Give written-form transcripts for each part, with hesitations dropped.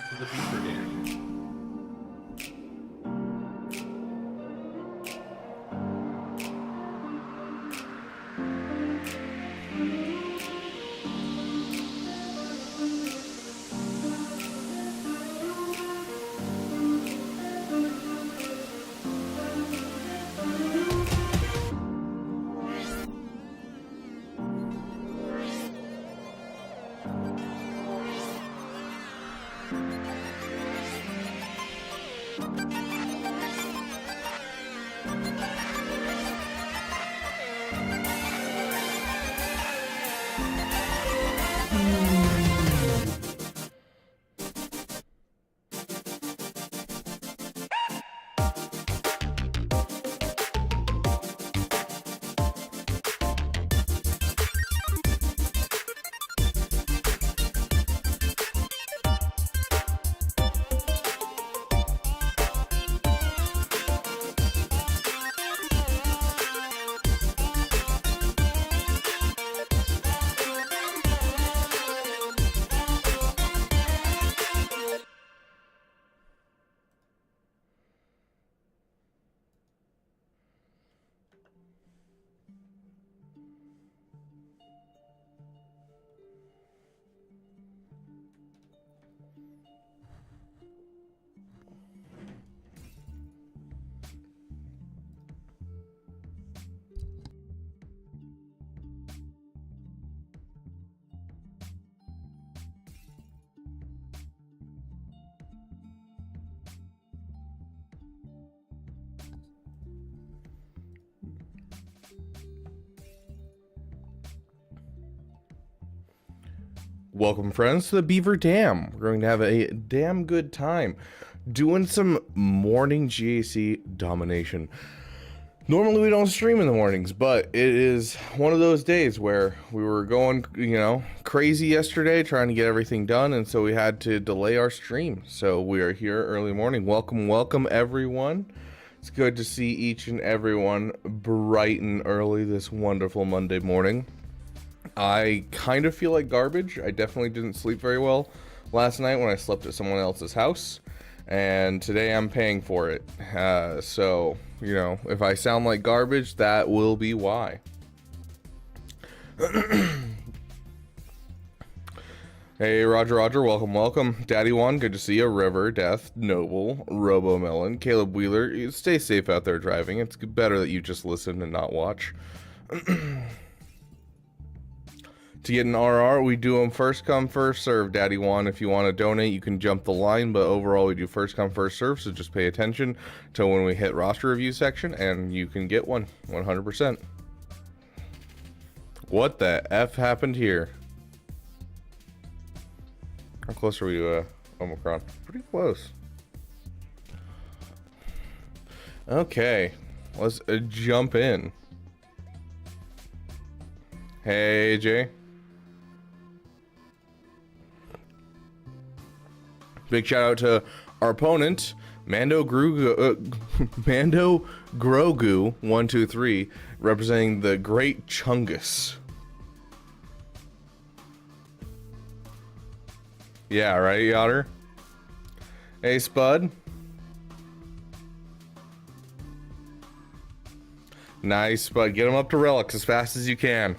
to the Beaver Dam. Welcome, friends, to the Beaver Dam. We're going to have a damn good time doing some morning GAC domination. Normally we don't stream in the mornings, but it is one of those days where we were going, crazy yesterday trying to get everything done, and so we had to delay our stream. So we are here early morning. Welcome, everyone. It's good to see each and everyone bright and early this wonderful Monday morning. I kind of feel like garbage. I definitely didn't sleep very well last night when I slept at someone else's house, and today I'm paying for it. So, if I sound like garbage, that will be why. Hey, Roger, welcome. Daddy One, good to see you. River, Death, Noble, Robo Melon, Caleb Wheeler. Stay safe out there driving. It's better that you just listen and not watch. To get an RR, we do them first come, first serve, Daddy One. If you want to donate, you can jump the line, but overall we do first come, first serve, so just pay attention to when we hit roster review section, and you can get one, 100%. What the F happened here? How close are we to Omicron? Pretty close. Okay, let's jump in. Hey, Jay. Big shout out to our opponent, Mando Grogu 123, representing the Great Chungus. Yeah, right, Yotter? Hey, Spud. Nice, Spud. Get him up to relics as fast as you can.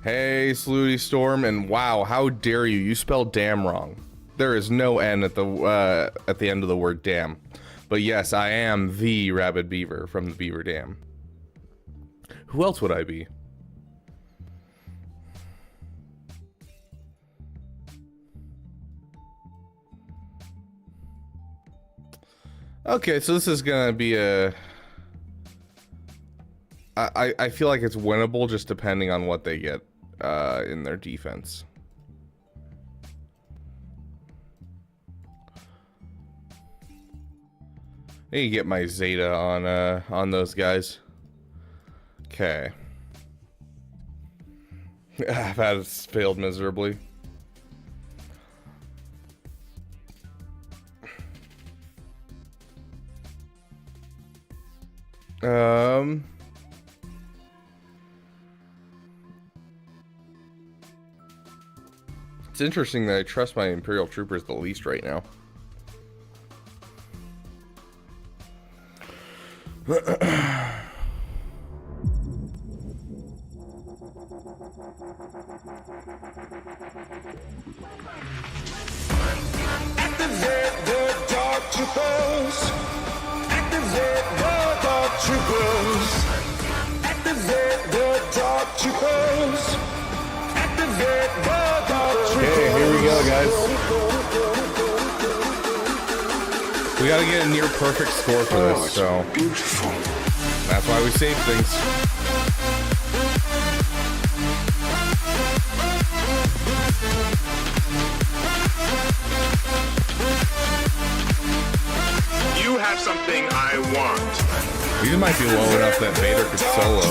Hey, Slooty Storm, and wow, how dare you? You spelled damn wrong. There is no N at the end of the word damn. But yes, I am the Rabid Beaver from the Beaver Dam. Who else would I be? Okay, so this is gonna be a... I feel like it's winnable just depending on what they get in their defense. I need to get my Zeta on those guys. Okay. That has failed miserably. It's interesting that I trust my Imperial Troopers the least right now. Activate the Dark Troopers. Activate the Dark Troopers. Activate the Dark Troopers. Activate the Dark Troopers. Okay, here we go, guys. We gotta get a near perfect score for this, so beautiful. That's why we save things. You have something I want. These might be low enough that Vader could solo.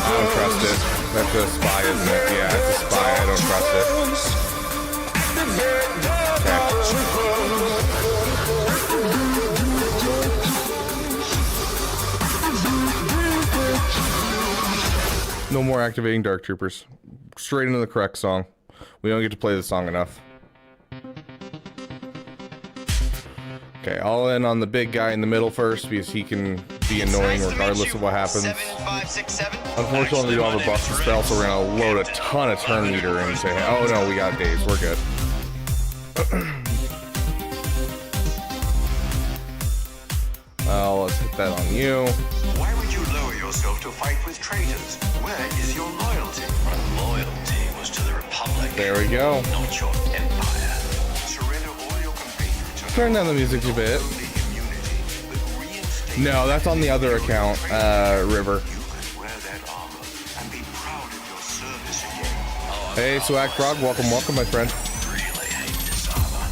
I don't trust it. That's a spy, isn't it? Yeah, it's a spy. I don't trust it. Okay. No more activating Dark Troopers. Straight into the correct song. We don't get to play the song enough. Okay, all in on the big guy in the middle first because he can be annoying regardless of what happens. Unfortunately, we don't have a buster spell, so we're gonna load a ton of turn meter and say, oh no, we got days, we're good. Let's hit that on you. Why would you lower yourself to fight with traitors? Where is your loyalty? My loyalty was to the Republic. There we go. Not your empire. Surrender all your compatriots. Turn down the music a bit. No, that's on the other account, River. Hey, Swag Frog, welcome, welcome, my friend. Really hate this armor.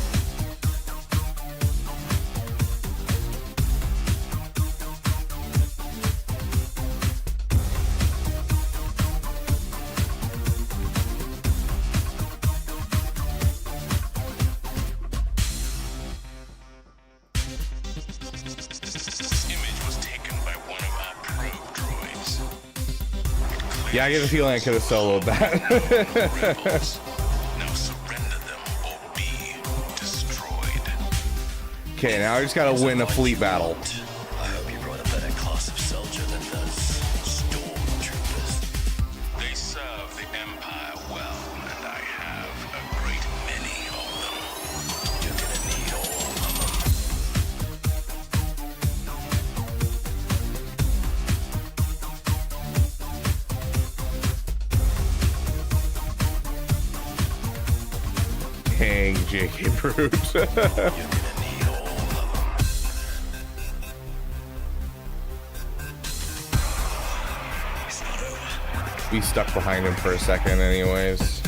This image was taken by one of our probe droids. Yeah, I get a feeling I could have soloed that. Now surrender them or be destroyed. Okay, now I just gotta win a fleet battle. I hope you brought a better class of soldier than those stormtroopers. They serve the Empire well, and I have a great many of them. You're gonna need all of Hang J.K. Brute. them. You're gonna need all of them. It's not over. We stuck behind him for a second anyways.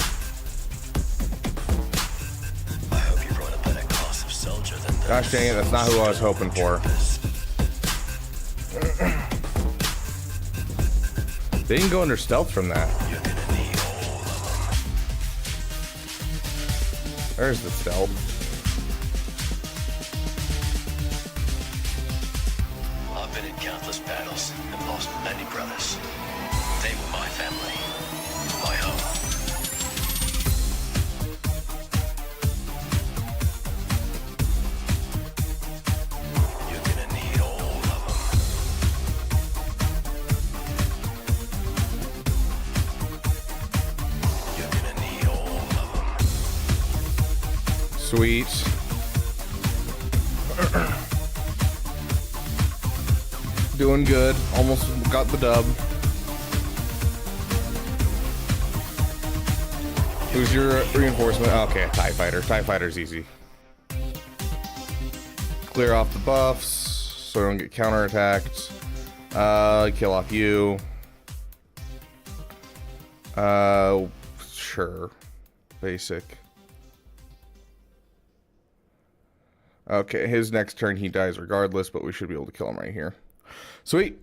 I hope you brought a better class of soldier than those. Gosh dang it, that's not who I was hoping for. They didn't go under stealth from that. You're gonna need all of them. There's the stealth. I've been in countless battles and lost many brothers. They were my family, my home. You're gonna need all of them. You're gonna need all of them. Sweet. Doing good. Almost got the dub. Who's your reinforcement? Okay, TIE Fighter. TIE Fighter's easy. Clear off the buffs so we don't get counterattacked. Kill off you. Sure. Basic. Okay, his next turn he dies regardless, but we should be able to kill him right here. Sweet.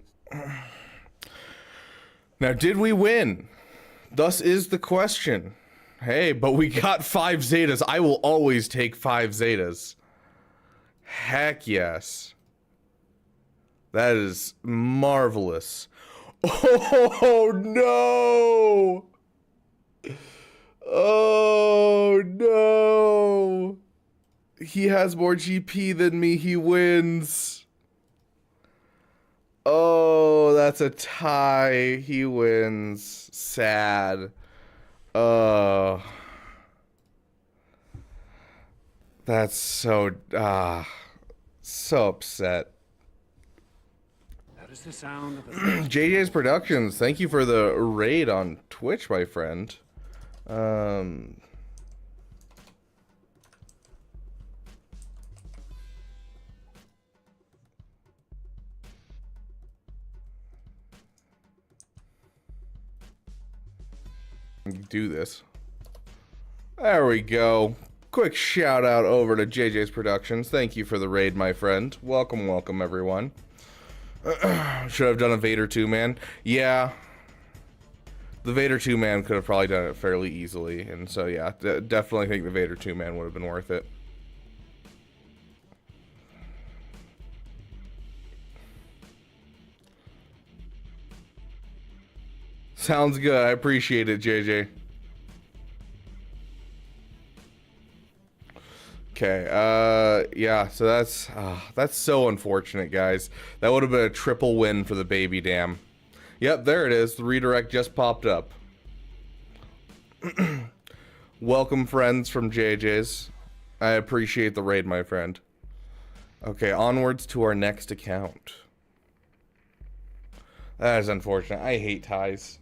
Now, did we win? Thus is the question. Hey, but we got 5 Zetas. I will always take 5 Zetas. Heck yes. That is marvelous. Oh, no! Oh no. He has more GP than me. He wins. Oh, that's a tie. He wins. Sad. Oh. That's so so upset. That is the sound of JJ's Productions, thank you for the raid on Twitch, my friend. Do this. There we go. Quick shout out over to JJ's Productions. Thank you for the raid, my friend. Welcome, welcome, everyone. Should have done a Vader 2-man. Yeah. The Vader 2-man could have probably done it fairly easily. And so, yeah, definitely think the Vader 2-man would have been worth it. Sounds good. I appreciate it, JJ. Okay, yeah, so that's so unfortunate, guys. That would have been a triple win for the baby dam. Yep, there it is. The redirect just popped up. Welcome, friends from JJ's. I appreciate the raid, my friend. Okay, onwards to our next account. That is unfortunate. I hate ties.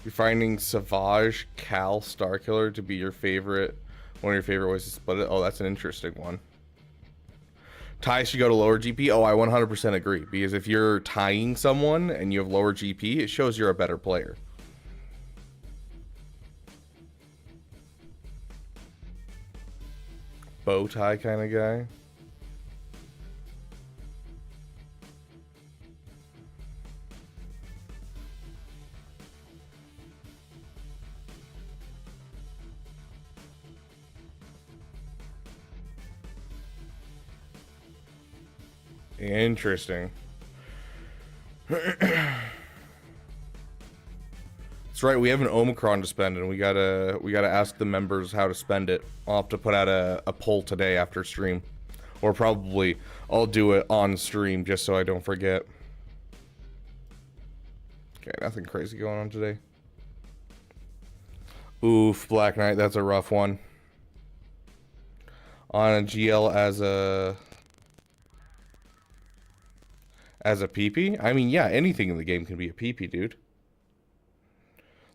You're finding Savage Cal Starkiller to be your favorite, one of your favorite ways to split it. Oh, that's an interesting one. Ties should go to lower GP. Oh, I 100% agree, because if you're tying someone and you have lower GP, it shows you're a better player. Bow tie kind of guy. Interesting. That's right, we have an Omicron to spend, and we gotta ask the members how to spend it. I'll have to put out a poll today after stream. Or probably I'll do it on stream just so I don't forget. Okay, nothing crazy going on today. Oof, Black Knight, that's a rough one. On a GL as a PP? I mean, yeah, anything in the game can be a PP, dude.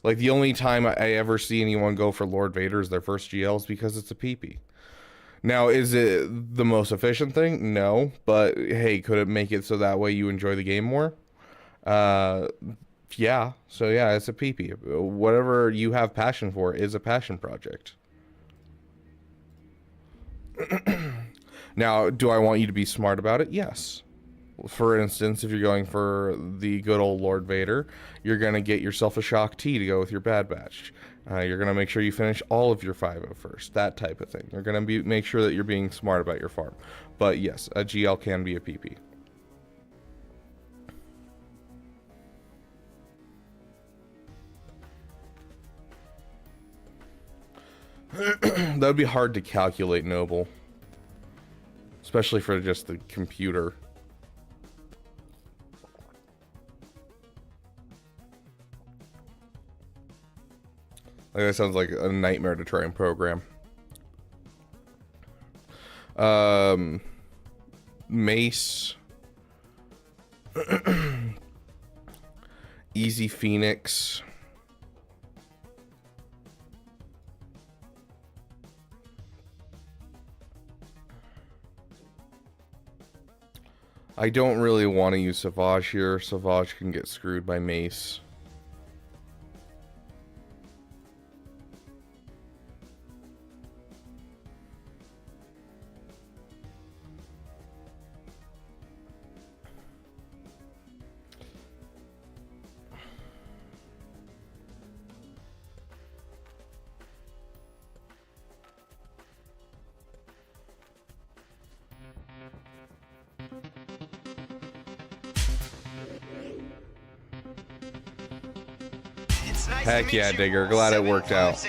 Like, the only time I ever see anyone go for Lord Vader as their first GL is because it's a PP. Now, is it the most efficient thing? No. But, hey, could it make it so that way you enjoy the game more? Yeah. So, yeah, it's a PP. Whatever you have passion for is a passion project. Now, do I want you to be smart about it? Yes. For instance, if you're going for the good old Lord Vader, you're going to get yourself a Shock T to go with your Bad Batch. You're going to make sure you finish all of your 5-0 first, that type of thing. You're going to make sure that you're being smart about your farm. But yes, a GL can be a PP. That would be hard to calculate, Noble. Especially for just the computer. Like, that sounds like a nightmare to try and program. Mace. Easy Phoenix. I don't really want to use Savage here. Savage can get screwed by Mace. Heck yeah, Digger. Glad it worked out.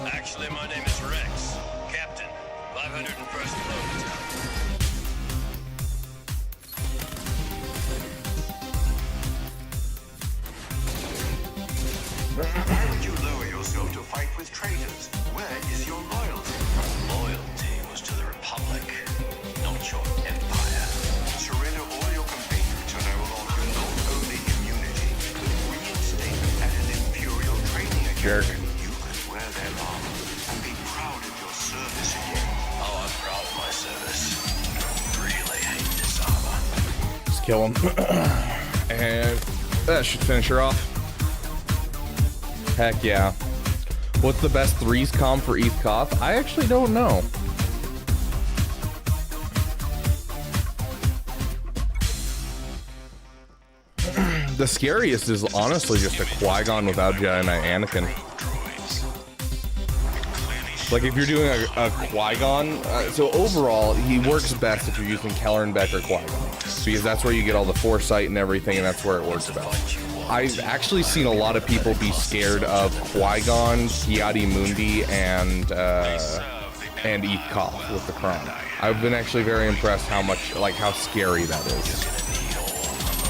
Actually, my name is Rex. Captain, 501st Why would you lower yourself to fight with traitors? Where is your loyalty? Loyalty was to the Republic, not your empire. Surrender all your compatriots and I will offer you not only immunity, but reinstatement at an Imperial training Jerk. academy. You could wear their armor and be proud of your service again. Oh, I'm proud of my service. Really hate this armor. Just kill him. And that should finish her off. Heck yeah. What's the best threes comp for ETH Koth? I actually don't know. The scariest is honestly just a Qui-Gon without Jedi Knight Anakin. Like if you're doing a Qui-Gon, so overall he works best if you're using Kelleran-Beck or Qui-Gon, because that's where you get all the foresight and everything, and that's where it works best. I've actually seen a lot of people be scared of Qui-Gon, Ki-Adi-Mundi, and ETH Koth with the Kron. I've been actually very impressed how scary that is.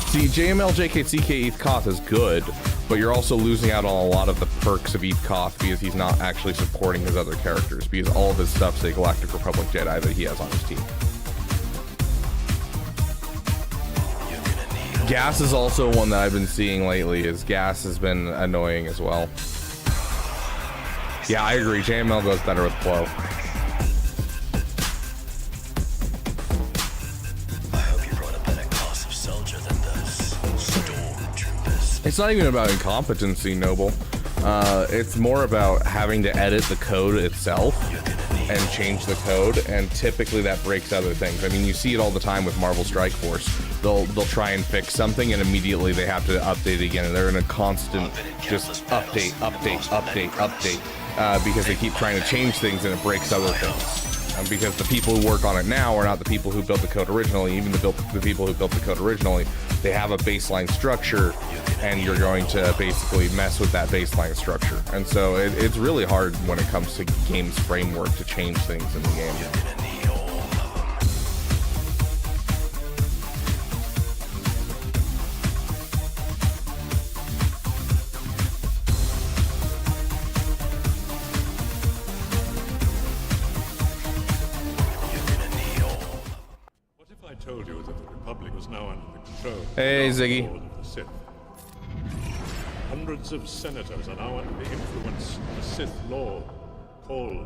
See, JML, JKCK, ETH Koth is good, but you're also losing out on a lot of the perks of ETH Koth because he's not actually supporting his other characters, because all of his stuff's a Galactic Republic Jedi that he has on his team. Gas is also one that I've been seeing lately. Gas has been annoying as well. Yeah, I agree. JML goes better with Plo. I hope you brought a better class of soldier than those stormtroopers. It's not even about incompetency, Noble. It's more about having to edit the code itself and change the code, and typically that breaks other things. I mean, you see it all the time with Marvel Strike Force. They'll try and fix something, and immediately they have to update it again, and they're in a constant just update, because they keep trying to change things, and it breaks other things. Because the people who work on it now are not the people who built the code originally. Even the people who built the code originally, they have a baseline structure, and you're going to basically mess with that baseline structure. And so it's really hard when it comes to games framework to change things in the game. What if I told you that the Republic was now under the control Hey, of the Ziggy. Lord of the Sith? Hundreds of senators are now under the influence of the Sith Lord called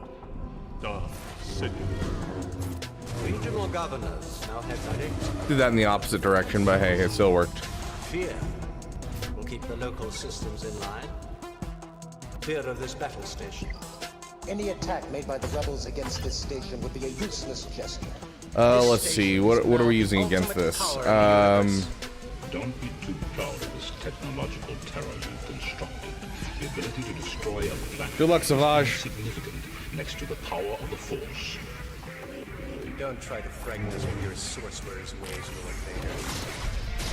Darth Sidious. Regional governors now have direct Did that in the opposite direction, but hey, it still worked. fear. Will keep the local systems in line. Fear of this battle station. Any attack made by the rebels against this station would be a useless gesture. Let's see. What are we using against this? Don't be too proud of this technological terror you've constructed. The ability to destroy a planet Good luck, Savage. is significant next to the power of the Force. Don't try to frighten us with your sorcerer's ways, Lord Vader.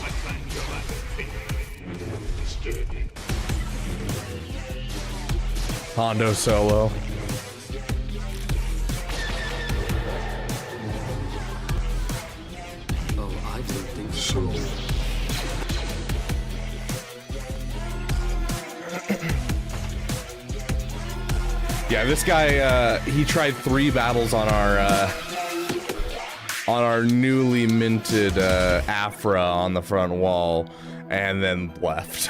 I find your lack of faith disturbing. Hondo Solo. Oh, I don't think so. Yeah, this guy, he tried 3 battles on our newly minted Afra on the front wall, and then left.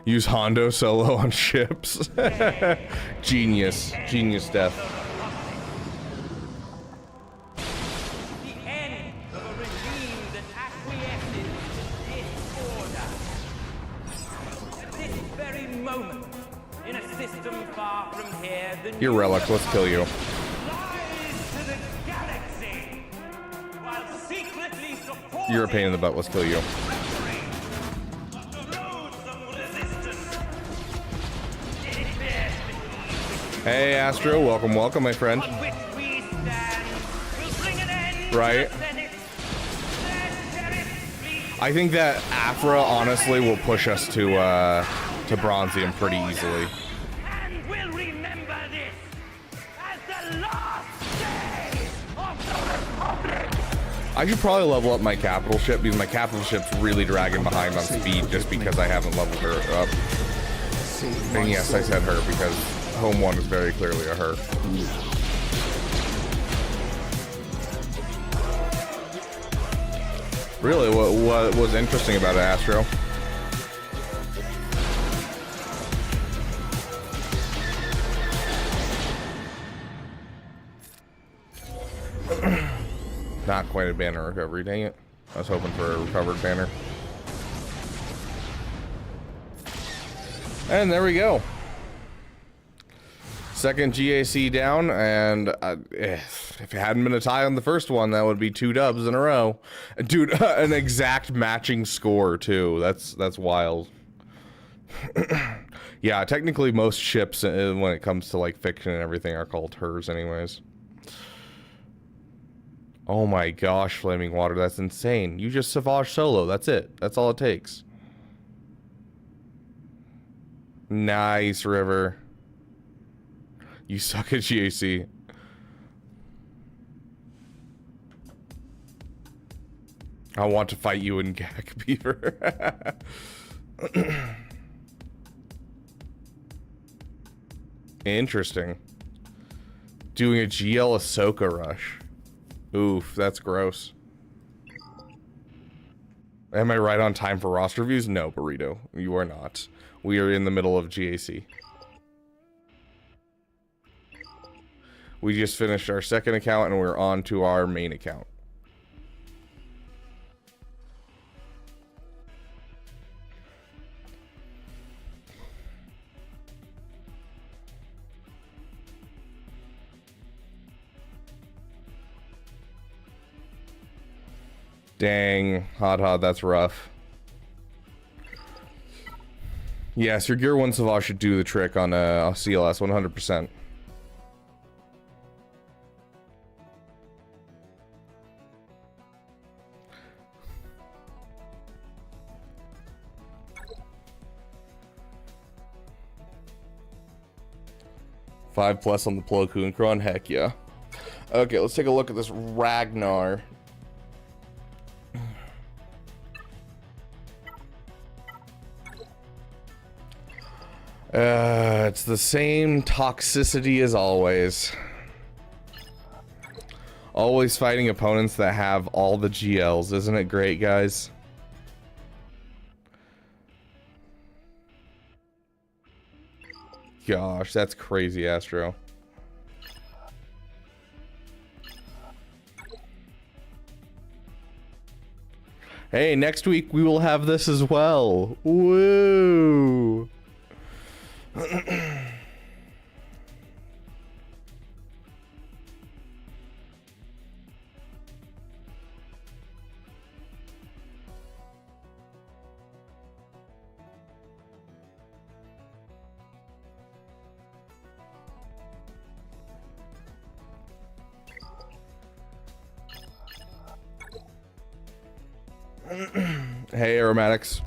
Use Hondo Solo on ships. Genius stuff. The end of a regime that acquiesces to disorder. At this very moment, in a system far from here, the Your relic, let's kill you. flies to the galaxy, while secretly supporting You're a pain in the butt, let's kill you. Hey, Astro, welcome, welcome, my friend. on which we stand will bring an end Right. to the Senate. Their sheriff please I think that Afra honestly will push us to Bronzium pretty easily. and will remember this as the last day of the Republic. I should probably level up my capital ship because my capital ship's really dragging behind on speed just because I haven't leveled her up. And yes, I said her because Home 1 is very clearly a her. Really, what was interesting about it, Astro? Not quite a banner recovery, dang it. I was hoping for a recovered banner. And there we go. Second GAC down, and if it hadn't been a tie on the first one, that would be 2 dubs in a row. Dude, an exact matching score too. That's wild. Yeah, technically most ships when it comes to like fiction and everything are called hers anyways. Oh my gosh, Flaming Water, that's insane. You just Savage solo, that's it. That's all it takes. Nice, River. You suck at GAC. I want to fight you in GAC, Beaver. Interesting. Doing a GL Ahsoka rush. Oof, that's gross. Am I right on time for roster reviews? No, Burrito, you are not. We are in the middle of GAC. We just finished our second account and we're on to our main account. Dang, hot, that's rough. Yes, your Gear 1 Savage should do the trick on a CLS 100%. Five plus on the Plo Koon Kron, heck yeah. Okay, let's take a look at this Ragnar. It's the same toxicity as always. Always fighting opponents that have all the GLs. Isn't it great, guys? Gosh, that's crazy, Astro. Hey, next week we will have this as well. Woo! Hey, aromatics.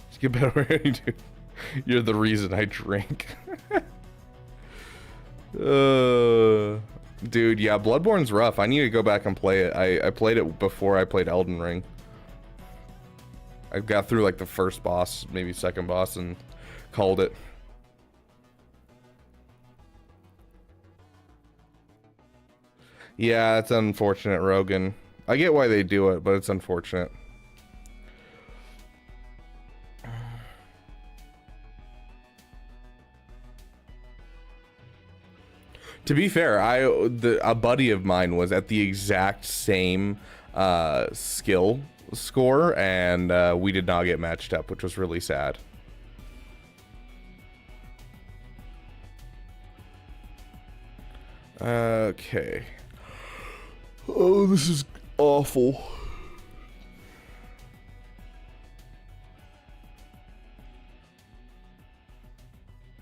Just get better, dude. You're the reason I drink. Dude, yeah, Bloodborne's rough. I need to go back and play it. I played it before I played Elden Ring. I got through like the first boss, maybe second boss, and called it. Yeah, it's unfortunate, Rogan. I get why they do it, but it's unfortunate. To be fair, a buddy of mine was at the exact same skill score, and we did not get matched up, which was really sad. Okay. Oh, this is awful.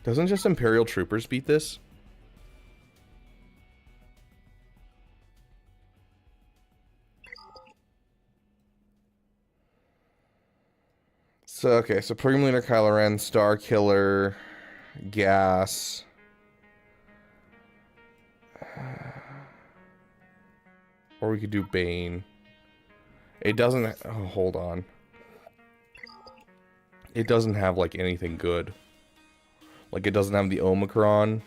Doesn't just Imperial Troopers beat this? So, okay, Supreme Leader Kylo Ren, Star Killer, Gas. Or we could do Bane. It doesn't... Oh, hold on. It doesn't have, like, anything good. Like, it doesn't have the Omicron.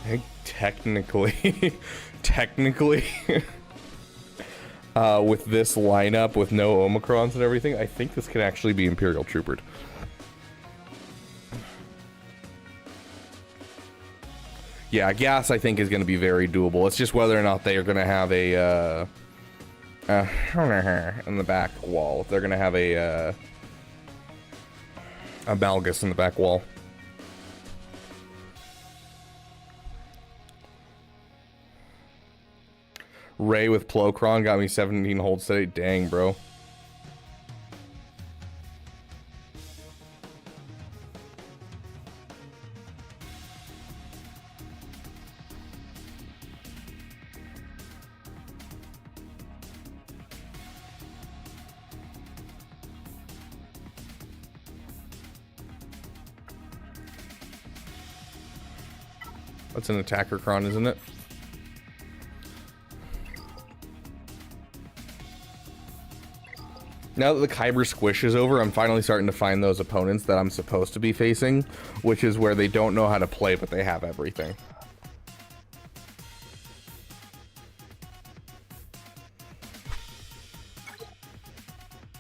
I think technically, with this lineup, with no Omicrons and everything, I think this can actually be Imperial Troopered. Yeah, Gas, I think, is going to be very doable. It's just whether or not they are going to have a, in the back wall. If they're going to have a Malgus in the back wall. Ray with Plocron got me 17 holds today. Dang, bro. That's an attacker cron, isn't it? Now that the Kyber squish is over, I'm finally starting to find those opponents that I'm supposed to be facing, which is where they don't know how to play, but they have everything.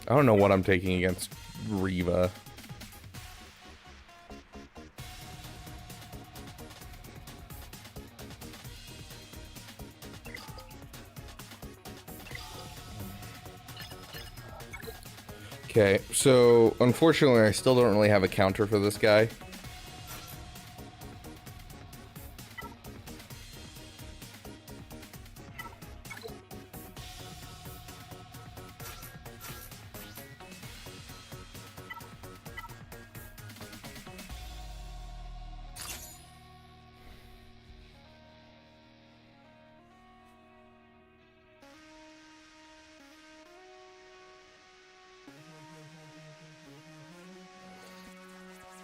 I don't know what I'm taking against Reva. Okay, so unfortunately I still don't really have a counter for this guy.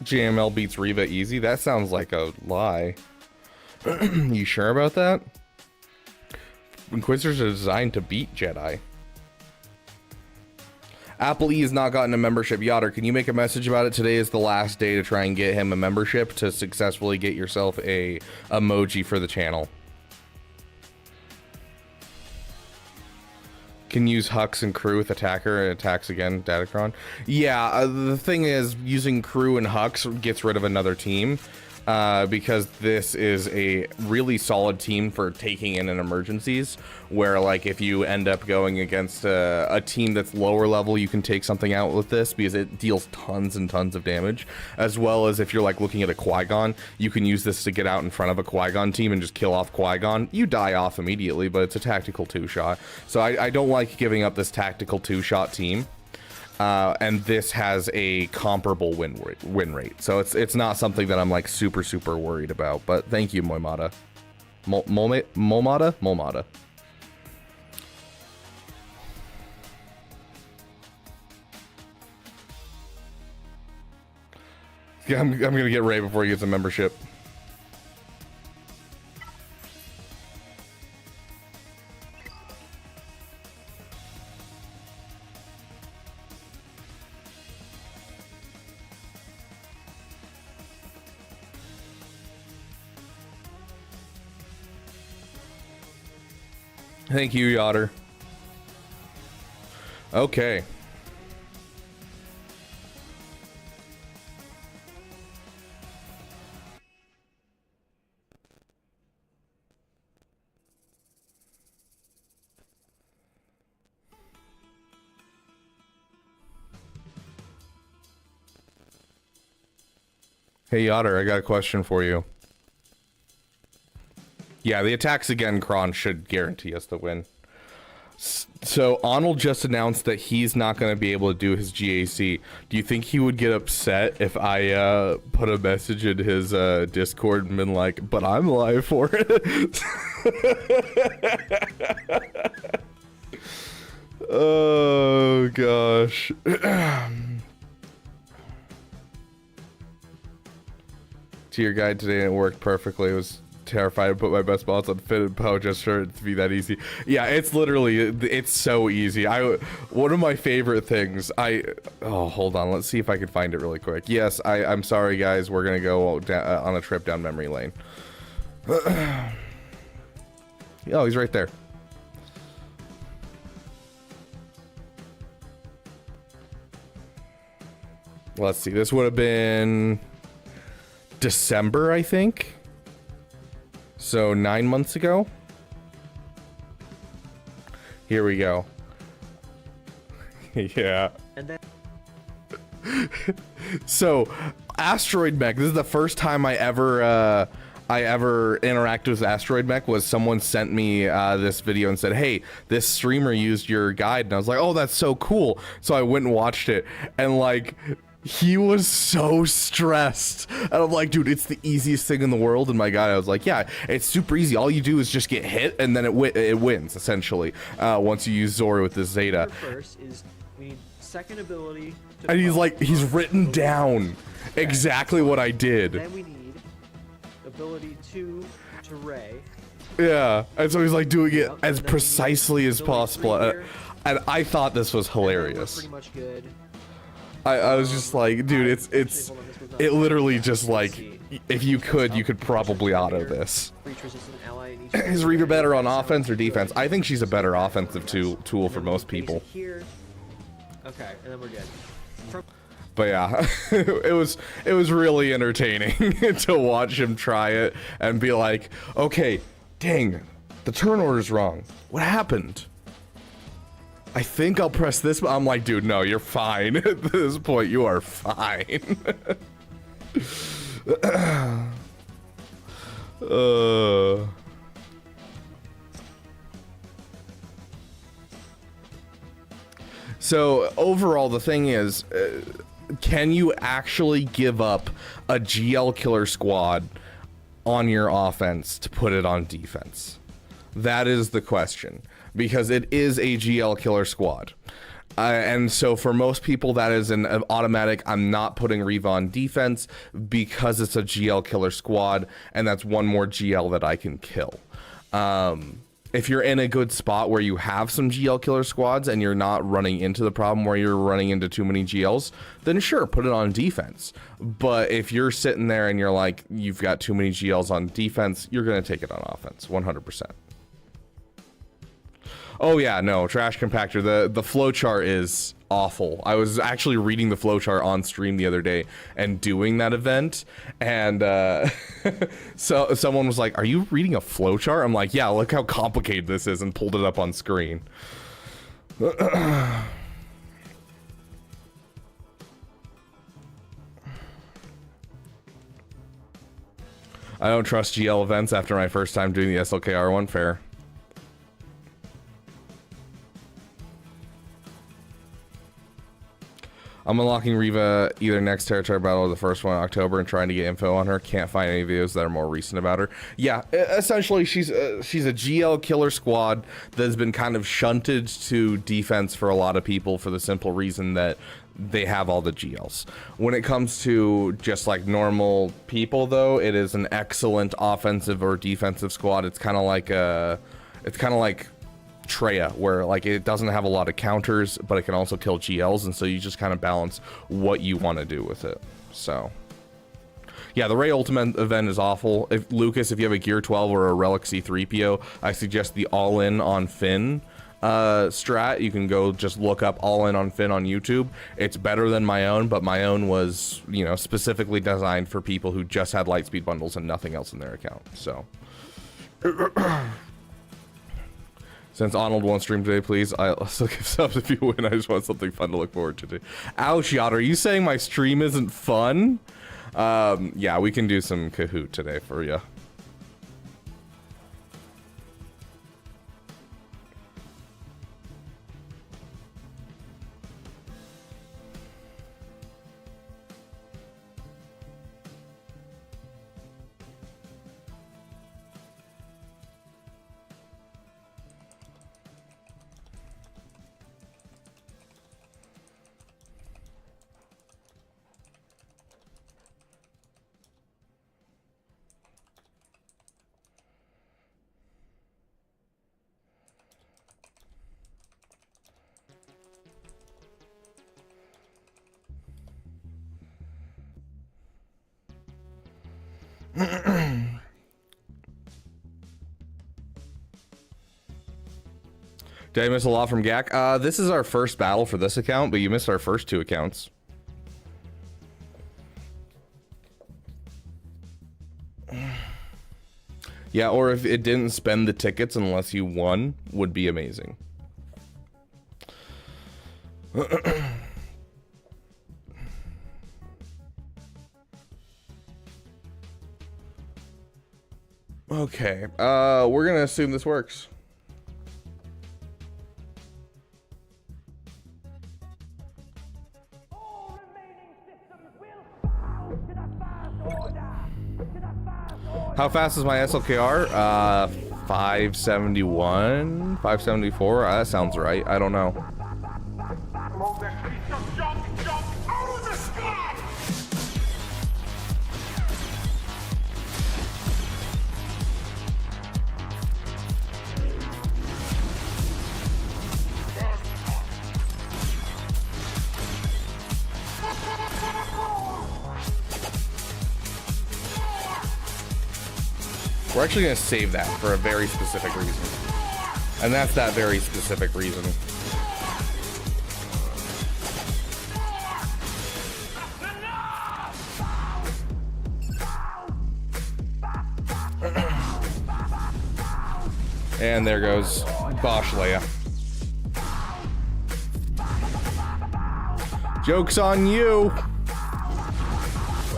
JML beats Reva easy? That sounds like a lie. You sure about that? Inquisitors are designed to beat Jedi. Apple E has not gotten a membership. Yotter, can you make a message about it? Today is the last day to try and get him a membership to successfully get yourself a emoji for the channel. Can use Hux and Crew with Attacker and attacks again, Datacron. Yeah, the thing is, using Crew and Hux gets rid of another team. Because this is a really solid team for taking in emergencies, where like if you end up going against a team that's lower level, you can take something out with this because it deals tons and tons of damage, as well as if you're like looking at a Qui-Gon, you can use this to get out in front of a Qui-Gon team and just kill off Qui-Gon. You die off immediately, but it's a tactical 2-shot. So I don't like giving up this tactical 2-shot team. And this has a comparable win rate, so it's not something that I'm like super worried about. But thank you, Moimada. Momada. Yeah, I'm gonna get Ray before he gets a membership. Thank you, Yotter. Okay. Hey Yotter, I got a question for you. Yeah, the attacks again, Kron should guarantee us the win. So Arnold just announced that he's not going to be able to do his GAC. Do you think he would get upset if I put a message in his Discord and been like, but I'm live for it? Oh gosh. Tier guide today and it worked perfectly. It was terrified to put my best balls on Finn and Poe just for it to be that easy. Yeah, it's literally, it's so easy. One of my favorite things, oh, hold on, let's see if I can find it really quick. Yes, I'm sorry guys, we're gonna go on a trip down memory lane. Oh, he's right there. Let's see, this would have been December, I think. So 9 months ago. Here we go. Yeah. And then so Asteroid Mech, this is the first time I ever interacted with Asteroid Mech. Was someone sent me this video and said, hey, this streamer used your guide, and I was like, oh, that's so cool. So I went and watched it, and like, he was so stressed, and I'm like, dude, it's the easiest thing in the world. And my guy, I was like, yeah, it's super easy. All you do is just get hit, and then it wins essentially. Once you use Zora with this Zeta. First is we need second ability. And he's like, he's written down exactly what I did. Then we need ability 2 to Ray. Yeah, and so he's like doing it as precisely as possible, and I thought this was hilarious. Pretty much good. I was just like, dude, it literally just like, if you could probably auto this. Is Reaver better on offense or defense? I think she's a better offensive tool for most people. Okay, and then we're good. But yeah, it was really entertaining to watch him try it and be like, okay, dang, the turn order's wrong. What happened? I think I'll press this, but I'm like, dude, no, you're fine. At this point, you are fine. So overall, the thing is, can you actually give up a GL killer squad on your offense to put it on defense? That is the question, because it is a GL killer squad. And so for most people, that is an automatic, I'm not putting Reva on defense because it's a GL killer squad, and that's one more GL that I can kill. If you're in a good spot where you have some GL killer squads and you're not running into the problem where you're running into too many GLs, then sure, put it on defense. But if you're sitting there and you're like, you've got too many GLs on defense, you're going to take it on offense, 100%. Oh yeah, no, Trash Compactor, the flowchart is awful. I was actually reading the flowchart on stream the other day and doing that event, and so someone was like, are you reading a flowchart? I'm like, yeah, look how complicated this is, and pulled it up on screen. I don't trust GL events after my first time doing the SLKR one. Fair. I'm unlocking Reva either next territory battle or the first one in October and trying to get info on her. Can't find any videos that are more recent about her. Yeah, essentially she's a GL killer squad that has been kind of shunted to defense for a lot of people for the simple reason that they have all the GLs. When it comes to just like normal people though, it is an excellent offensive or defensive squad. It's kind of like Treya, where like it doesn't have a lot of counters, but it can also kill GLs, and so you just kind of balance what you want to do with it. So yeah, the Ray Ultimate event is awful. If you have a Gear 12 or a Relic C3PO, I suggest the all-in on Finn strat. You can go just look up all-in on Finn on YouTube. It's better than my own, but my own was, you know, specifically designed for people who just had Lightspeed bundles and nothing else in their account. So since Arnold won't stream today, please, I'll still give subs if you win. I just want something fun to look forward to today. Ouch, Yacht, are you saying my stream isn't fun? Yeah, we can do some Kahoot today for you. Did I miss a lot from Gak? This is our first battle for this account, but you missed our first 2 accounts. Yeah, or if it didn't spend the tickets unless you won, would be amazing. Okay, we're gonna assume this works. How fast is my SLKR? 571, 574. That sounds right. I don't know. We're actually going to save that for a very specific reason. And that's that very specific reason. And there goes Bosch Leia. Joke's on you.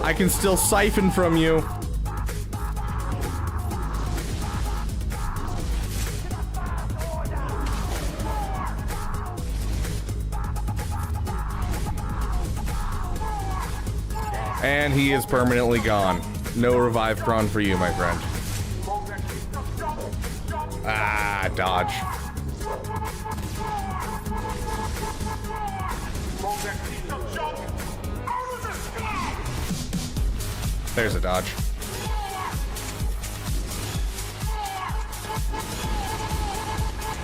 I can still siphon from you. And he is permanently gone. No revive cron for you, my friend. Ah, dodge. There's a dodge.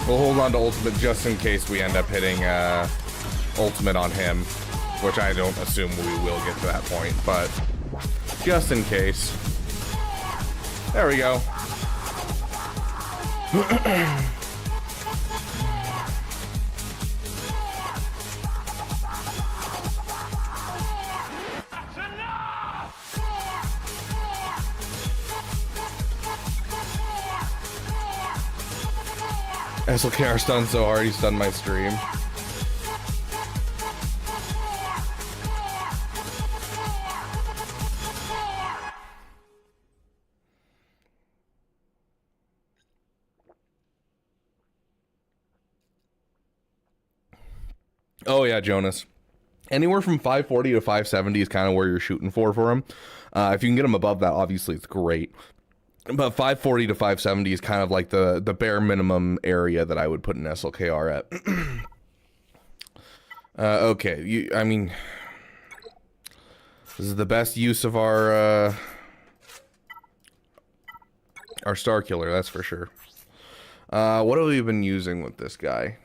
We'll hold on to ultimate just in case we end up hitting ultimate on him, which I don't assume we will get to that point, but just in case. There we go. SLKR stunned so hard he stunned my stream. Oh yeah, Jonas. Anywhere from 540 to 570 is kind of where you're shooting for him. If you can get him above that, obviously it's great. But 540 to 570 is kind of like the bare minimum area that I would put an SLKR at. Okay, I mean, this is the best use of our Star Killer, that's for sure. What have we been using with this guy?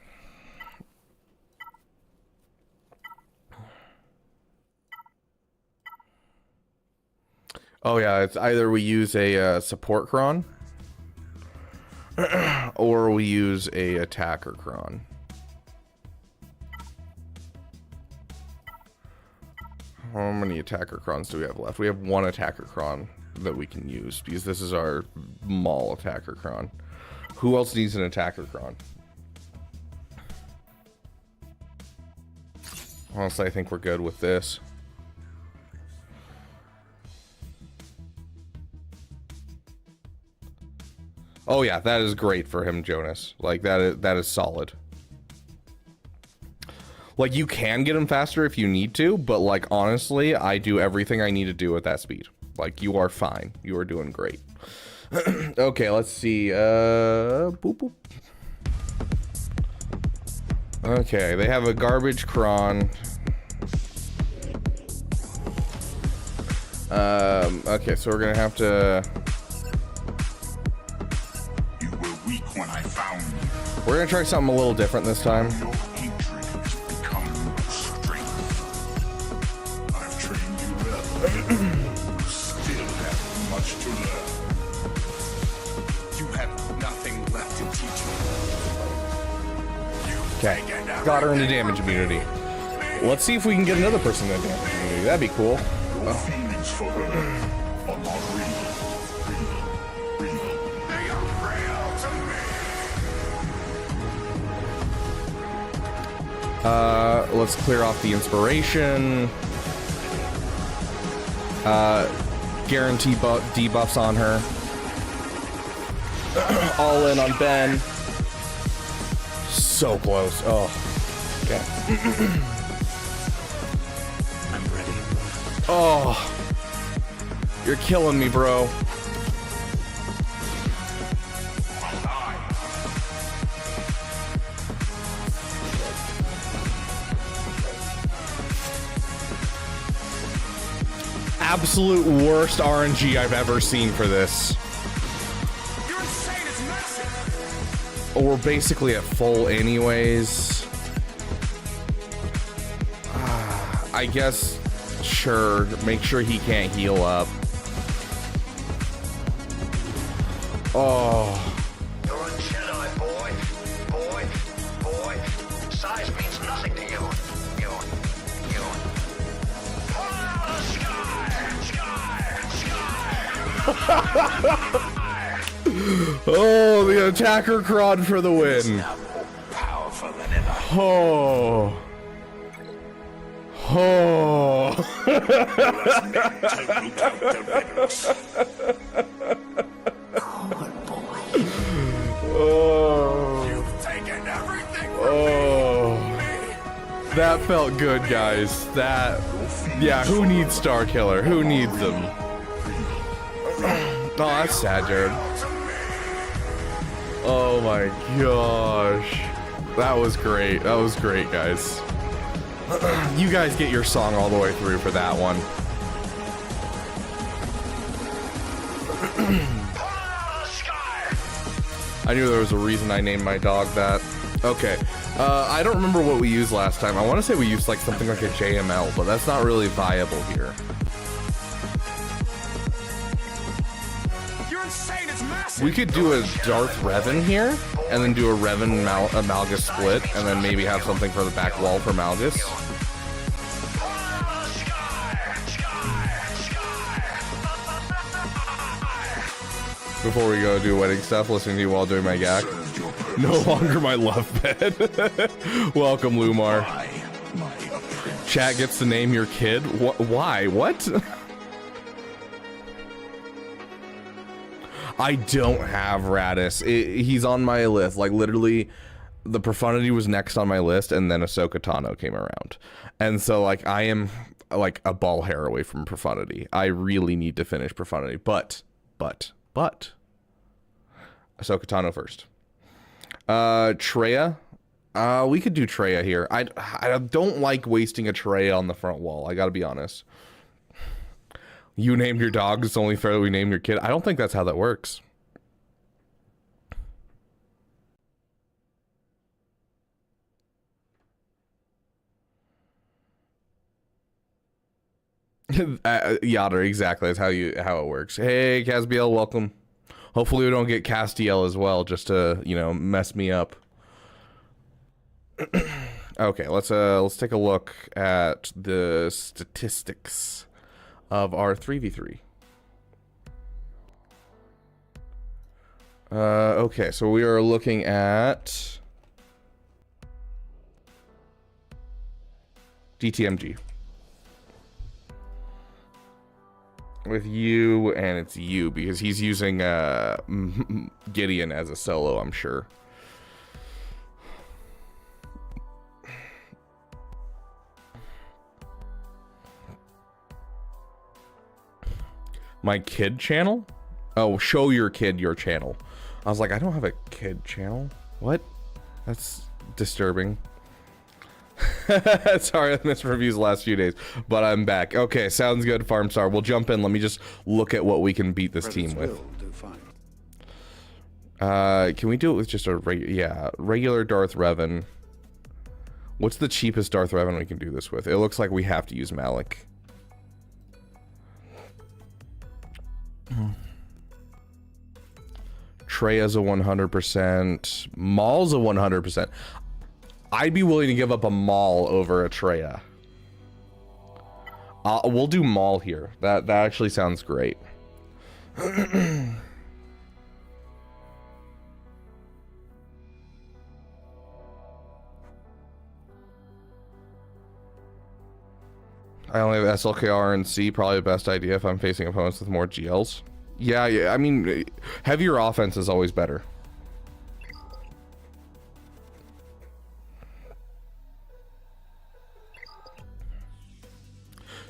Oh yeah, it's either we use a support cron or we use a attacker cron. How many attacker crons do we have left? We have one attacker cron that we can use because this is our Maul attacker cron. Who else needs an attacker cron? Honestly, I think we're good with this. Oh yeah, that is great for him, Jonas. Like that is solid. Like you can get him faster if you need to, but like honestly, I do everything I need to do at that speed. Like you are fine. You are doing great. Okay, let's see. Boop boop. Okay, they have a garbage cron. Okay, so we're gonna have to. You were weak when I found you. We're gonna try something a little different this time. Your hatred has become strength. I've trained you well. You still have much to learn. You have nothing left to teach me. Okay, got her into damage immunity. Let's see if we can get another person into damage immunity. That'd be cool. Your feelings for her are not real. They are real to me. Let's clear off the inspiration. Guarantee debuffs on her. All in on Ben. So close. Oh. Okay. I'm ready. Oh. You're killing me, bro. Absolute worst RNG I've ever seen for this. You're insane, it's massive! Oh, we're basically at full anyways. I guess, sure, make sure he can't heal up. Oh. You're a Jedi, boy. Size means nothing to you. You. Pull out the sky! Oh, the attacker cron for the win. Now more powerful than ever. Oh. Oh. Oh. You've taken everything from Oh. That felt good, guys. That. Yeah, who needs Star Killer? Who needs them? Oh, that's sad, Jared. Oh my gosh. That was great. That was great, guys. You guys get your song all the way through for that one. I knew there was a reason I named my dog that. Okay. I don't remember what we used last time. I want to say we used like something like a JML, but that's not really viable here. You're insane, it's massive! We could do a Darth Revan here, and then do a Revan Malgus split, and then maybe have something for the back wall for Malgus. Before we go do wedding stuff, listening to you while doing my gag. No longer my love bed. Welcome, Lumar. Chat gets to name your kid? Why? What? I don't have Radis. He's on my list. Like, literally, the Profundity was next on my list, and then Ahsoka Tano came around. And so, like, I am, like, a ball hair away from Profundity. I really need to finish Profundity. But. Ahsoka Tano first. Traya. We could do Traya here. I don't like wasting a Traya on the front wall. I gotta be honest. You named your dog, it's only fair that we name your kid. I don't think that's how that works. Yada, exactly. That's how it works. Hey, Casbiel, welcome. Hopefully we don't get Castiel as well, just to, you know, mess me up. Okay, let's take a look at the statistics of our 3v3. Okay, so we are looking at DTMG. with you, and it's you because he's using Gideon as a solo, I'm sure. My kid channel? Oh, show your kid your channel. I was like, I don't have a kid channel. What? That's disturbing. Sorry, I missed reviews the last few days, but I'm back. Okay, sounds good, Farmstar. We'll jump in. Let me just look at what we can beat this team with. Can we do it with just a regular Darth Revan? What's the cheapest Darth Revan we can do this with? It looks like we have to use Malik. Treya's a 100%. Maul's a 100%. I'd be willing to give up a Maul over a Treya. We'll do Maul here. That actually sounds great. I only have SLKR and C. Probably the best idea if I'm facing opponents with more GLs. Yeah. I mean, heavier offense is always better.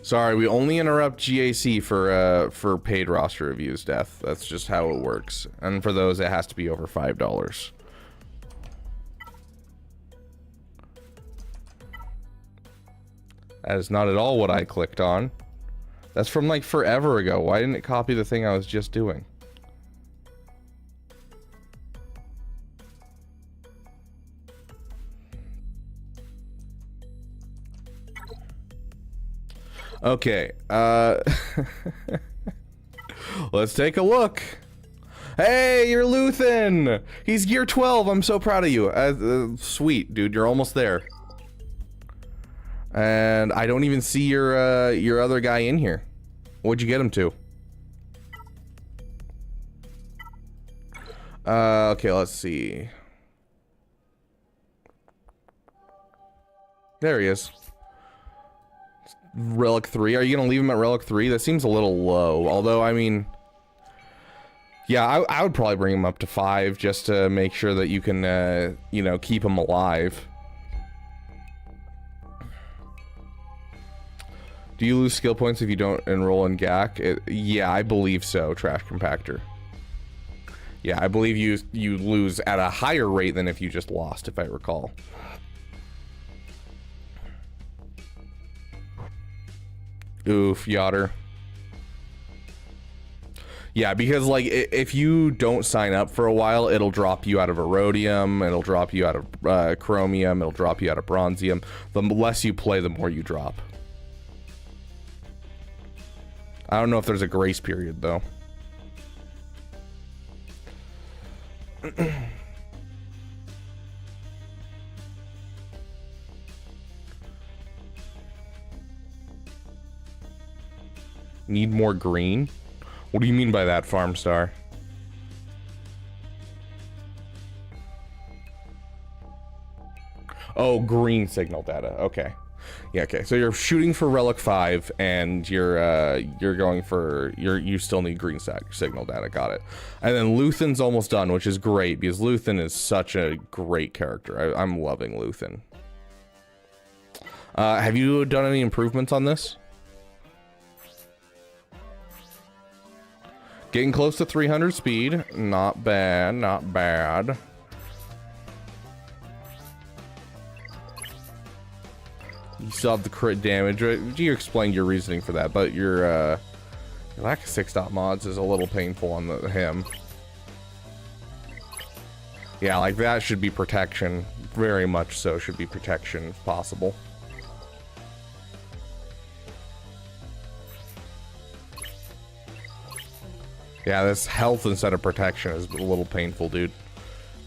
Sorry, we only interrupt GAC for paid roster reviews, Death. That's just how it works. And for those, it has to be over $5. That is not at all what I clicked on. That's from like forever ago. Why didn't it copy the thing I was just doing? Okay, let's take a look. Hey, you're Luthen! He's gear 12, I'm so proud of you. Sweet, dude, you're almost there. And I don't even see your other guy in here. What'd you get him to? Okay, let's see. There he is. Relic 3. Are you gonna leave him at Relic 3? That seems a little low. Although, I mean, yeah, I would probably bring him up to 5 just to make sure that you can, you know, keep him alive. Do you lose skill points if you don't enroll in GAC? Yeah, I believe so, Trash Compactor. Yeah, I believe you lose at a higher rate than if you just lost, if I recall. Oof, Yotter. Yeah, because like if you don't sign up for a while, it'll drop you out of Erodium, it'll drop you out of Chromium, it'll drop you out of Bronzium. The less you play, the more you drop. I don't know if there's a grace period though. Need more green? What do you mean by that, Farmstar? Oh, green signal data. Okay. Yeah, okay. So you're shooting for Relic 5 and you're going for you still need green signal data. Got it. And then Luthen's almost done, which is great because Luthen is such a great character. I'm loving Luthen. Have you done any improvements on this? Getting close to 300 speed. Not bad, not bad. You still have the crit damage. You explained your reasoning for that, but your lack of 6-dot mods is a little painful on him. Yeah, like that should be protection. Very much so should be protection if possible. Yeah, this health instead of protection is a little painful, dude.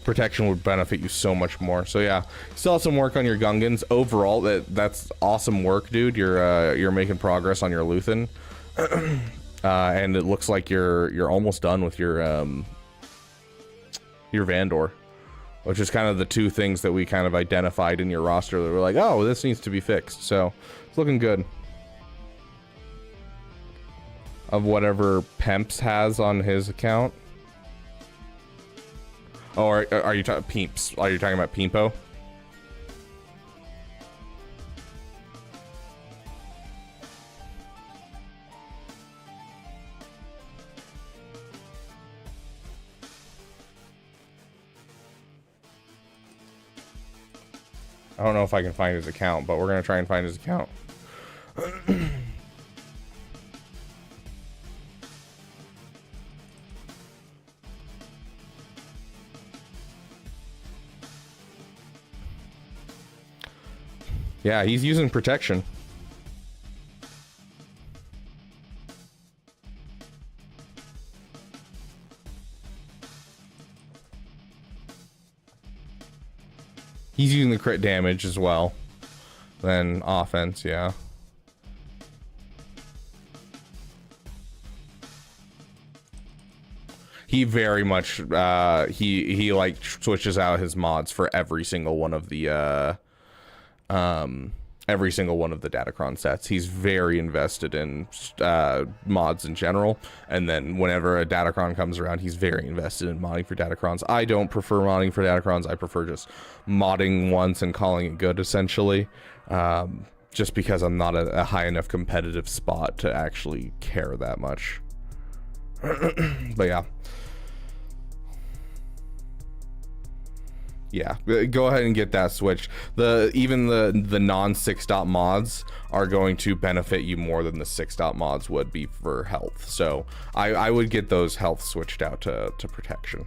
Protection would benefit you so much more. So yeah, still have some work on your Gungans. Overall, that's awesome work, dude. You're making progress on your Luthen, and it looks like you're almost done with your Vandor, which is kind of the two things that we kind of identified in your roster that were like, oh, this needs to be fixed. So it's looking good. of whatever Pemps has on his account. Oh, are you talking Peeps? Are you talking about Peempo? I don't know if I can find his account, but we're gonna try and find his account. Yeah, he's using protection. He's using the crit damage as well. Then offense, yeah. He very much he like switches out his mods for every single one of the Datacron sets. He's very invested in mods in general, and then whenever a Datacron comes around, he's very invested in modding for Datacrons. I don't prefer modding for Datacrons. I prefer just modding once and calling it good, essentially, just because I'm not a high enough competitive spot to actually care that much. But yeah, go ahead and get that switched. Even the non 6-dot mods are going to benefit you more than the 6-dot mods would be for health. So I would get those health switched out to protection.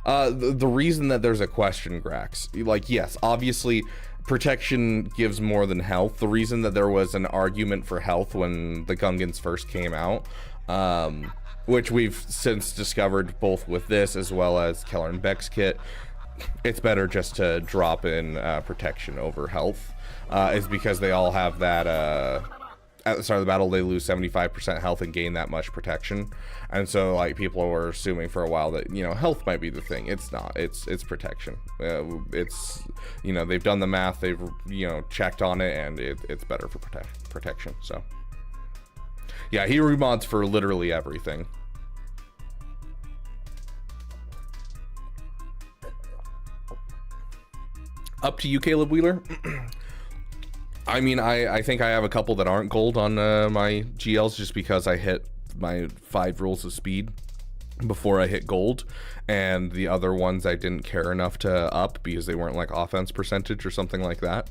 The reason that there's a question, Grax, like, yes, obviously protection gives more than health. The reason that there was an argument for health when the Gungans first came out, which we've since discovered both with this as well as Keller and Beck's kit, it's better just to drop in protection over health, is because they all have that at the start of the battle they lose 75% health and gain that much protection. And so like people were assuming for a while that, you know, health might be the thing. It's not. It's protection. It's, you know, they've done the math, they've, you know, checked on it, and it's better for protection. So yeah, he remods for literally everything. Up to you, Caleb Wheeler. I mean, I think I have a couple that aren't gold on my GLs just because I hit my 5 rules of speed before I hit gold, and the other ones I didn't care enough to up because they weren't like offense percentage or something like that.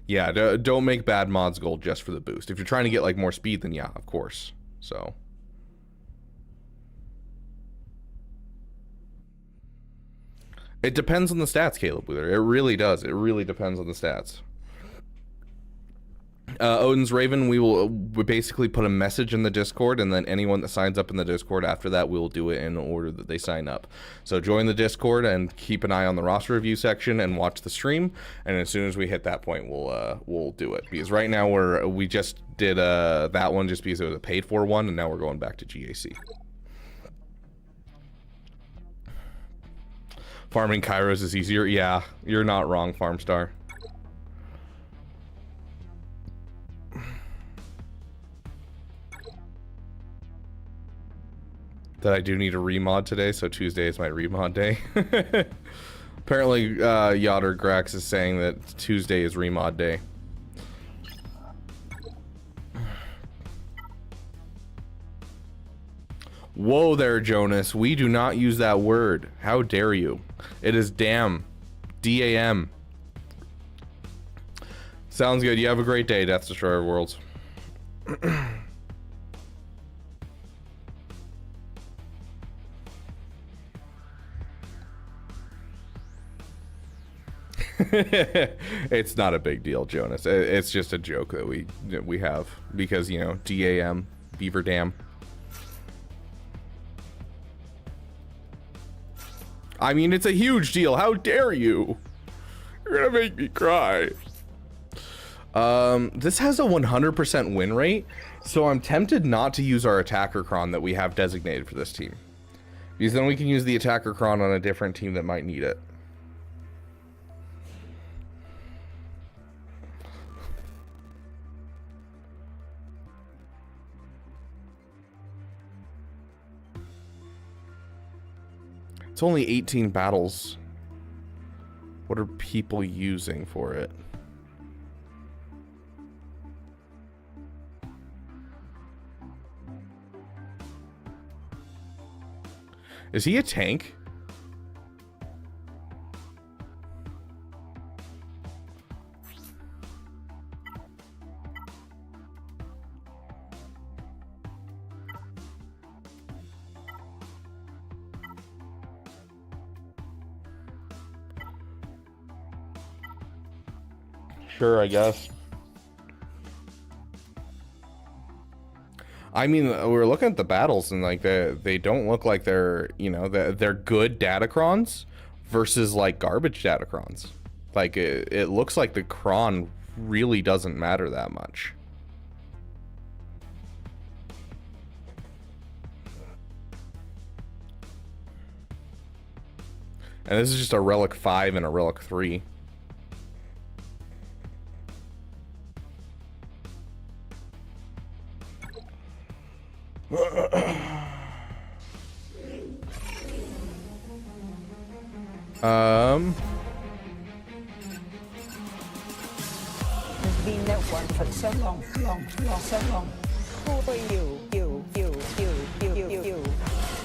Yeah, don't make bad mods gold just for the boost. If you're trying to get like more speed, then yeah, of course. So it depends on the stats, Caleb Wheeler. It really does. It really depends on the stats. Odin's Raven, we basically put a message in the Discord, and then anyone that signs up in the Discord after that, we'll do it in order that they sign up. So join the Discord and keep an eye on the roster review section and watch the stream. And as soon as we hit that point, we'll do it. Because right now we just did that one just because it was a paid for one, and now we're going back to GAC. Farming Kairos is easier. Yeah, you're not wrong, Farmstar. That I do need a remod today, so Tuesday is my remod day. Apparently, Yotter Grax is saying that Tuesday is remod day. Whoa there, Jonas. We do not use that word. How dare you? It is damn. D-A-M. Sounds good. You have a great day, Death Destroyer Worlds. It's not a big deal, Jonas. It's just a joke that we have because, you know, D-A-M, Beaver Dam. I mean, it's a huge deal. How dare you? You're gonna make me cry. This has a 100% win rate, so I'm tempted not to use our attacker cron that we have designated for this team. Because then we can use the attacker cron on a different team that might need it. It's only 18 battles. What are people using for it? Is he a tank? Sure, I guess. I mean, we're looking at the battles and like they don't look like they're, you know, they're good datacrons versus like garbage datacrons. Like it looks like the cron really doesn't matter that much. And this is just a relic 5 and a relic 3. There's been no one for so long, so long. Who are you? You.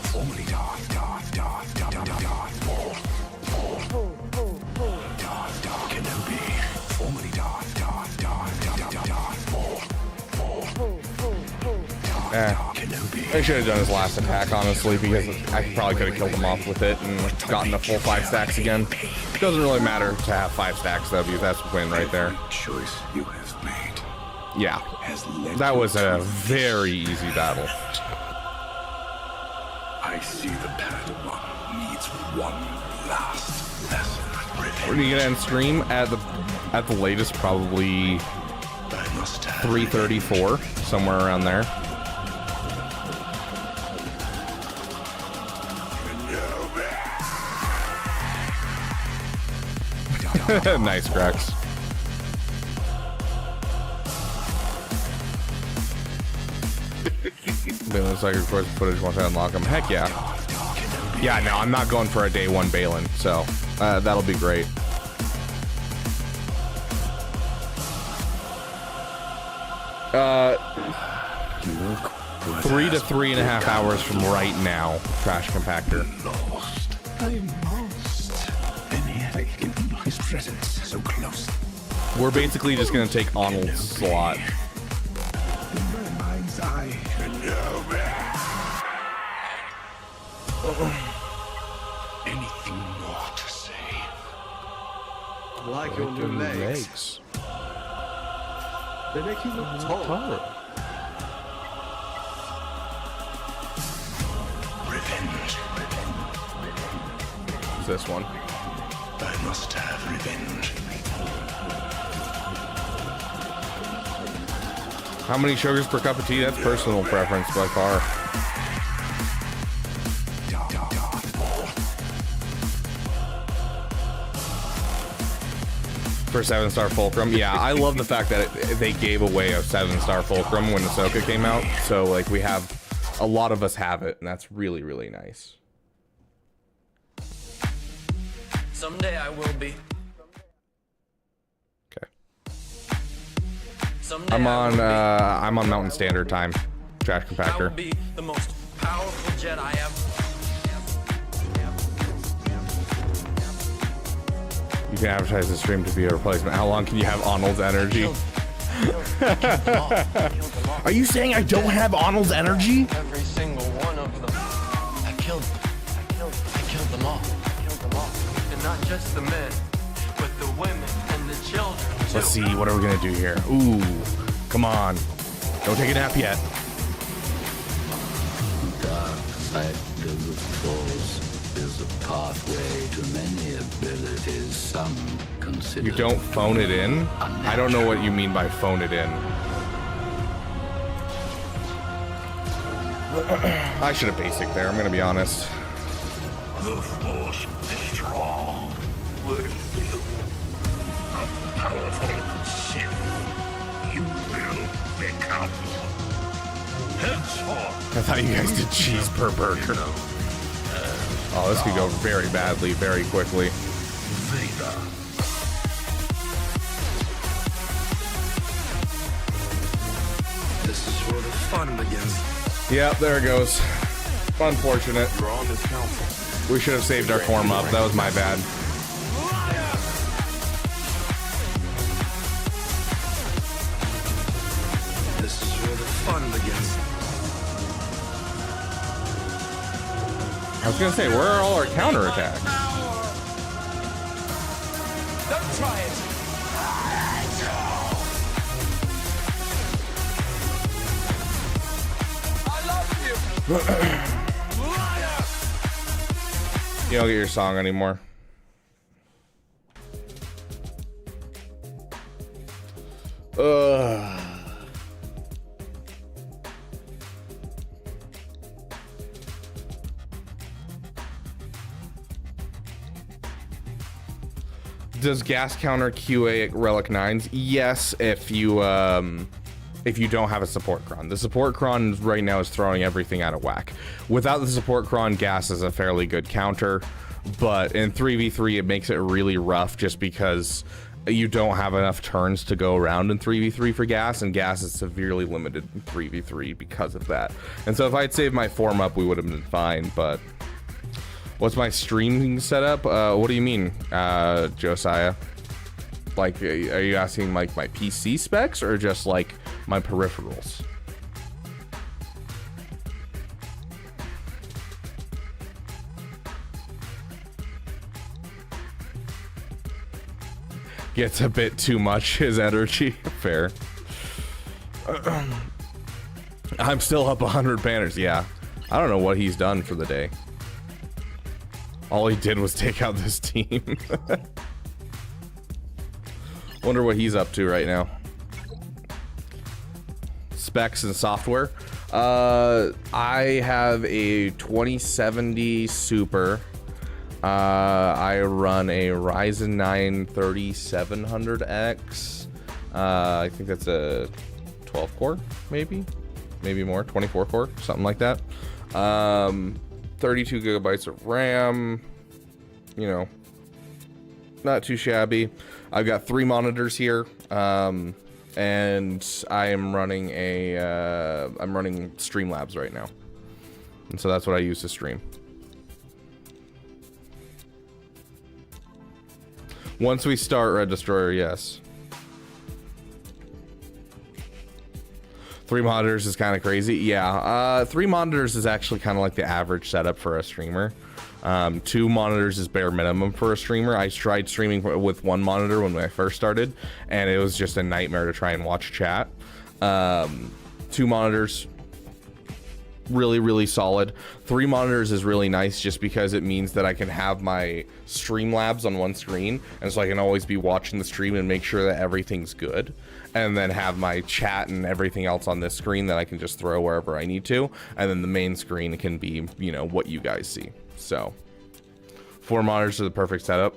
Formerly Darth Maul. Who? Darth Kenobi. Formerly Darth Maul. I should have done his last attack, honestly, because I probably could have killed him off with it and gotten the full 5 stacks again. Doesn't really matter to have 5 stacks, though, because that's a win right there. Choice you have made. Yeah, that was a very easy battle. I see the Padawan needs one last lesson. We're gonna get end stream at the latest, probably 3:34, somewhere around there. Nice, Grex. Balin's like records footage once I unlock them. Heck yeah. Yeah, no, I'm not going for a day 1 Balin, so that'll be great. Look 3 to 3.5 hours from right now, Trash Compactor. lost. I'm lost. And yet I can feel his presence so close. We're basically just gonna take Arnold's slot. In my mind's eye. Anything more to say? I like your new legs. They make you look taller. Revenge. Who's this one? I must have revenge. How many sugars per cup of tea? That's personal preference by far. For 7-star Fulcrum, yeah, I love the fact that they gave away a 7-star Fulcrum when Ahsoka came out. So like we have, a lot of us have it, and that's really, really nice. Someday I will be. Okay. Someday I'm I will on Mountain Standard Time, Trash be. I will Compactor. be the most powerful Jedi ever. You can advertise the stream to be a replacement. How long can you have Arnold's energy? Are you saying I don't have Arnold's energy? Every single one of them. I killed them all. And not just the men, but the women and the children too. Let's see, what are we gonna do here? Ooh, come on. Don't take a nap yet. Dark side of the Force is a pathway to many abilities some consider. You don't phone it in? I don't know what you mean by phone it in. I should have basic there, I'm gonna be honest. The force is strong with you. A powerful Sith. You will become. Henceforth. I thought you guys did cheese per burger. Oh, this could go very badly, very quickly. Vader. This is where the fun begins. Yep, there it goes. Unfortunate. You're on this council. We should have saved our form up. That was my bad. This is where the fun begins. I was gonna say, where are all our counterattacks? Don't try it. I love you. You don't get your song anymore. Does gas counter QA at Relic 9s? Yes, if you don't have a support cron. The support cron right now is throwing everything out of whack. Without the support cron, gas is a fairly good counter, but in 3v3 it makes it really rough just because you don't have enough turns to go around in 3v3 for gas, and gas is severely limited in 3v3 because of that. And so if I'd saved my form up, we would have been fine, but what's my streaming setup? What do you mean, Josiah? Like, are you asking like my PC specs or just like my peripherals? Gets a bit too much, his energy. Fair. I'm still up 100 banners. Yeah. I don't know what he's done for the day. All he did was take out this team. Wonder what he's up to right now. Specs and software. I have a 2070 Super. I run a Ryzen 9 3700X. I think that's a 12 core, maybe more, 24 core, something like that. 32 gigabytes of RAM, you know, not too shabby. I've got 3 monitors here, and I am running I'm running Streamlabs right now, and so that's what I use to stream. Once we start Red Destroyer, yes. 3 monitors is kind of crazy. Yeah, 3 monitors is actually kind of like the average setup for a streamer. 2 monitors is bare minimum for a streamer. I tried streaming with 1 monitor when I first started, and it was just a nightmare to try and watch chat. 2 monitors, really solid. 3 monitors is really nice just because it means that I can have my Streamlabs on one screen, and so I can always be watching the stream and make sure that everything's good, and then have my chat and everything else on this screen that I can just throw wherever I need to, and then the main screen can be, you know, what you guys see. So 4 monitors are the perfect setup.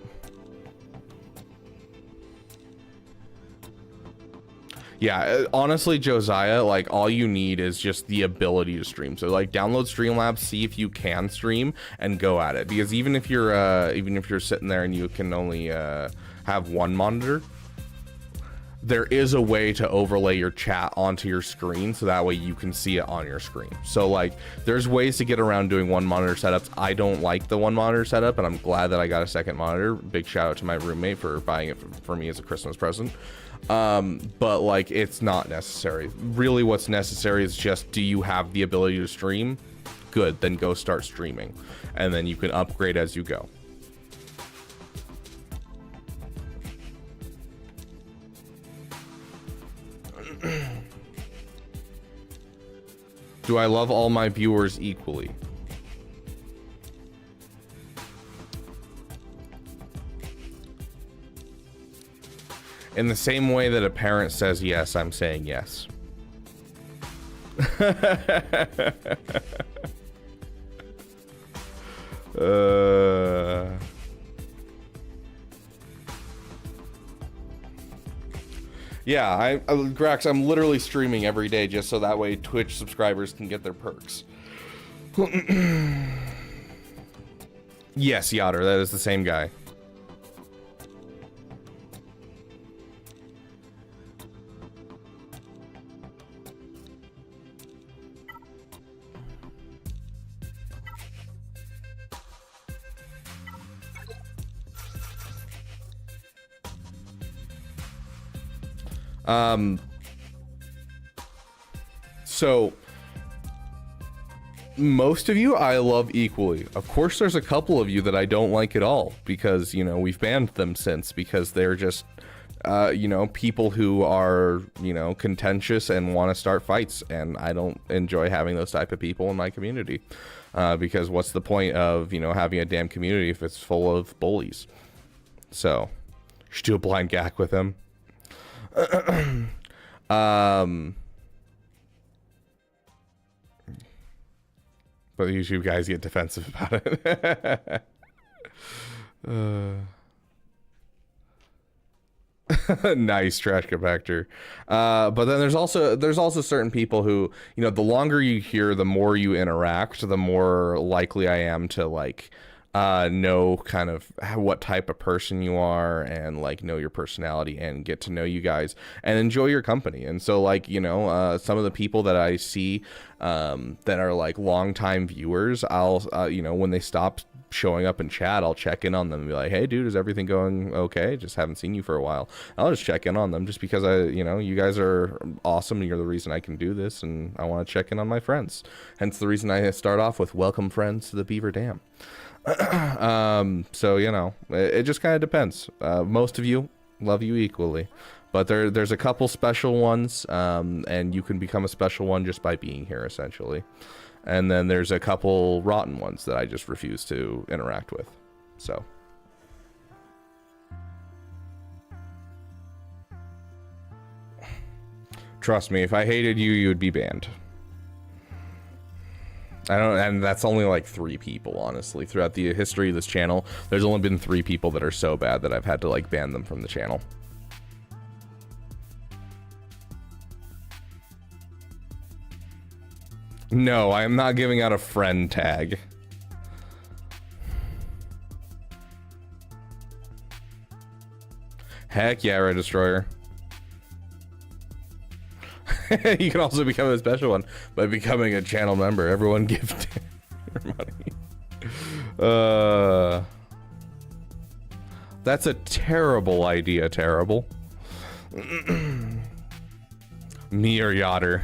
Yeah, honestly, Josiah, like, all you need is just the ability to stream. So like, download Streamlabs, see if you can stream, and go at it. Because even if you're sitting there and you can only have 1 monitor, there is a way to overlay your chat onto your screen, so that way you can see it on your screen. So like, there's ways to get around doing 1 monitor setups. I don't like the 1 monitor setup, and I'm glad that I got a second monitor. Big shout out to my roommate for buying it for me as a Christmas present. But like, it's not necessary. Really, what's necessary is just, do you have the ability to stream? Good, then go start streaming, and then you can upgrade as you go. Do I love all my viewers equally? In the same way that a parent says yes, I'm saying yes. Yeah, Grax, I'm literally streaming every day just so that way Twitch subscribers can get their perks. Yes, Yotter, that is the same guy. So most of you I love equally. Of course, there's a couple of you that I don't like at all because, you know, we've banned them since because they're just, you know, people who are, you know, contentious and want to start fights. And I don't enjoy having those type of people in my community because what's the point of, you know, having a damn community if it's full of bullies? So, you should do a blind gack with him. But usually you guys get defensive about it. Nice trash compactor. But then there's also certain people who, you know, the longer you hear, the more you interact, the more likely I am to like know kind of what type of person you are and like know your personality and get to know you guys and enjoy your company. And so like, you know, some of the people that I see that are like longtime viewers, I'll you know, when they stop showing up in chat, I'll check in on them and be like, hey dude, is everything going okay? Just haven't seen you for a while. I'll just check in on them just because you know, you guys are awesome and you're the reason I can do this and I want to check in on my friends. Hence the reason I start off with welcome friends to the Beaver Dam. So, you know, it just kind of depends. Most of you love you equally, but there's a couple special ones, and you can become a special one just by being here, essentially. And then there's a couple rotten ones that I just refuse to interact with. So. Trust me, if I hated you, you would be banned. And that's only like 3 people, honestly. Throughout the history of this channel, there's only been 3 people that are so bad that I've had to like ban them from the channel. No, I am not giving out a friend tag. Heck yeah, Red Destroyer. You can also become a special one by becoming a channel member. Everyone give your money. That's a terrible idea, terrible. Me or Yotter.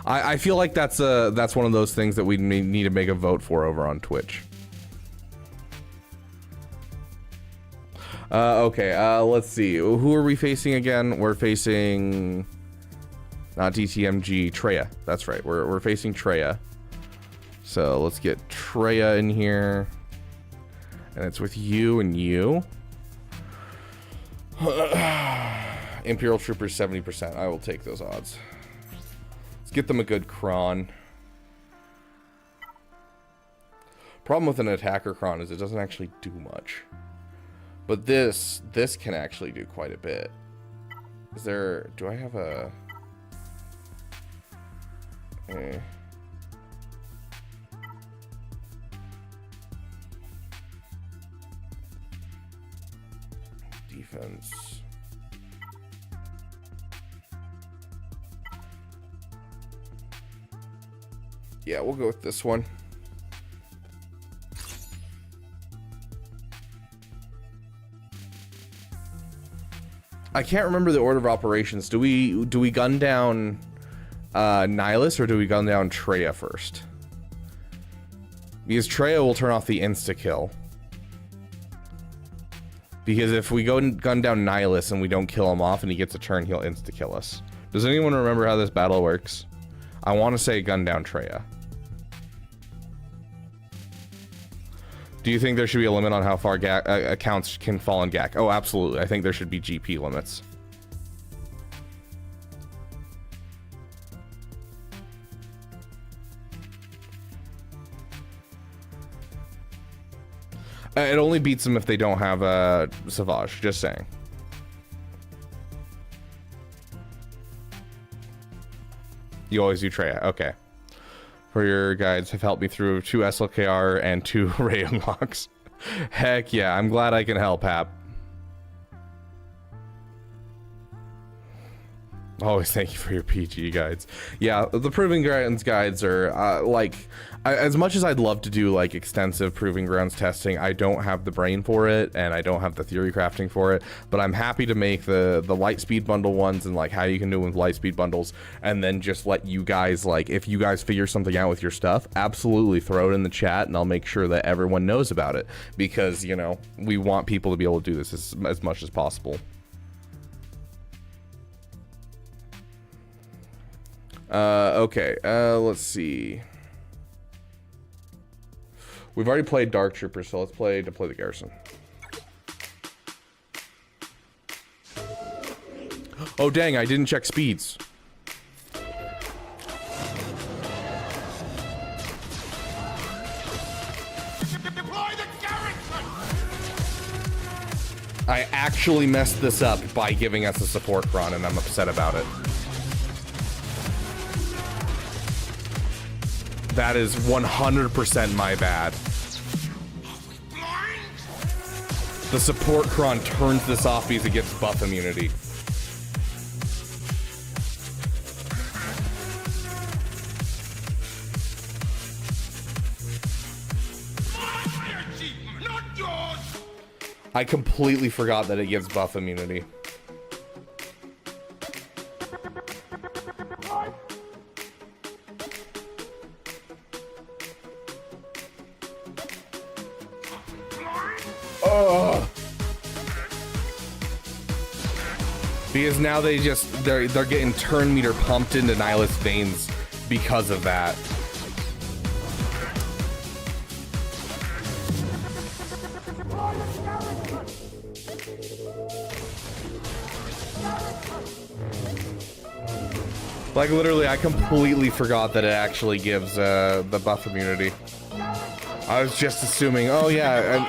I feel like that's one of those things that we need to make a vote for over on Twitch. Okay, let's see. Who are we facing again? We're facing... Not DTMG, Treya. That's right, we're facing Treya. So let's get Treya in here. And it's with you and you. Imperial Troopers 70%. I will take those odds. Let's get them a good cron. Problem with an attacker cron is it doesn't actually do much. But this can actually do quite a bit. Is there... Do I have a... Defense. Yeah, we'll go with this one. I can't remember the order of operations. Do we gun down Nihilus or do we gun down Treya first? Because Treya will turn off the insta-kill. Because if we go and gun down Nihilus and we don't kill him off and he gets a turn, he'll insta-kill us. Does anyone remember how this battle works? I want to say gun down Treya. Do you think there should be a limit on how far accounts can fall in GAC? Oh, absolutely. I think there should be GP limits. It only beats them if they don't have a Savage, just saying. You always do Treya, okay. For your guides have helped me through 2 SLKR and 2 Ray unlocks. Heck yeah, I'm glad I can help, Hap. Always thank you for your PG guides. Yeah, the Proving Grounds guides are, as much as I'd love to do, like, extensive Proving Grounds testing, I don't have the brain for it, and I don't have the theory crafting for it, but I'm happy to make the light speed bundle ones and, like, how you can do it with light speed bundles, and then just let you guys, like, if you guys figure something out with your stuff, absolutely throw it in the chat, and I'll make sure that everyone knows about it, because, you know, we want people to be able to do this as much as possible. Okay, let's see. We've already played Dark Troopers, so let's play Deploy the Garrison. Oh dang, I didn't check speeds. I actually messed this up by giving us a support cron, and I'm upset about it. That is 100% my bad. The support cron turns this off because it gets buff immunity. I completely forgot that it gives buff immunity. Because now they're getting turn meter pumped into Nihilist veins because of that. Like literally, I completely forgot that it actually gives the buff immunity. I was just assuming, oh yeah,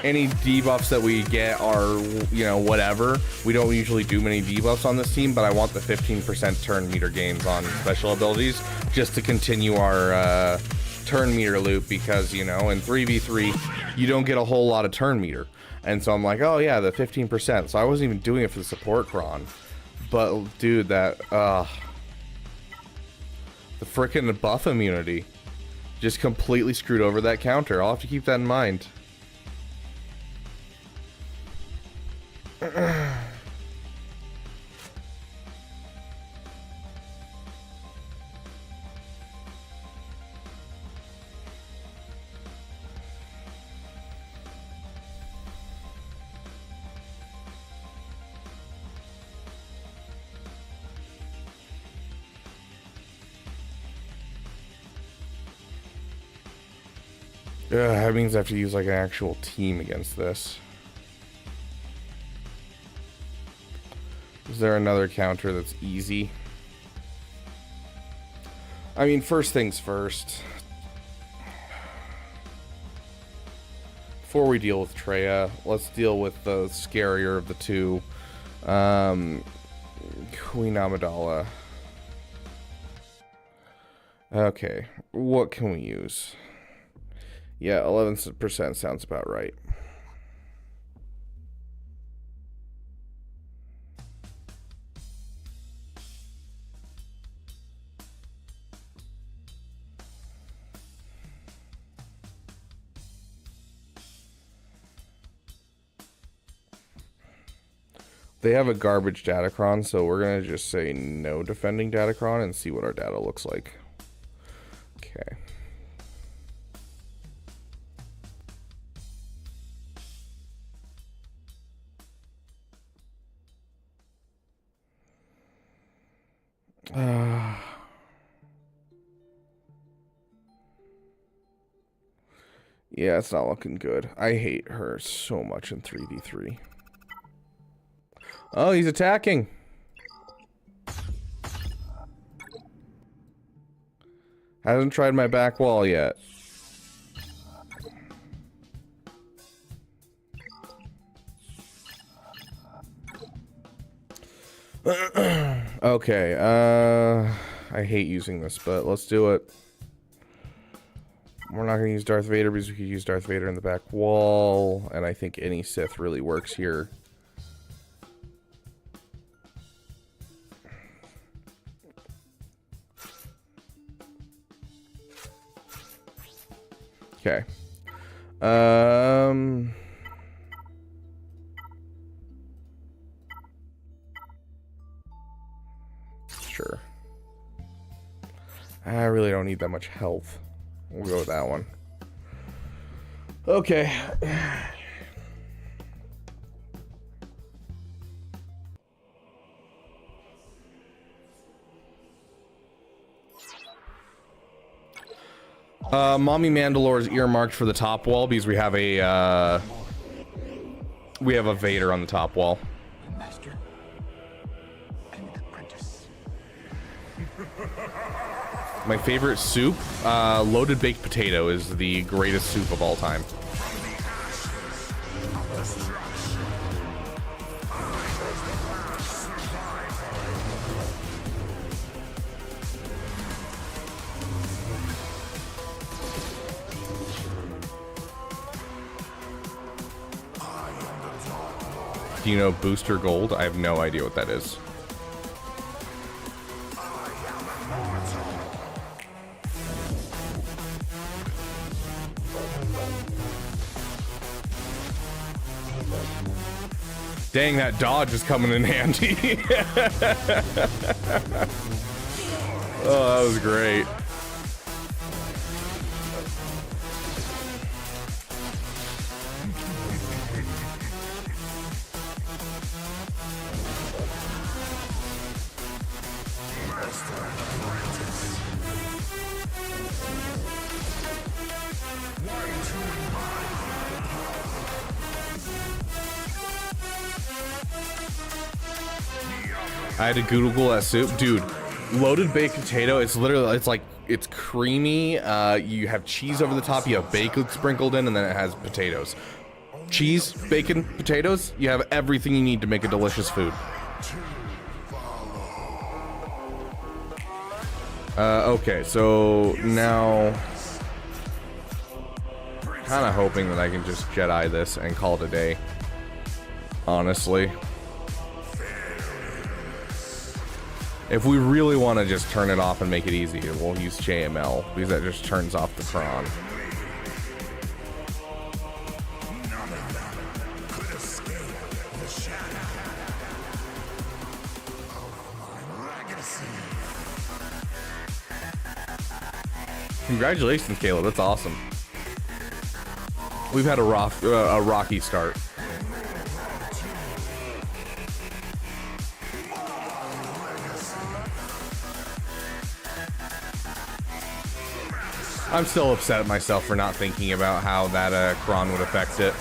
any debuffs that we get are, you know, whatever. We don't usually do many debuffs on this team, but I want the 15% turn meter gains on special abilities just to continue our turn meter loop, because, you know, in 3v3 you don't get a whole lot of turn meter, and so I'm like, oh yeah, the 15%. So I wasn't even doing it for the support cron, but dude, that the frickin' buff immunity just completely screwed over that counter. I'll have to keep that in mind. That means I have to use like an actual team against this. Is there another counter that's easy? I mean, first things first. Before we deal with Treya, let's deal with the scarier of the two. Queen Amidala. Okay, what can we use? Yeah, 11% sounds about right. They have a garbage datacron, so we're gonna just say no defending datacron and see what our data looks like. Okay. Yeah, it's not looking good. I hate her so much in 3v3. Oh, he's attacking. Hasn't tried my back wall yet. Okay, I hate using this, but let's do it. We're not going to use Darth Vader because we could use Darth Vader in the back wall, and I think any Sith really works here. Okay. Sure. I really don't need that much health. We'll go with that one. Okay. Mommy Mandalore is earmarked for the top wall because we have a Vader on the top wall. Master and apprentice. My favorite soup, loaded baked potato, is the greatest soup of all time. Do you know Booster Gold? I have no idea what that is. Dang, that dodge is coming in handy. Oh, that was great. I had to Google that soup. Dude, loaded baked potato, it's literally, it's creamy. You have cheese over the top, you have bacon sprinkled in, and then it has potatoes. Cheese, bacon, potatoes, you have everything you need to make a delicious food. Okay, so now... Kinda hoping that I can just Jedi this and call it a day. Honestly. If we really want to just turn it off and make it easy, we'll use JML, because that just turns off the cron. Congratulations, Caleb. That's awesome. We've had a rocky start. I'm still upset at myself for not thinking about how that cron would affect it.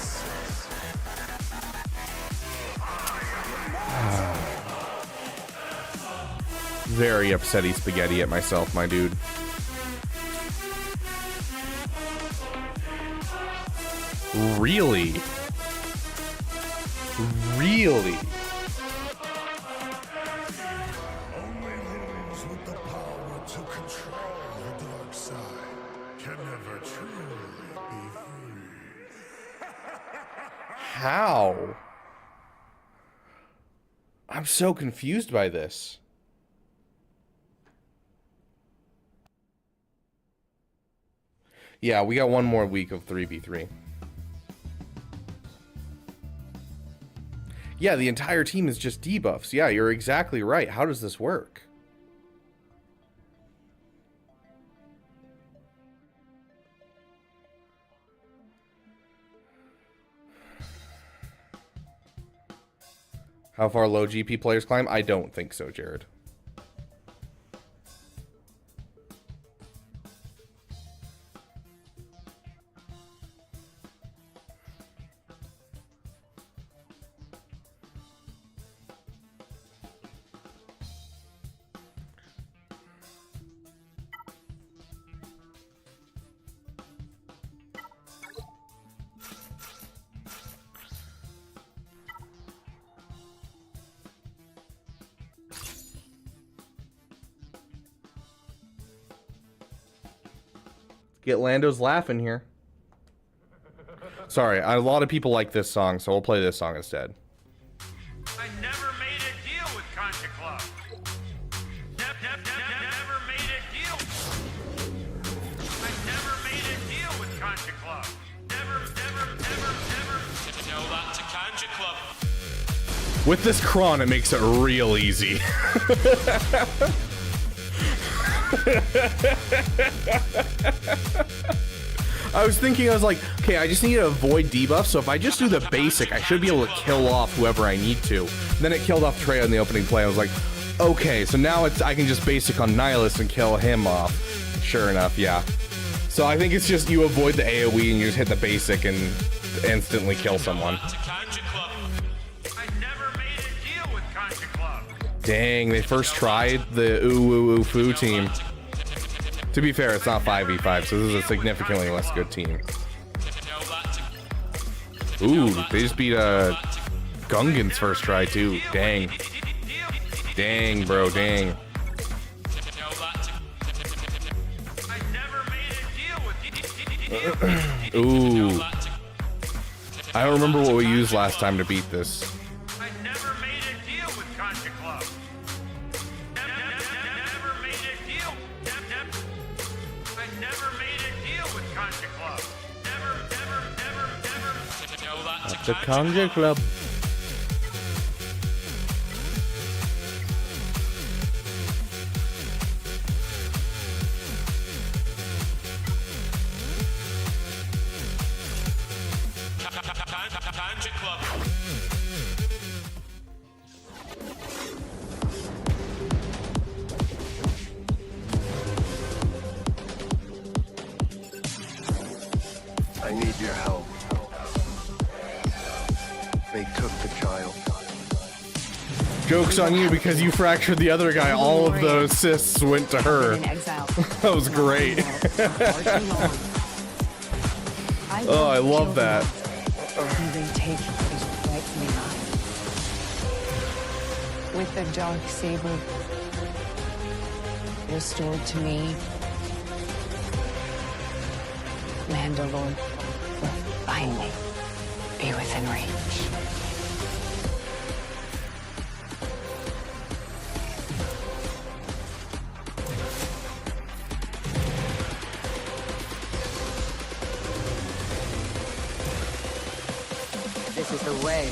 Very upsetty spaghetti at myself, my dude. Really? Really? Only those with the power to control the dark side can never truly be free. How? I'm so confused by this. Yeah, we got one more week of 3v3. Yeah, the entire team is just debuffs. Yeah, you're exactly right. How does this work? How far low GP players climb? I don't think so, Jared. Get Lando's laughing here. Sorry, a lot of people like this song, so we'll play this song instead. I never made a deal with Contra Club. Never made a deal. I never made a deal with Contra Club. Never. Tell that to Contra Club. With this cron, it makes it real easy. I was thinking, I was like, okay, I just need to avoid debuff, so if I just do the basic, I should be able to kill off whoever I need to. And then it killed off Trey in the opening play. I was like, okay, so now I can just basic on Nihilus and kill him off. Sure enough, yeah. So I think it's just you avoid the AoE and you just hit the basic and instantly kill someone. Dang, they first tried the Foo team. To be fair, it's not 5v5, so this is a significantly less good team. Ooh, they just beat Gungan's first try too. Dang. Dang, bro, dang. Ooh. I don't remember what we used last time to beat this. The Conjure Club. I need your help. They took the child. Joke's on you because you fractured the other guy. All of the assists went to her. That was great. Oh, I love that. With the dark saber restored to me, Mandalore will finally be within reach. This is the way.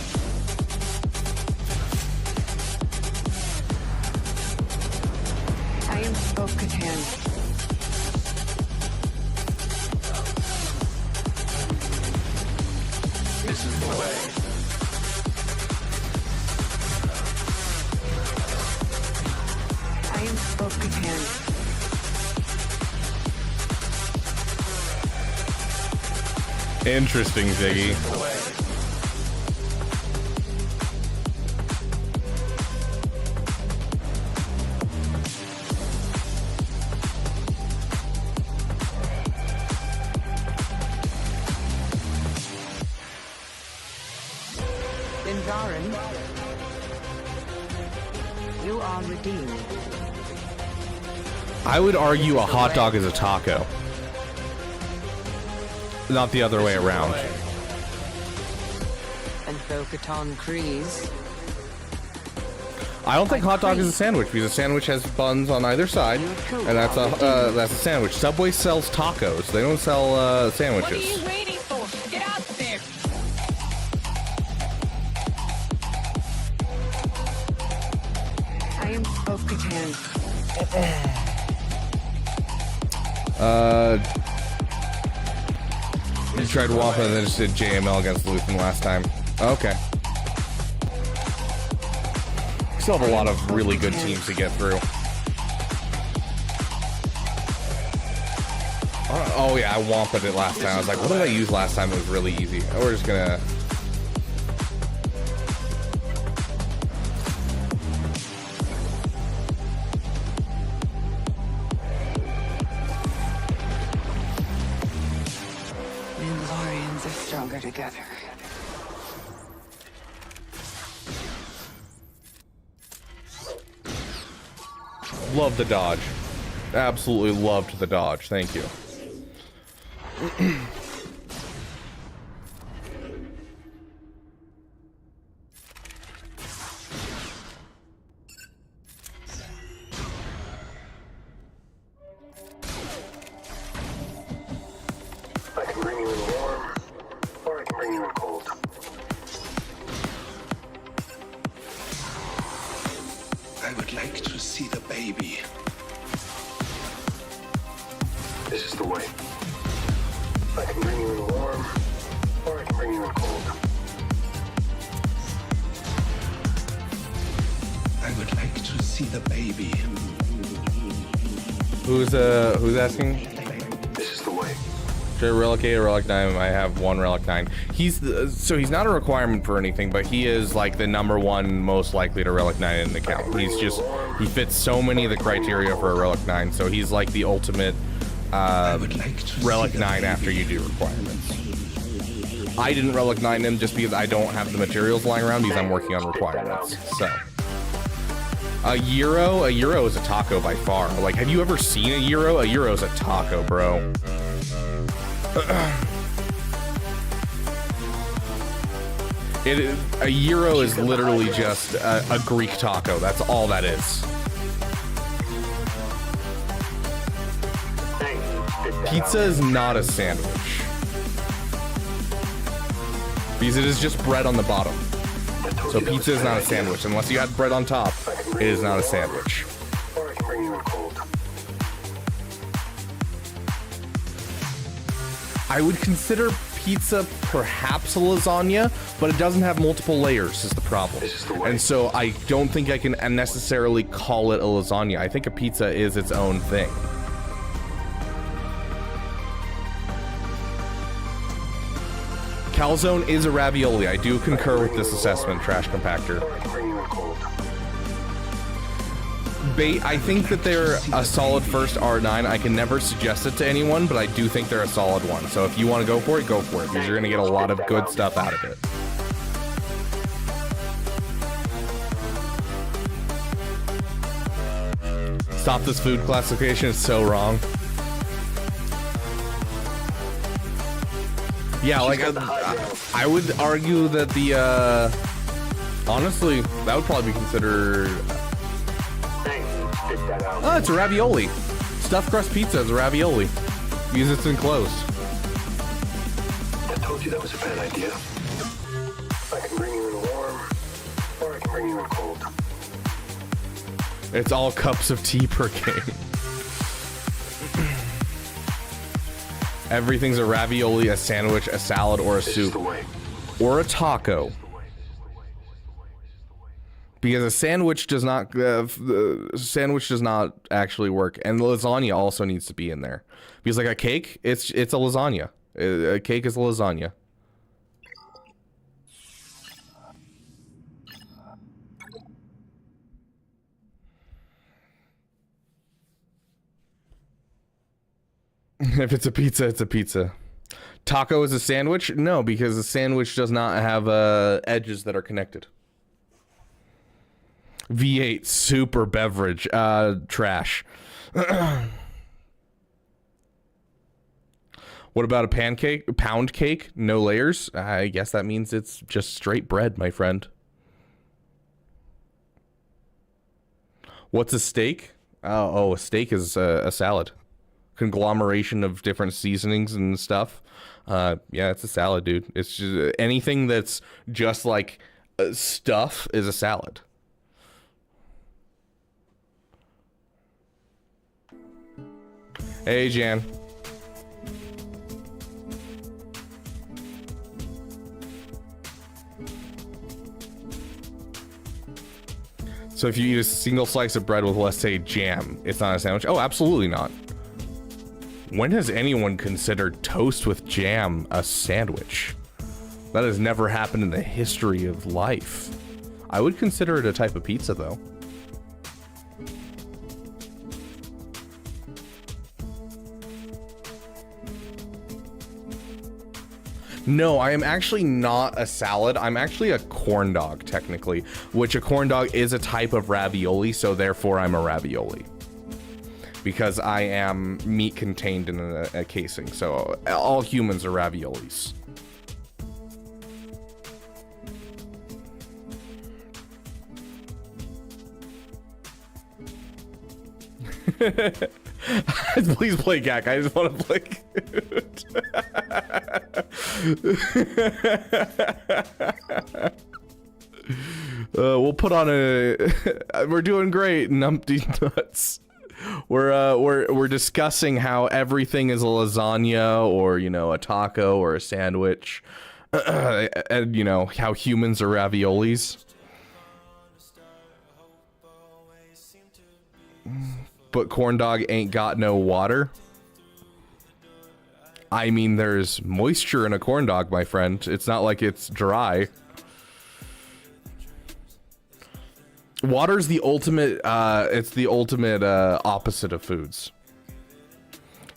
I am Bo-Katan. This is the way. I am Bo-Katan. Interesting, Ziggy. You are redeemed. I would argue a hot dog is a taco. Not the other way around. And Bo-Katan Kryze. I don't think hot dog is a sandwich because a sandwich has buns on either side, and that's a sandwich. Subway sells tacos. They don't sell sandwiches. What are you waiting for? Get out there! I am Bo-Katan. You tried Wampa and then just did JML against Luthen last time. Okay. Still have a lot of really good teams to get through. Oh yeah, I Wampa'd it last time. I was like, what did I use last time that was really easy? We're just gonna... Mandalorians are stronger together. Love the dodge. Absolutely loved the dodge. Thank you. I can bring you in warm, or I can bring you in cold. I would like to see the baby. This is the way. I can bring you in warm, or I can bring you in cold. I would like to see the baby. Who's asking? This is the way. Should I relic 8 or relic 9? I have 1 relic 9. He's not a requirement for anything, but he is like the #1 most likely to relic 9 in the count. He fits so many of the criteria for a relic 9, so he's like the ultimate relic 9 after you do requirements. I didn't relic 9 him just because I don't have the materials lying around because I'm working on requirements. So a gyro is a taco by far. Like, have you ever seen a gyro? A gyro is a taco, bro. A gyro is literally just a Greek taco. That's all that is. Pizza is not a sandwich. Because it is just bread on the bottom. So pizza is not a sandwich. Unless you add bread on top, it is not a sandwich. Or I can bring you in cold. I would consider pizza perhaps a lasagna, but it doesn't have multiple layers is the problem. And so I don't think I can necessarily call it a lasagna. I think a pizza is its own thing. Calzone is a ravioli. I do concur with this assessment, Trash Compactor. I think that they're a solid first R9. I can never suggest it to anyone, but I do think they're a solid one. So if you want to go for it, go for it, because you're going to get a lot of good stuff out of it. Stop this food classification, it's so wrong. Yeah, like I would argue that the honestly, that would probably be considered. Oh, it's a ravioli. Stuffed crust pizza is a ravioli because it's enclosed. I told you that was a bad idea. I can bring you in warm, or I can bring you in cold. It's all cups of tea per game. Everything's a ravioli, a sandwich, a salad, or a soup. Or a taco. Because a sandwich does not actually work, and the lasagna also needs to be in there. Because like a cake, it's a lasagna. A cake is a lasagna. If it's a pizza, it's a pizza. Taco is a sandwich? No, because a sandwich does not have edges that are connected. V8 super beverage. Trash. What about a pancake? Pound cake? No layers? I guess that means it's just straight bread, my friend. What's a steak? Oh, a steak is a salad. Conglomeration of different seasonings and stuff. Yeah, it's a salad, dude. It's just anything that's just like stuff is a salad. Hey, Jan. So if you eat a single slice of bread with, let's say, jam, it's not a sandwich? Oh, absolutely not. When has anyone considered toast with jam a sandwich? That has never happened in the history of life. I would consider it a type of pizza, though. No, I am actually not a salad. I'm actually a corn dog, technically, which a corn dog is a type of ravioli, so therefore I'm a ravioli. because I am meat contained in a casing. So all humans are raviolis. Please play Gak. I just want to play. We'll put on a. We're doing great, numpty nuts. We're discussing how everything is a lasagna, or you know, a taco or a sandwich, and you know how humans are raviolis. But corn dog ain't got no water. I mean, there's moisture in a corn dog, my friend. It's not like it's dry. Water's the ultimate, it's the ultimate opposite of foods.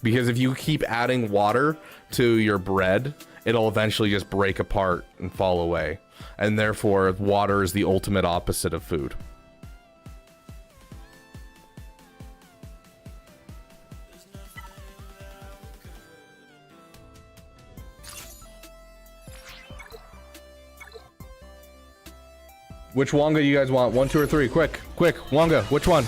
Because if you keep adding water to your bread, it'll eventually just break apart and fall away. And therefore, water is the ultimate opposite of food. Which Wonga you guys want? 1, 2, or 3? Quick, quick, Wonga, which one?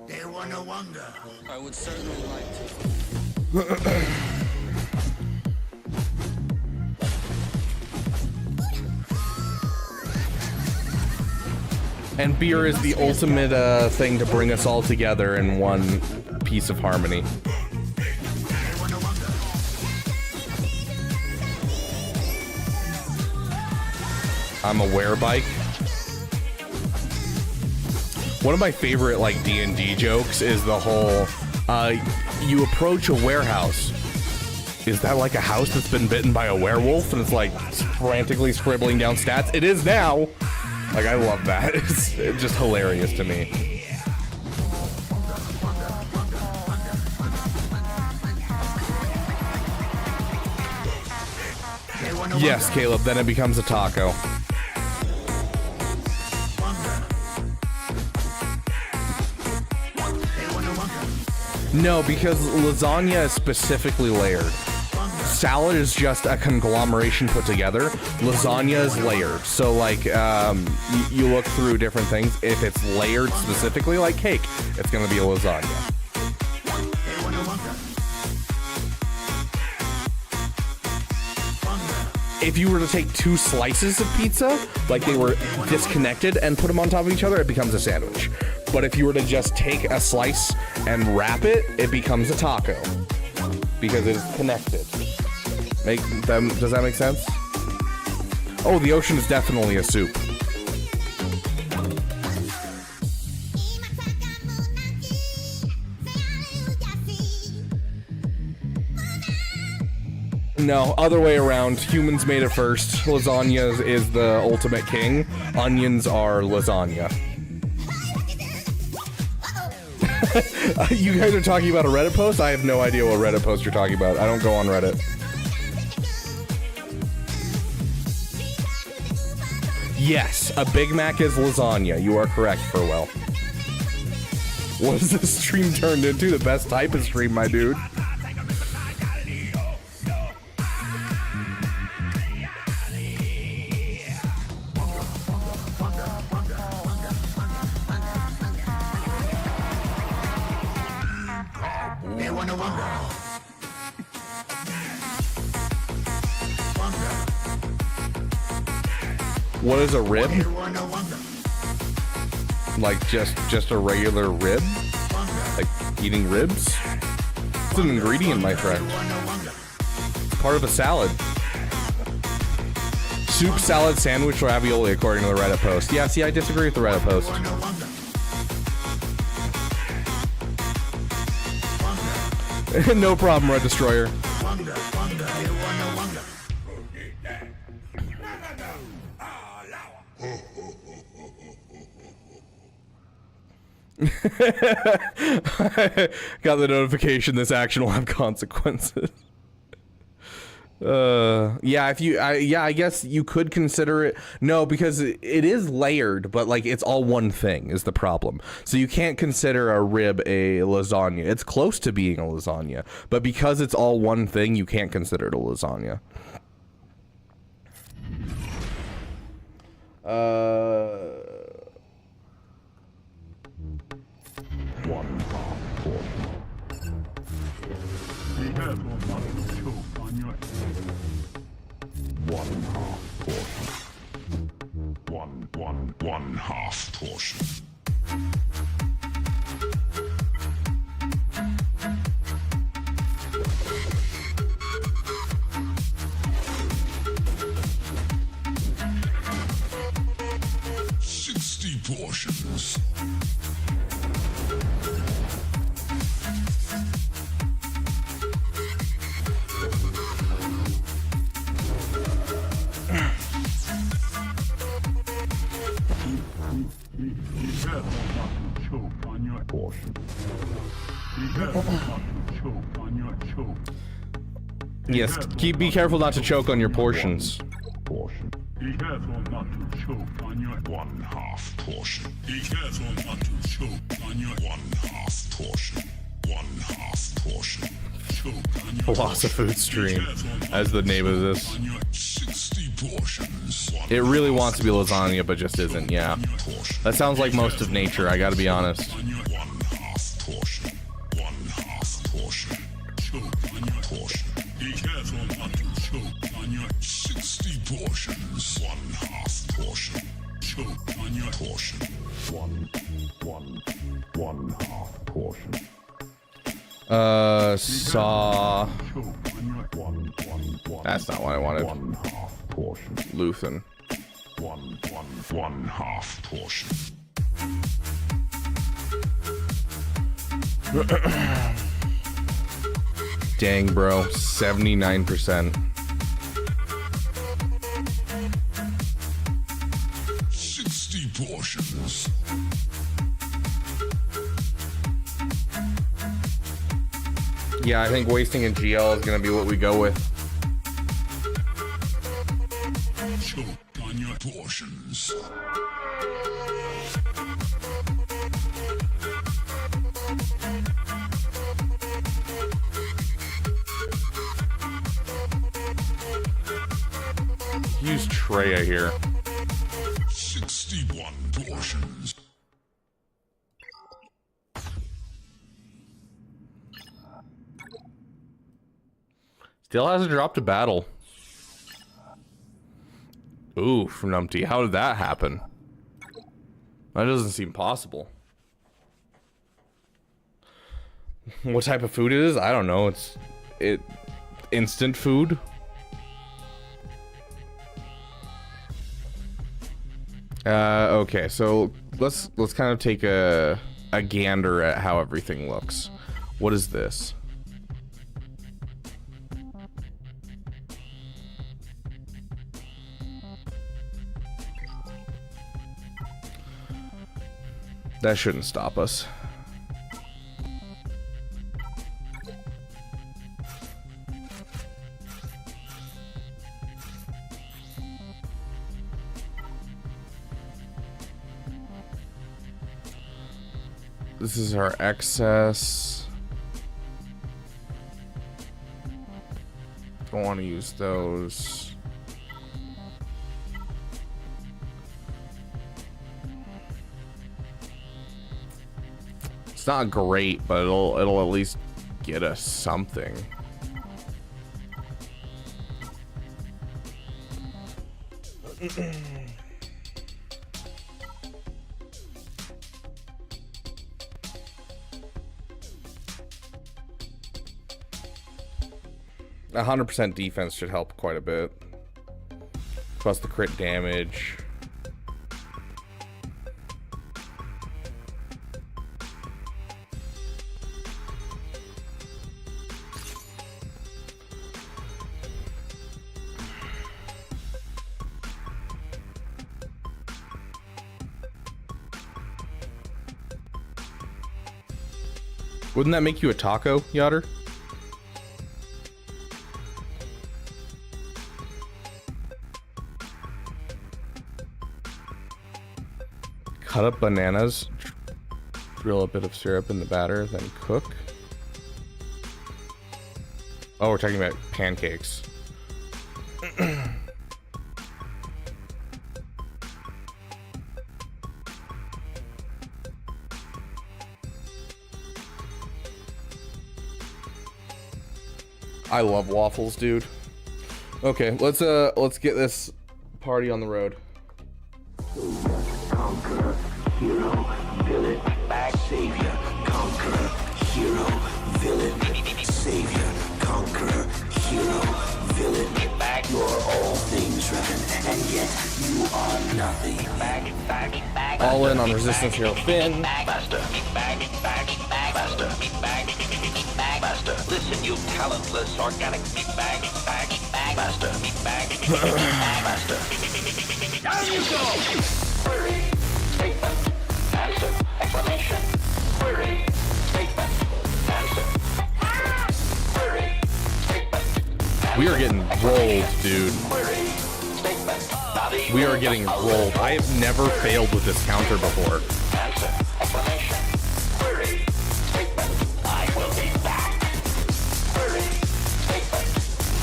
They want a Wonga. I would certainly like to. And beer is the ultimate thing to bring us all together in one piece of harmony. I'm a werebike. One of my favorite like D&D jokes is the whole you approach a warehouse. Is that like a house that's been bitten by a werewolf? And it's like frantically scribbling down stats. It is now. Like, I love that. It's just hilarious to me. Yes, Caleb, then it becomes a taco. No, because lasagna is specifically layered. Salad is just a conglomeration put together. Lasagna is layered. So, like, you look through different things. If it's layered specifically like cake, it's going to be a lasagna. If you were to take 2 slices of pizza, like they were disconnected, and put them on top of each other, it becomes a sandwich. But if you were to just take a slice and wrap it, it becomes a taco. Because it's connected. Does that make sense? Oh, the ocean is definitely a soup. No, other way around. Humans made it first. Lasagna is the ultimate king. Onions are lasagna. You guys are talking about a Reddit post? I have no idea what Reddit post you're talking about. I don't go on Reddit. Yes, a Big Mac is lasagna. You are correct, Furwell. What has this stream turned into? The best type of stream, my dude. What is a rib? Like just a regular rib? Like eating ribs? It's an ingredient, my friend. It's part of a salad. Soup, salad, sandwich, ravioli, according to the Reddit post. Yeah, see, I disagree with the Reddit post. No problem, Red Destroyer. Got the notification this action will have consequences. Yeah, if you, yeah, I guess you could consider it. No, because it is layered, but like it's all one thing is the problem. So you can't consider a rib a lasagna. It's close to being a lasagna, but because it's all one thing, you can't consider it a lasagna. One half portion. Be careful not to choke on your one half portion. One half portion. Portions. Be careful not to choke on your portion. Be careful not to choke on your choke. Yes, be careful not to choke on your portions. Portion. Be careful not to choke on your one half portion. Be careful not to choke on your one half portion. One half portion. Choke on your Lots of food stream, as the name of this. 60 portions. It really wants to be lasagna, but just isn't. Yeah, that sounds like most of nature. I gotta be honest. One half portion. One half portion. Choke on your portion. Be careful not to choke on your 60 portions. One half portion. Choke on your portion. One half portion. Saw. That's not what I wanted. One half portion. Luthen. One half portion. Dang, bro, 79%. 60 portions. Yeah, I think wasting a GL is gonna be what we go with. Choke on your portions. Use Treya here. 61 portions. Still hasn't dropped a battle. Ooh, from Numpty. How did that happen? That doesn't seem possible. What type of food it is? I don't know. It's instant food. Okay, so let's kind of take a gander at how everything looks. What is this? That shouldn't stop us. This is our excess. Don't want to use those. It's not great, but it'll at least get us something. A 100% defense should help quite a bit. Plus the crit damage. Wouldn't that make you a taco, Yotter? Cut up bananas, drill a bit of syrup in the batter, then cook. Oh, we're talking about pancakes. I love waffles, dude. Okay, let's get this party on the road. Conqueror, hero, villain, back, savior, conqueror, hero, villain, savior, conqueror, hero, villain, back. You're all things, Revan, and yet you are nothing. Back. All in on Resistance Hero Finn. Master. Master. Listen, you talentless organic meatbag. Master. Master. Down you go! Query, statement, answer, explanation. Query, statement, answer. Query, statement, answer. We are getting rolled, dude. Query, statement, We are getting rolled. I have never failed with this counter before. answer, explanation. Query, statement, I will be back. Query, statement,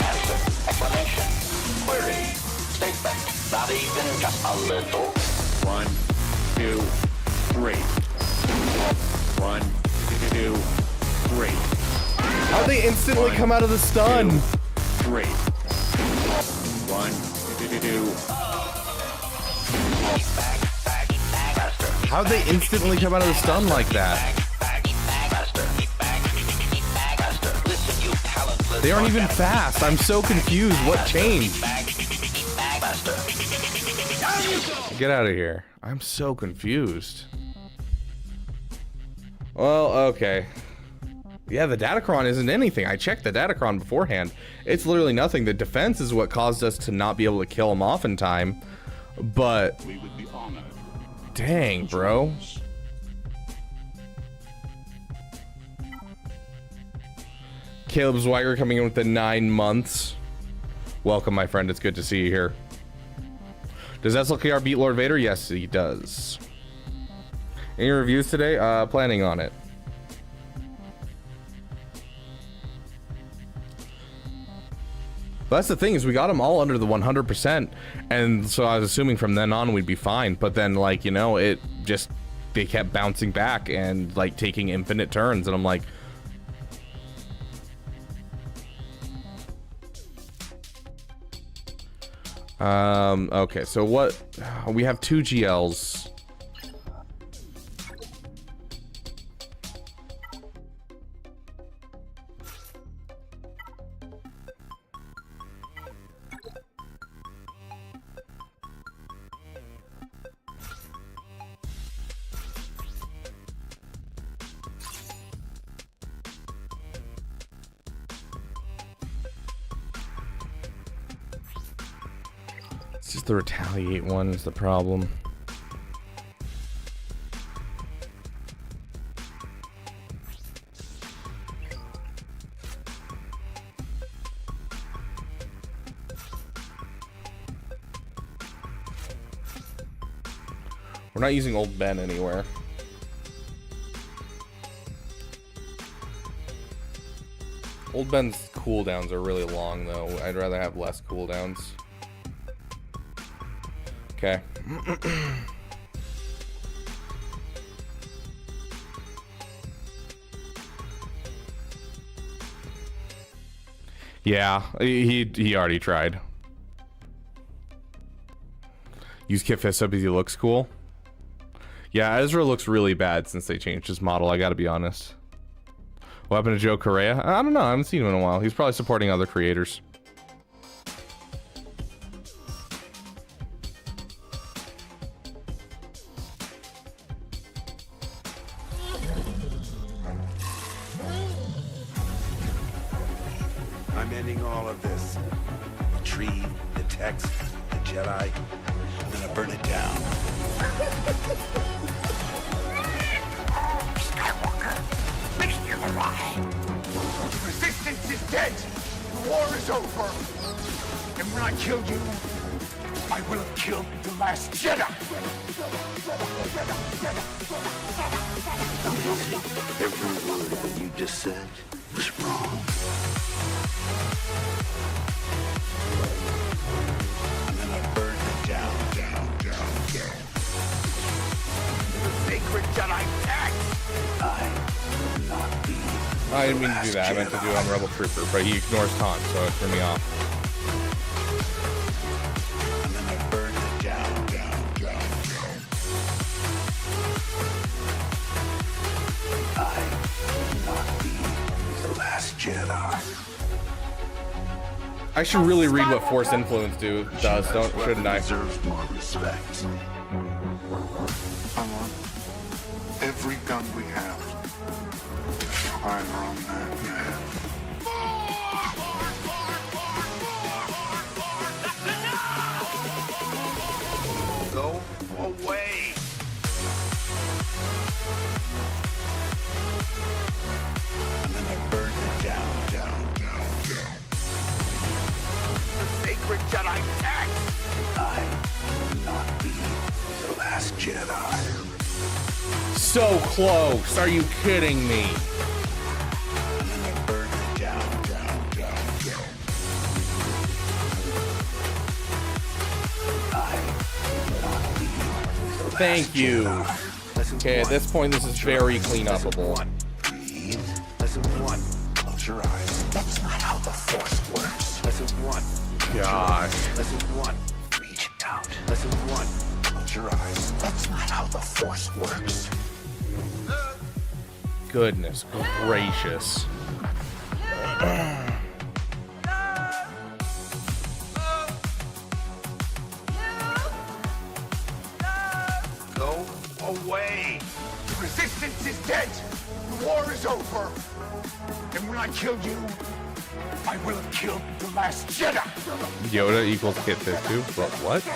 answer, explanation. Query, statement, not even just a little. 1, 2, 3. 1, 2, 3. How'd they instantly come out of the stun? 3. 1, 2. How'd they instantly come out of the stun like that? They aren't even fast. I'm so confused. What changed? Get out of here. I'm so confused. Well, okay. Yeah, the Datacron isn't anything. I checked the Datacron beforehand. It's literally nothing. The defense is what caused us to not be able to kill him off in time. But We would be honored. dang, bro. Caleb Zweiger coming in with the 9 months. Welcome, my friend. It's good to see you here. Does SLKR beat Lord Vader? Yes, he does. Any reviews today? Planning on it. But that's the thing, is we got them all under the 100%, and so I was assuming from then on we'd be fine. But then, like, you know, it just, they kept bouncing back and like taking infinite turns, and I'm like, okay, so what, we have 2 GLs. It's just the retaliate one is the problem. We're not using Old Ben anywhere. Old Ben's cooldowns are really long though. I'd rather have less cooldowns. Okay. Yeah, he already tried. Use Kit Fist up because he looks cool. Yeah, Ezra looks really bad since they changed his model, I gotta be honest. What happened to Joe Correa? I don't know, I haven't seen him in a while. He's probably supporting other creators. I'm ending all of this. The tree, the text, the Jedi. I'm gonna burn it down. Skywalker, Mr. Mirage. The Resistance is dead. The war is over. And when I killed you, I will have killed the last Jedi! Every word of what you just said was wrong. I'm gonna burn it down. The sacred Jedi tech! I will not be. I didn't mean to do that. I meant to do it on Rebel Trooper, but he ignores taunt, so it threw me off. I'm gonna burn it down. I will not be the last Jedi. I should really read what Force Influence shouldn't I? Deserves more respect. I want every gun we have. Fire on that man. Go away! I'm gonna burn it down. The sacred Jedi tech! I will not be the last Jedi. So close. Are you kidding me? I'm gonna burn it down. I will not be the Thank you. Okay, at this point, this is very clean upable. Breathe. Lesson 1. Close your eyes. That's not how the Force works. Lesson 1. Gosh. Lesson 1. Reach out. Lesson 1. Close your eyes. That's not how the Force works. Goodness gracious. Go away! The resistance is dead! The war is over! And when I kill you, I will have killed the last Jedi! Yoda equals Kit Fit too? But what?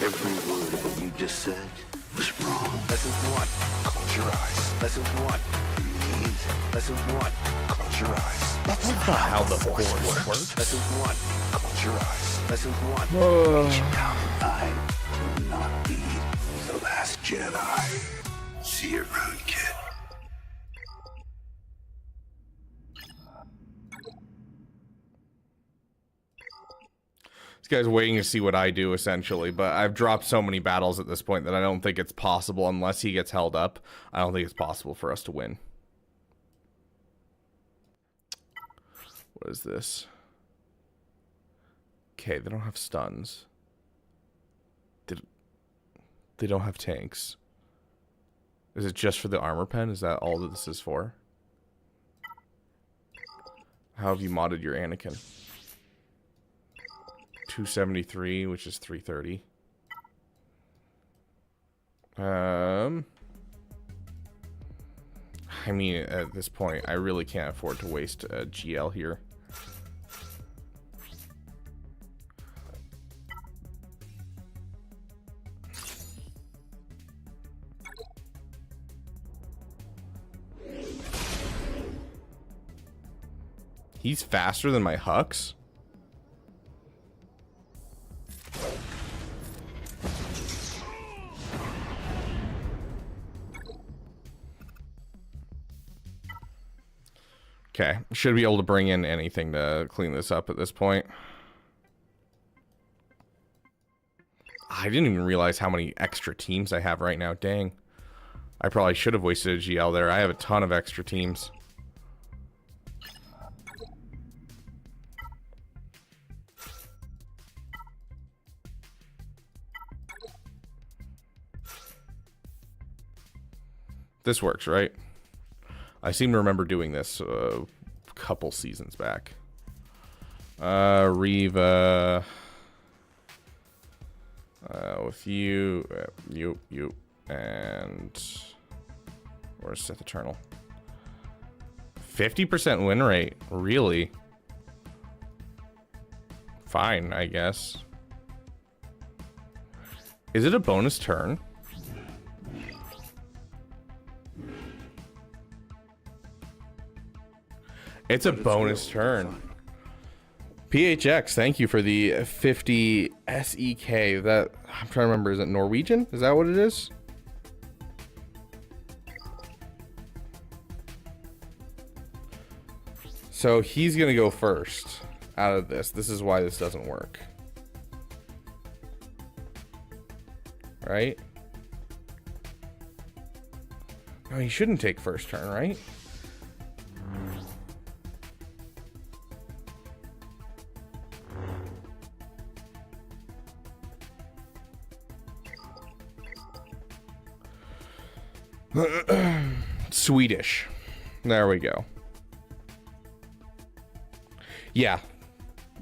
Every word of what you just said was wrong. Lesson 1. Close your eyes. Lesson 1. Breathe. Lesson 1. Close your eyes. That's not How the Force works. Lesson 1. Close your eyes. Lesson 1. I will not be the last Jedi. See you around, kid. This guy's waiting to see what I do, essentially, but I've dropped so many battles at this point that I don't think it's possible, unless he gets held up, I don't think it's possible for us to win. What is this? Okay, they don't have stuns. They don't have tanks. Is it just for the armor pen? Is that all that this is for? How have you modded your Anakin? 273, which is 330. I mean, at this point, I really can't afford to waste a GL here. He's faster than my Hux? Okay, should be able to bring in anything to clean this up at this point. I didn't even realize how many extra teams I have right now. Dang. I probably should have wasted a GL there. I have a ton of extra teams. This works, right? I seem to remember doing this a couple seasons back. Reva. With you, you, and where's Sith Eternal? 50% win rate, really? Fine, I guess. Is it a bonus turn? It's a bonus turn. PHX, thank you for the 50 SEK. That I'm trying to remember. Is it Norwegian? Is that what it is? So he's gonna go first out of this. This is why this doesn't work. Right? No, he shouldn't take first turn, right? Swedish. There we go. Yeah.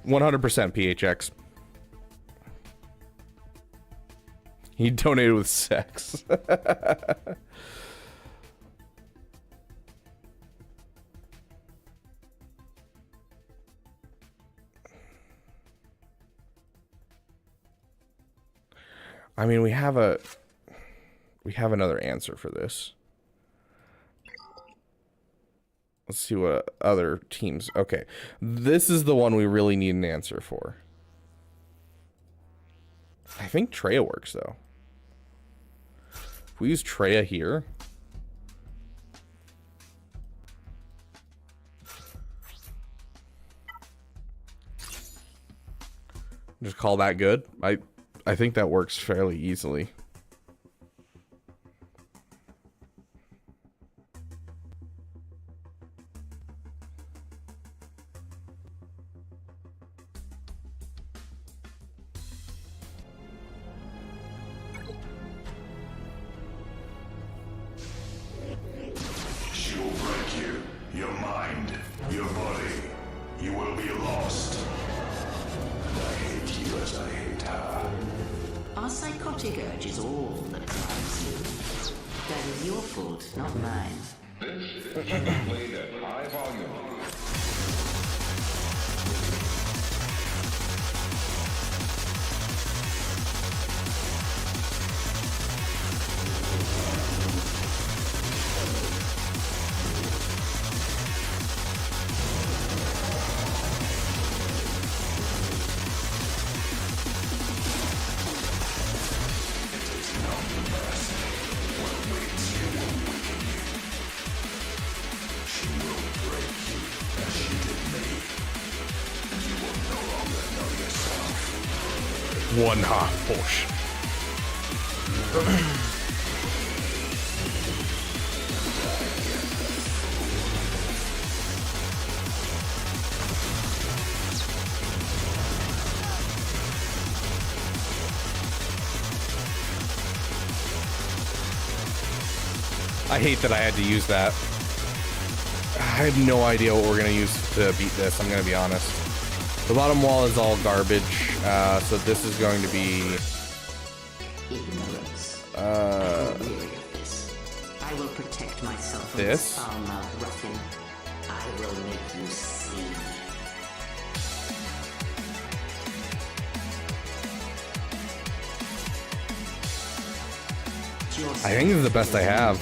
100% PHX. He donated with sex. I mean, we have another answer for this. Let's see what other teams. Okay, this is the one we really need an answer for. I think Treya works though. If we use Treya here, just call that good. I think that works fairly easily. She will break you, your mind, your body. You will be lost. And I hate you as I hate her. Our psychotic urge is all that drives you. That is your fault, not mine. This is played at high volume. One half portion. I hate that I had to use that. I have no idea what we're gonna use to beat this, I'm gonna be honest. The bottom wall is all garbage, so this is going to be... Ignorance. I will protect myself from This? foul-mouthed ruffian. I will make you see. I think this is the best I have.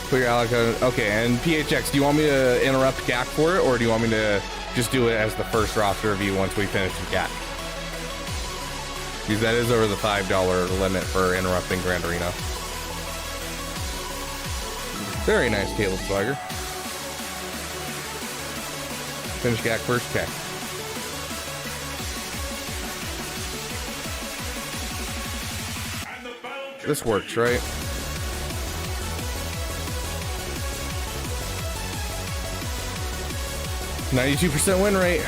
Clear Alaka. Okay, and PHX, do you want me to interrupt GAC for it, or do you want me to just do it as the first roster review once we finish the GAC? Because that is over the $5 limit for interrupting Grand Arena. Very nice, Caleb Swagger. Finish GAC first, okay. This works, right? %, win rate.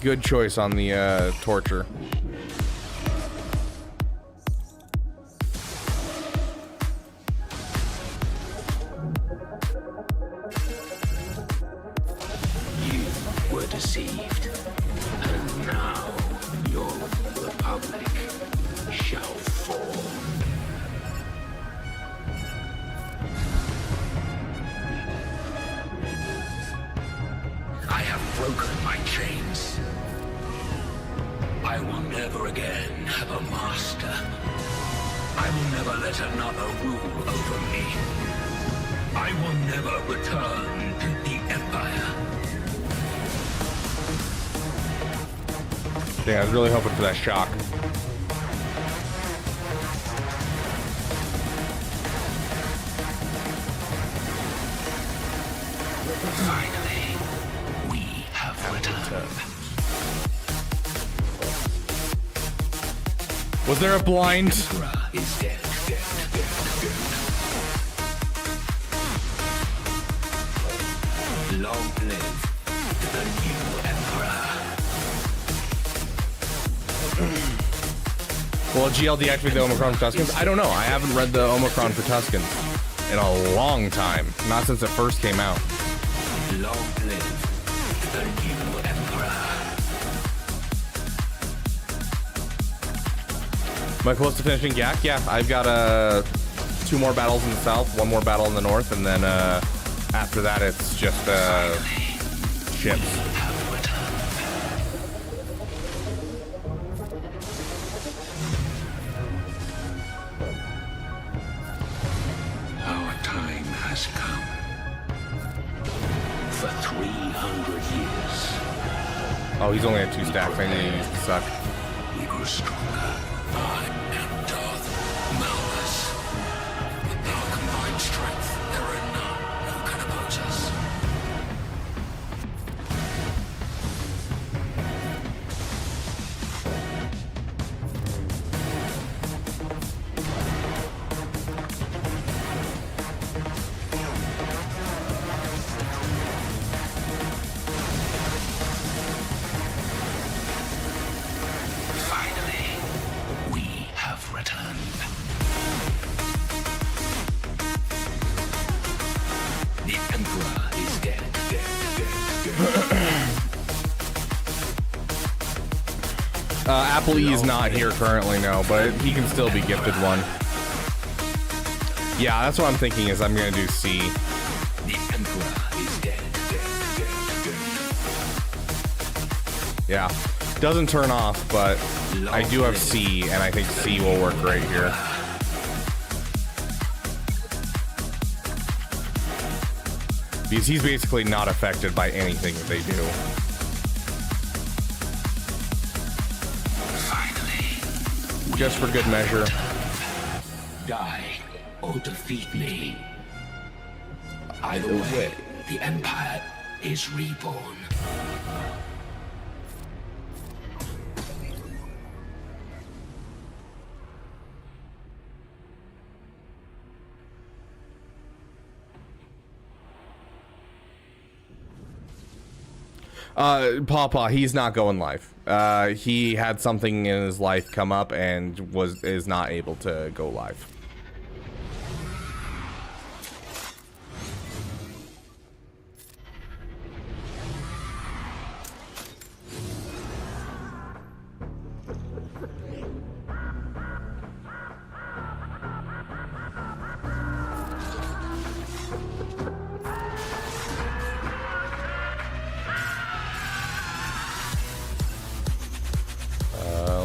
Good choice on the torture. You were deceived, and now your republic shall fall. I have broken my chains. Commander. I will never let another rule over me. I will never return to the Empire. Yeah, I was really hoping for that shock. Finally, we have returned. Was there a blind? Is dead. Long live the new Emperor. Will GL deactivate the Omicron for Tuscans? I don't know. I haven't read the Omicron for Tuscans in a long time. Not since it first came out. Long live the new Emperor. Am I close to finishing GAC? Yeah, I've got 2 more battles in the south, 1 more battle in the north, and then after that it's just ships. Our time has come. For 300 years. Oh, he's only at 2 stacks. I need to use the suck. We grew stronger. I am Darth Malus. With our combined strength, there are none who can oppose us. Finally, we have returned. The Emperor is dead. Apple E is not here currently, no, but he can still be gifted one. Yeah, that's what I'm thinking is I'm gonna do C. The Emperor is dead. Yeah, doesn't turn off, but I do have C, and I think C will work great here. Because he's basically not affected by anything that they do. Just for good measure. Die or defeat me. Either way, the Empire is reborn. Pawpaw, he's not going live. He had something in his life come up and is not able to go live.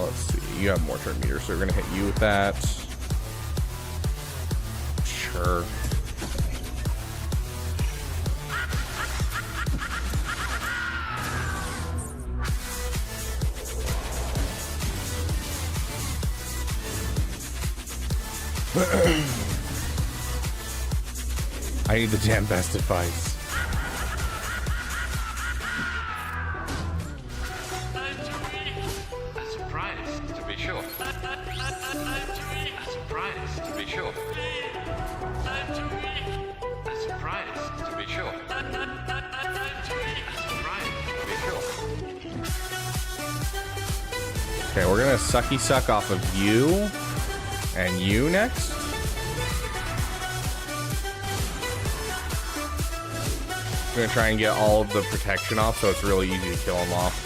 Let's see. You have more turn meters, so we're gonna hit you with that. Sure. I need the damn best advice. A surprise, to be sure. A surprise, to be sure. A surprise, to be sure. A surprise, to be sure. Okay, we're gonna sucky suck off of you and you next. I'm gonna try and get all of the protection off so it's really easy to kill them off.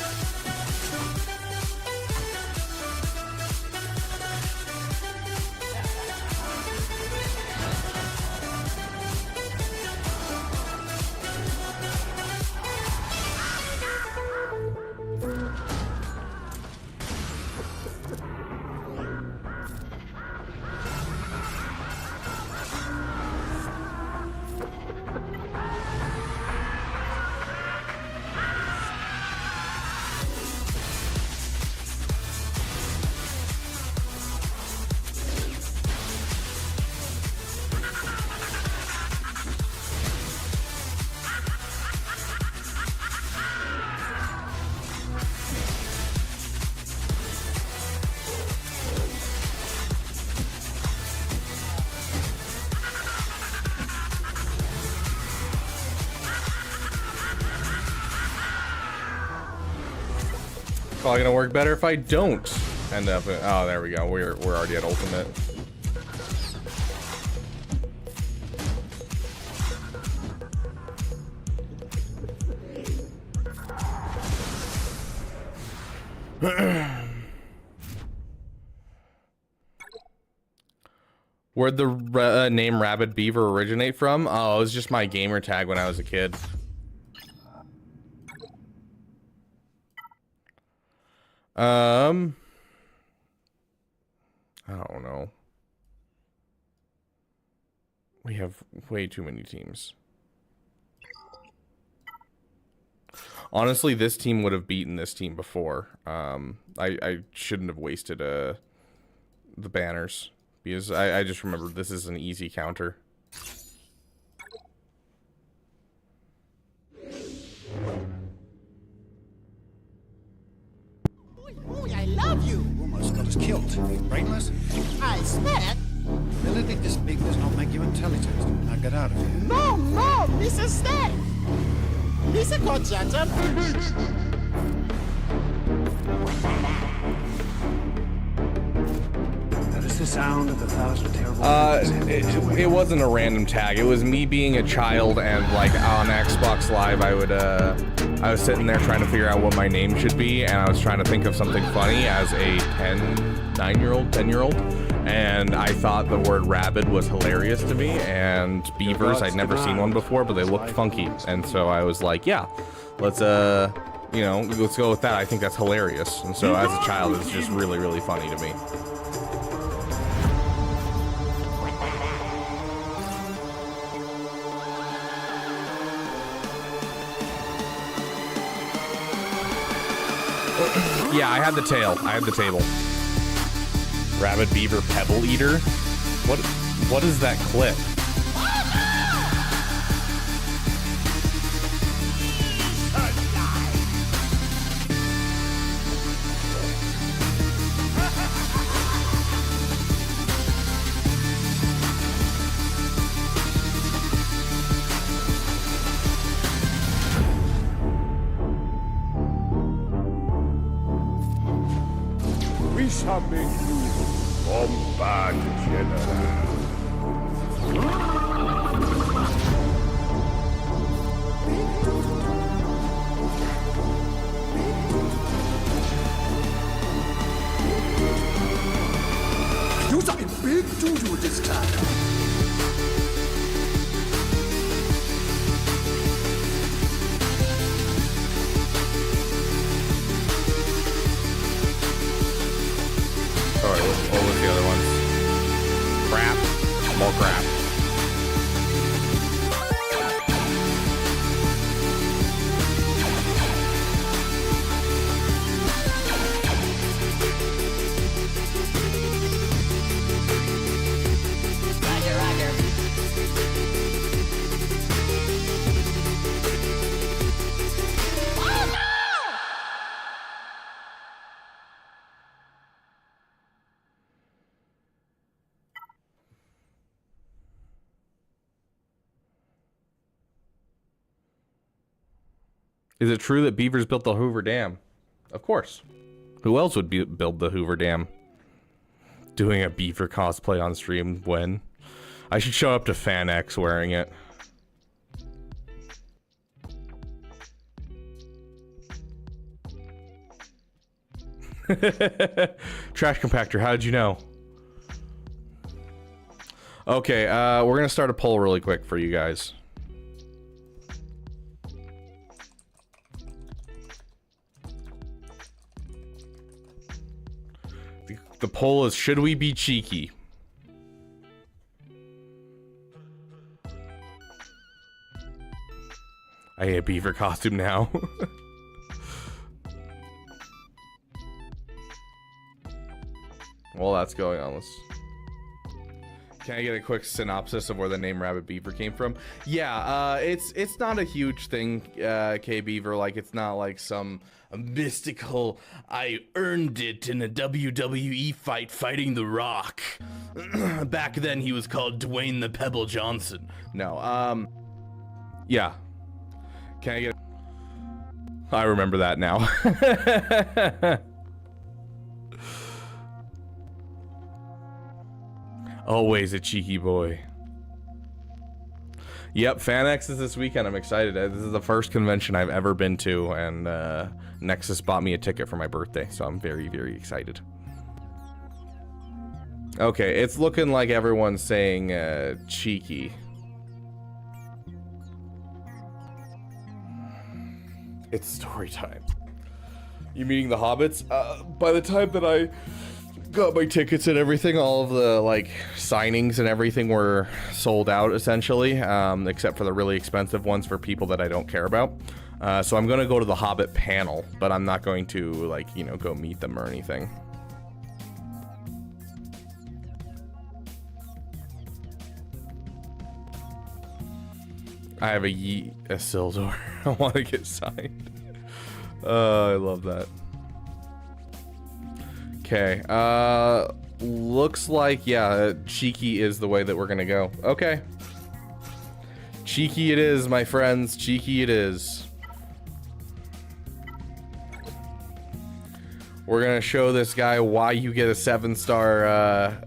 Probably gonna work better if I don't end up in, oh, there we go. We're already at ultimate. Where'd the name Rabid Beaver originate from? Oh, it was just my gamer tag when I was a kid. I don't know. We have way too many teams. Honestly, this team would have beaten this team before. I shouldn't have wasted the banners because I just remember this is an easy counter. I love you. Almost got us killed. You brainless? I swear. Ability this big does not make you intelligent. Now get out of here. No, no, Mrs. Stay. Mr. Conchata. That is the sound of 1,000 terrible it wasn't a random tag. It was me being a child and like on Xbox Live I was sitting there trying to figure out what my name should be, and I was trying to think of something funny as a 10-year-old, and I thought the word rabid was hilarious to me, and beavers, I'd never seen one before, but they looked funky, and so I was like, yeah, let's you know, let's go with that. I think that's hilarious, and so as a child, it's just really, really funny to me. Yeah, I had the tail. I had the table. Rabid Beaver Pebble Eater? What is that clip? We shall make you bombard general. You something big to do this time. Alright, what was the other ones? Crap. More crap. Roger, roger. Oh, no! Is it true that beavers built the Hoover Dam? Of course. Who else would build the Hoover Dam? Doing a beaver cosplay on stream when? I should show up to Fan X wearing it. Trash compactor, how did you know? Okay, we're gonna start a poll really quick for you guys. The poll is, should we be cheeky? I hate a beaver costume now. While that's going on, can I get a quick synopsis of where the name Rabid Beaver came from? Yeah, it's not a huge thing, K Beaver. Like, it's not like some mystical, I earned it in a WWE fight fighting The Rock. Back then he was called Dwayne the Pebble Johnson. No, yeah. Can I get... I remember that now. Always a cheeky boy. Yep, FanX is this weekend. I'm excited. This is the first convention I've ever been to, and Nexus bought me a ticket for my birthday, so I'm very, very excited. Okay, it's looking like everyone's saying cheeky. It's story time. You meeting the hobbits? By the time that I got my tickets and everything, all of the like signings and everything were sold out essentially, except for the really expensive ones for people that I don't care about. So I'm gonna go to the Hobbit panel, but I'm not going to like, you know, go meet them or anything. I have a Isildur. I want to get signed. I love that. Okay, looks like, yeah, cheeky is the way that we're gonna go. Okay. Cheeky it is, my friends. Cheeky it is. We're gonna show this guy why you get a 7-star, a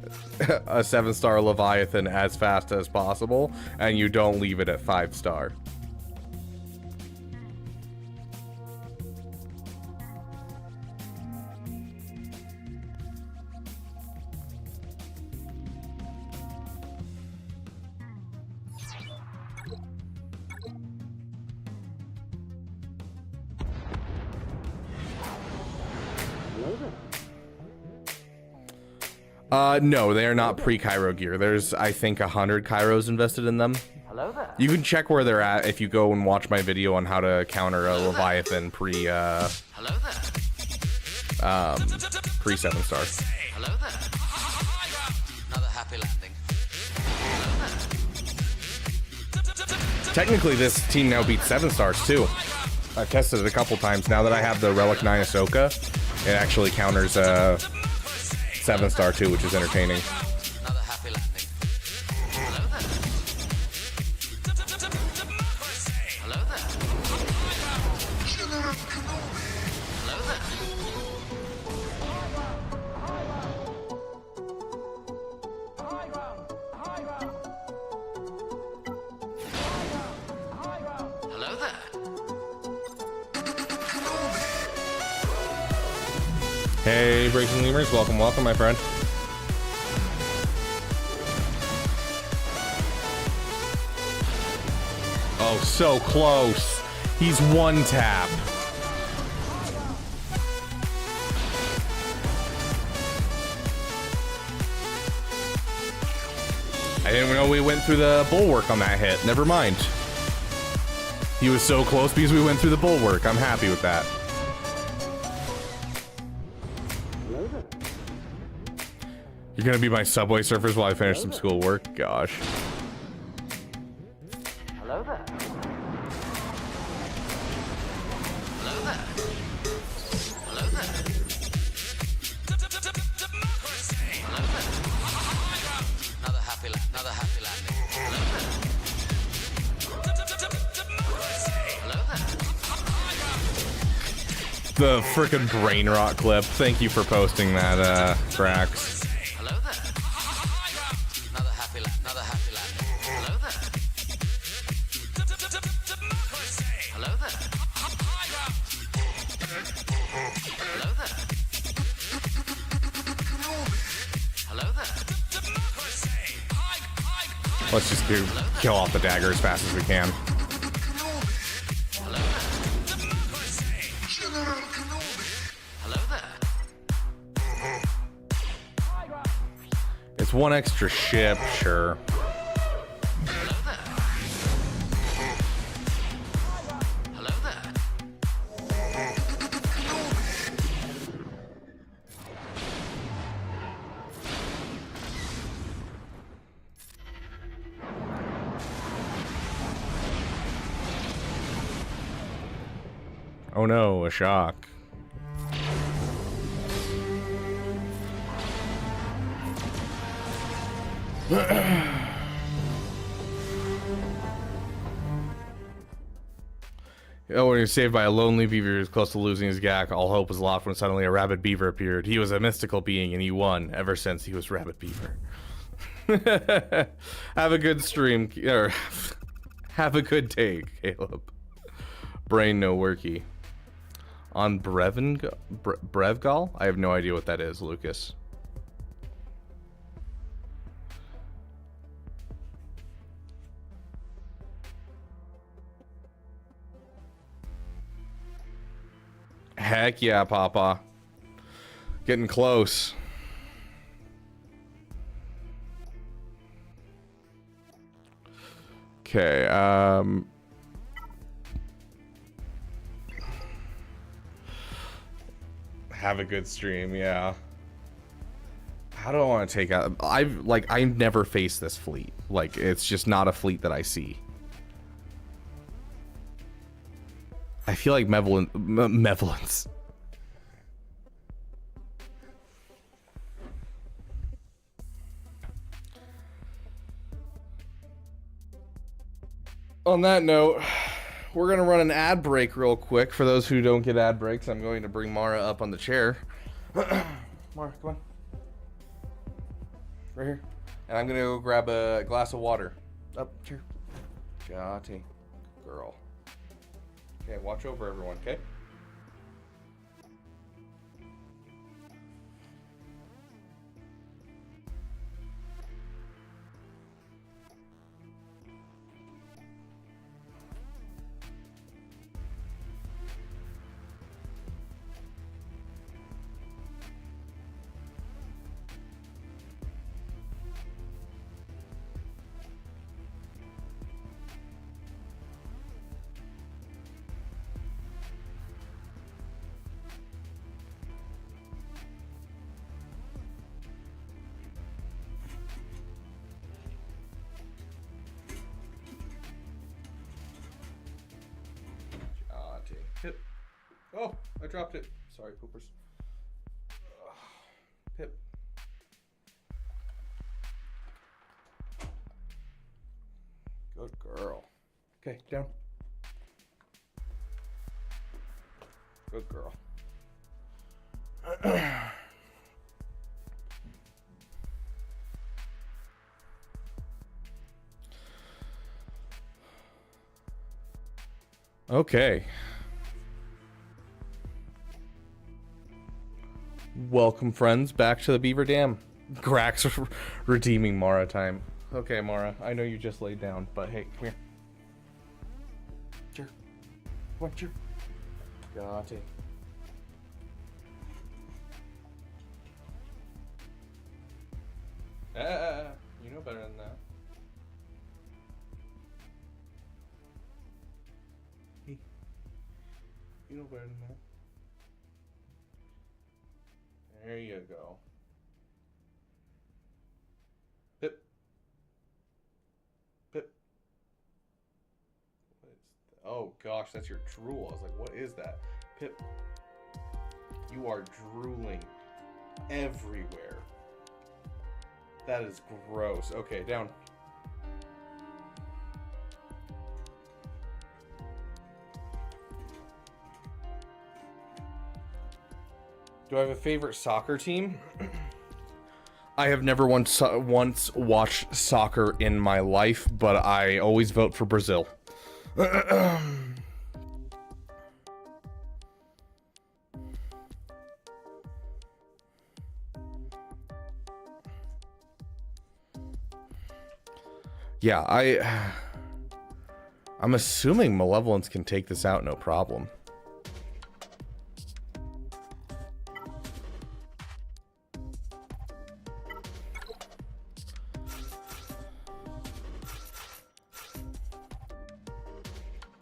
7-star Leviathan as fast as possible, and you don't leave it at 5-star. No, they are not pre-Cairo gear. There's, I think, 100 Kairos invested in them. Hello there. You can check where they're at if you go and watch my video on how to counter a Leviathan pre 7-star. Hello there. Another happy landing. Technically, this team now beats 7-stars too. I've tested it a couple times. Now that I have the Relic 9 Ahsoka, it actually counters 7-star too, which is entertaining. Another happy landing. Hello there. Hello there. Hello there. Hello there. Hey, Breaking Lemurs, welcome, welcome, my friend. Oh, so close. He's one tap. I didn't know we went through the bulwark on that hit. Never mind. He was so close because we went through the bulwark. I'm happy with that. You're gonna be my Subway Surfers while I finish some schoolwork? Gosh. Hello there. Hello there. Hello there. Hello there. Another happy landing. Hello there. Hello there. The frickin' brain rot clip. Thank you for posting that, Brax. Let's just kill off the dagger as fast as we can. It's one extra ship, sure. Oh no, a shock. Oh, when he was saved by a lonely beaver who was close to losing his gag, all hope was lost when suddenly a rabid beaver appeared. He was a mystical being, and he won ever since he was Rabbit Beaver. Have a good stream, or have a good day, Caleb. Brain no worky. On Brevgal? I have no idea what that is, Lucas. Heck yeah, Papa. Getting close. Okay, have a good stream, yeah. How do I want to take out... I never face this fleet. Like, it's just not a fleet that I see. I feel like malevolence. On that note, we're going to run an ad break real quick. For those who don't get ad breaks, I'm going to bring Mara up on the chair. Mara, come on. Right here. And I'm going to go grab a glass of water. Up, chair. Jotty. Girl. Okay, watch over everyone, okay? Pip. Oh, I dropped it. Sorry, poopers. Pip. Good girl. Okay, down. Good girl. Okay. Welcome, friends, back to the Beaver Dam. Grax redeeming Mara time. Okay, Mara, I know you just laid down, but hey, come here. Sure. Come on, sure. Got it. You know better than that. Hey. You know better than that. There you go. Pip. Pip. Oh gosh, that's your drool. I was like, what is that? Pip. You are drooling everywhere. That is gross. Okay, down. Do I have a favorite soccer team? I have never once watched soccer in my life, but I always vote for Brazil. Yeah, I'm assuming Malevolence can take this out no problem.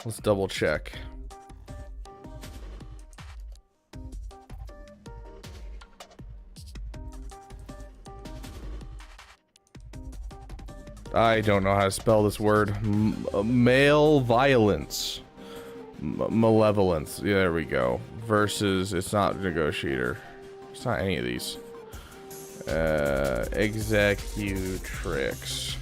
Let's double check. I don't know how to spell this word. Male violence. Malevolence. Yeah, there we go. Versus, it's not negotiator. It's not any of these. Executrix.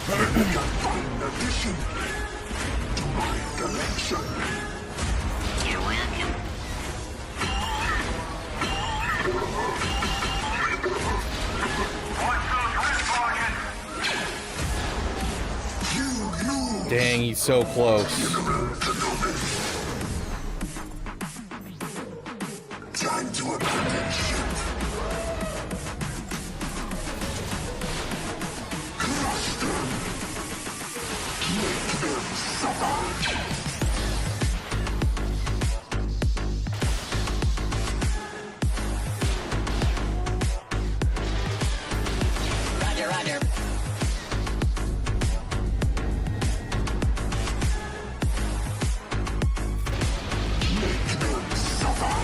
Find addition to my collection. You're welcome. Dang, he's so close. Time to abandon ship. Crush them. Make them suffer. Roger, roger. Make them suffer.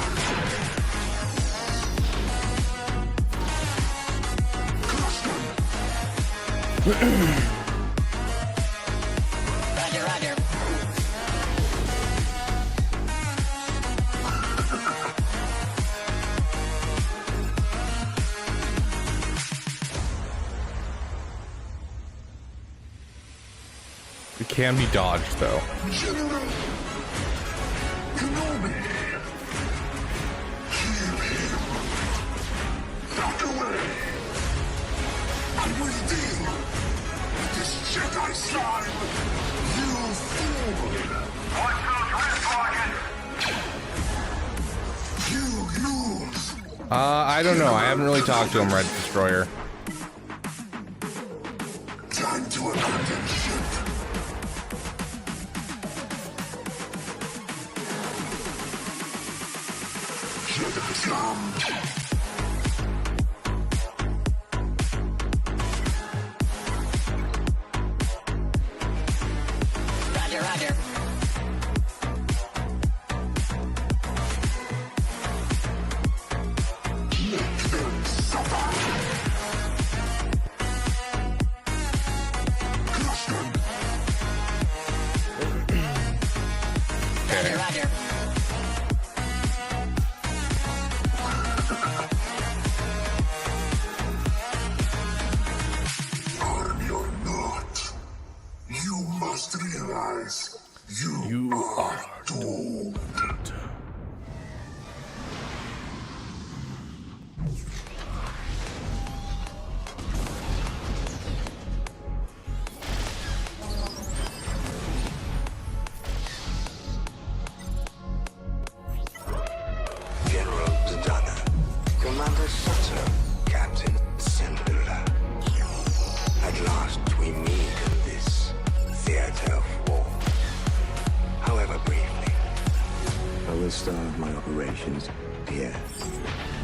Crush them. Roger, roger. It can be dodged though. General Kenobi. Kill him. Back away. I will deal with this Jedi slime. You fool. Watch those wrist rockets. You lose. I don't know. I haven't really talked to him, Red Destroyer. Time to abandon ship. Jedi scum. Roger, roger. Make them suffer. Crush them. Roger, roger. Arm your not. You must realize you are doomed. General Zidana, Commander Sato, Captain Sindula. At last we meet in this theater of war. However briefly, I will start my operations here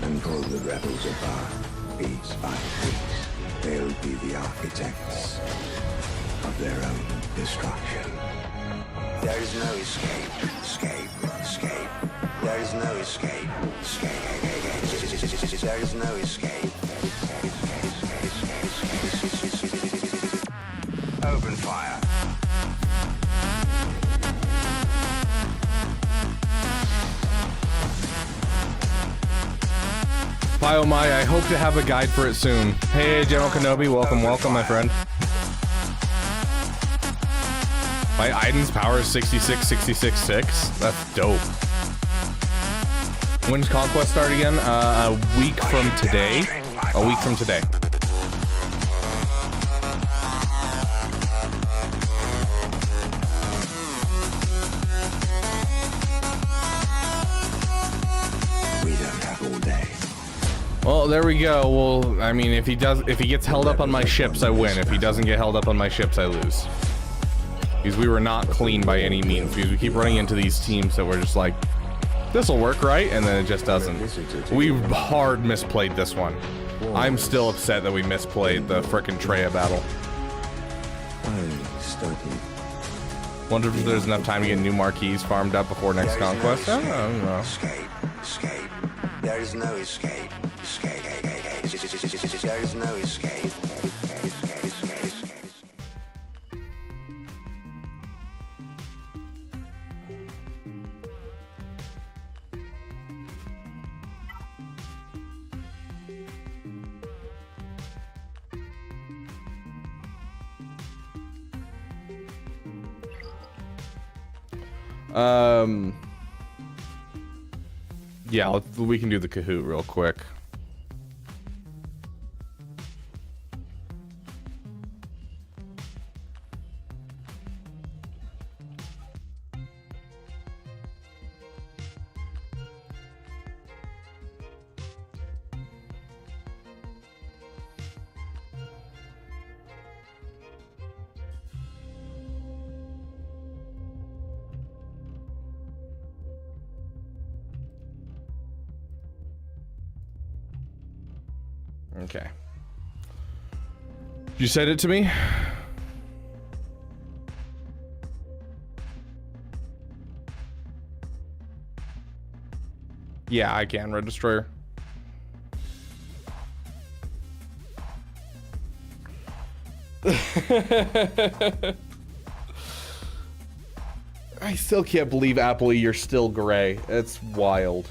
and pull the rebels apart piece by piece. They'll be the architects of their own destruction. There is no escape, escape, escape. There is no escape, escape. There is no escape. Open fire. Biomai, I hope to have a guide for it soon. Hey, General Kenobi, welcome, welcome, my friend. My Aiden's power is 66,666. That's dope. When's Conquest start again? A week from today. A week from today. We don't have all day. Well, there we go. Well, I mean, if he gets held up on my ships, I win. If he doesn't get held up on my ships, I lose. Because we were not clean by any means. Because we keep running into these teams that we're just like, this'll work, right? And then it just doesn't. We hard misplayed this one. I'm still upset that we misplayed the frickin' Treya battle. Wonder if there's enough time to get new marquees farmed up before next conquest. I don't know. Escape, escape. There is no escape, escape. There is no escape. Yeah, we can do the Kahoot real quick. Okay. You send it to me? Yeah, I can, Red Destroyer. I still can't believe, Apple, you're still gray. It's wild.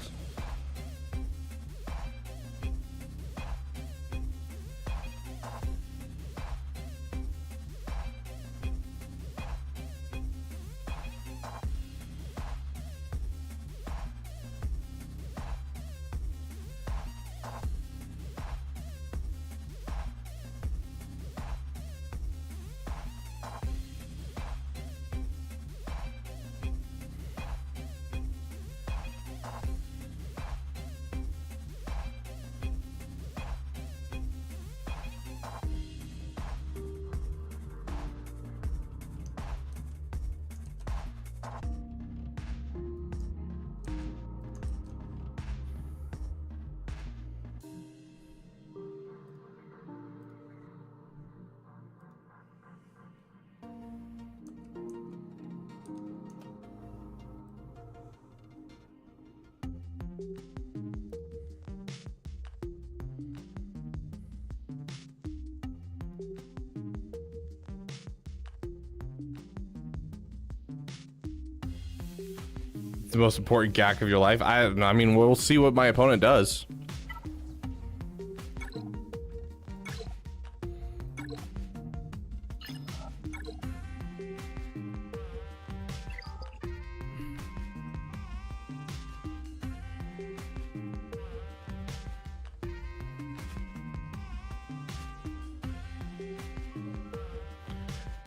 The most important gack of your life? I don't know. I mean, we'll see what my opponent does.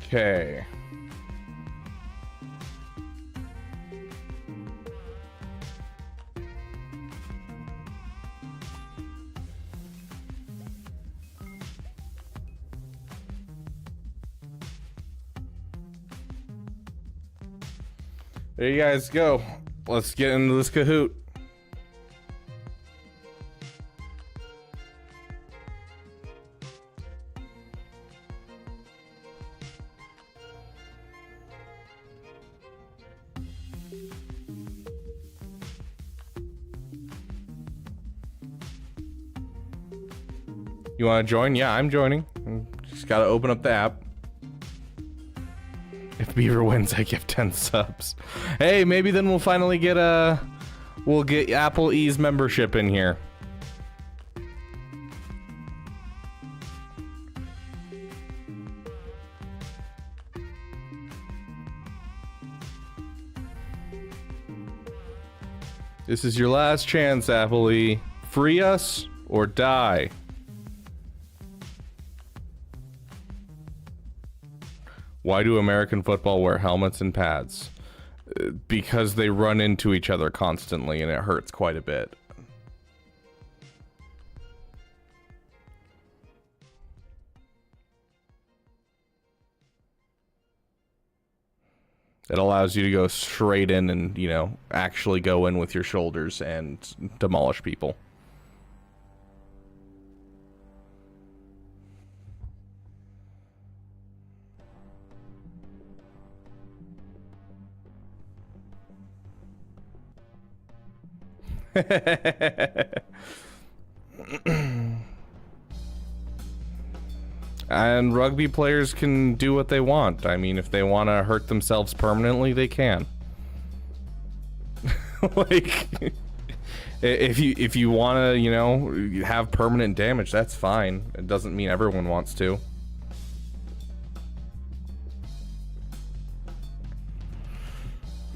Okay. There you guys go. Let's get into this Kahoot. You want to join? Yeah, I'm joining. Just gotta open up the app. If Beaver wins, I give 10 subs. Hey, maybe then we'll finally get we'll get Apple E's membership in here. This is your last chance, Apple E. Free us or die. Why do American football wear helmets and pads? Because they run into each other constantly and it hurts quite a bit. It allows you to go straight in and, you know, actually go in with your shoulders and demolish people. And rugby players can do what they want. I mean, if they want to hurt themselves permanently, they can. Like, if you want to, you know, have permanent damage, that's fine. It doesn't mean everyone wants to.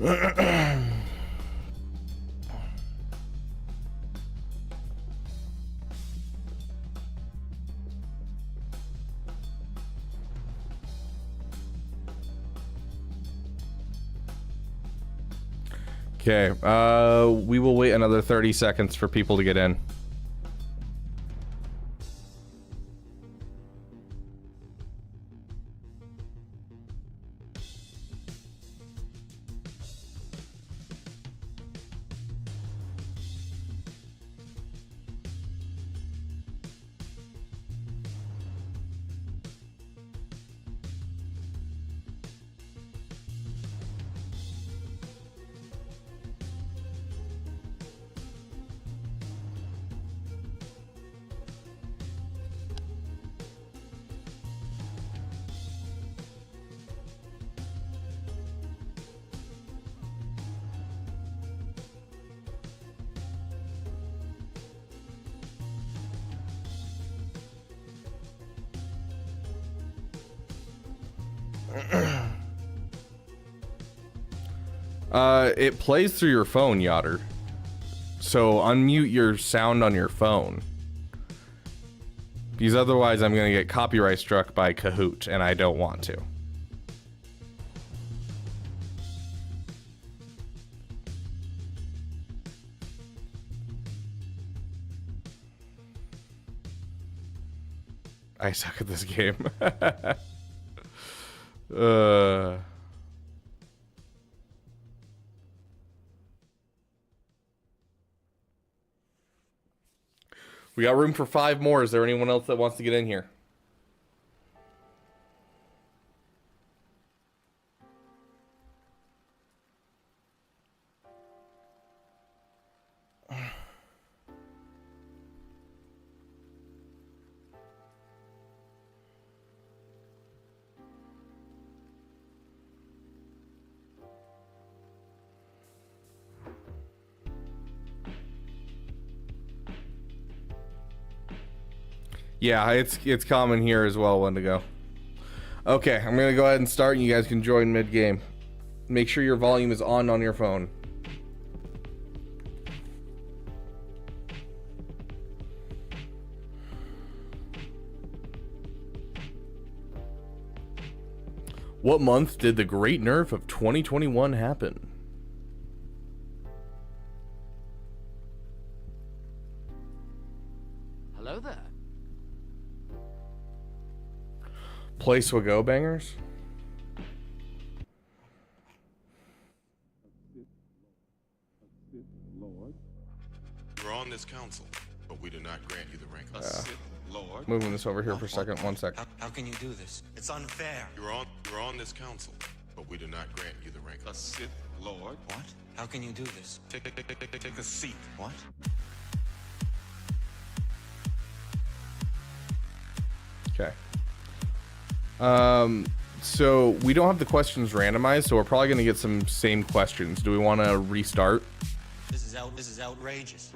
Okay, we will wait another 30 seconds for people to get in. It plays through your phone, Yotter. So unmute your sound on your phone. Because otherwise I'm gonna get copyright struck by Kahoot, and I don't want to. I suck at this game. We got room for 5 more. Is there anyone else that wants to get in here? Yeah, it's common here as well, Wendigo. Okay, I'm gonna go ahead and start, and you guys can join mid-game. Make sure your volume is on your phone. What month did the great nerf of 2021 happen? Hello there. Place will go, bangers. You're on this council, but we do not grant you the rank of Sith Lord. Moving this over here for a second. 1 sec. How can you do this? It's unfair. You're on this council, but we do not grant you the rank of Sith Lord. What? How can you do this? Take a seat. What? Okay. So we don't have the questions randomized, so we're probably gonna get some same questions. Do we want to restart? This is outrageous.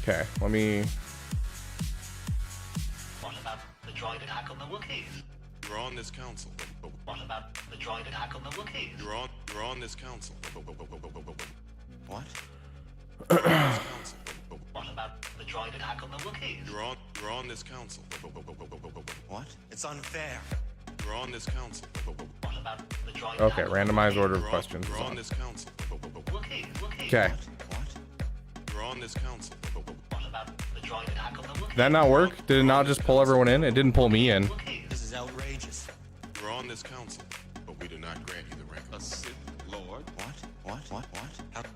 Okay, let me. What about the droid attack on the Wookiees? You're on this council. What about the droid attack on the Wookiees? You're on this council. What? What about the droid attack on the Wookiees? You're on this council. What? It's unfair. You're on this council. What about the droid Okay, randomized order of questions. You're on this council. Wookiees? Okay. You're on this council. What about the droid attack on the Wookiees? Did that not work? Did it not just pull everyone in? It didn't pull me in. This is outrageous. You're on this council, but we do not grant you the rank of Sith Lord. What?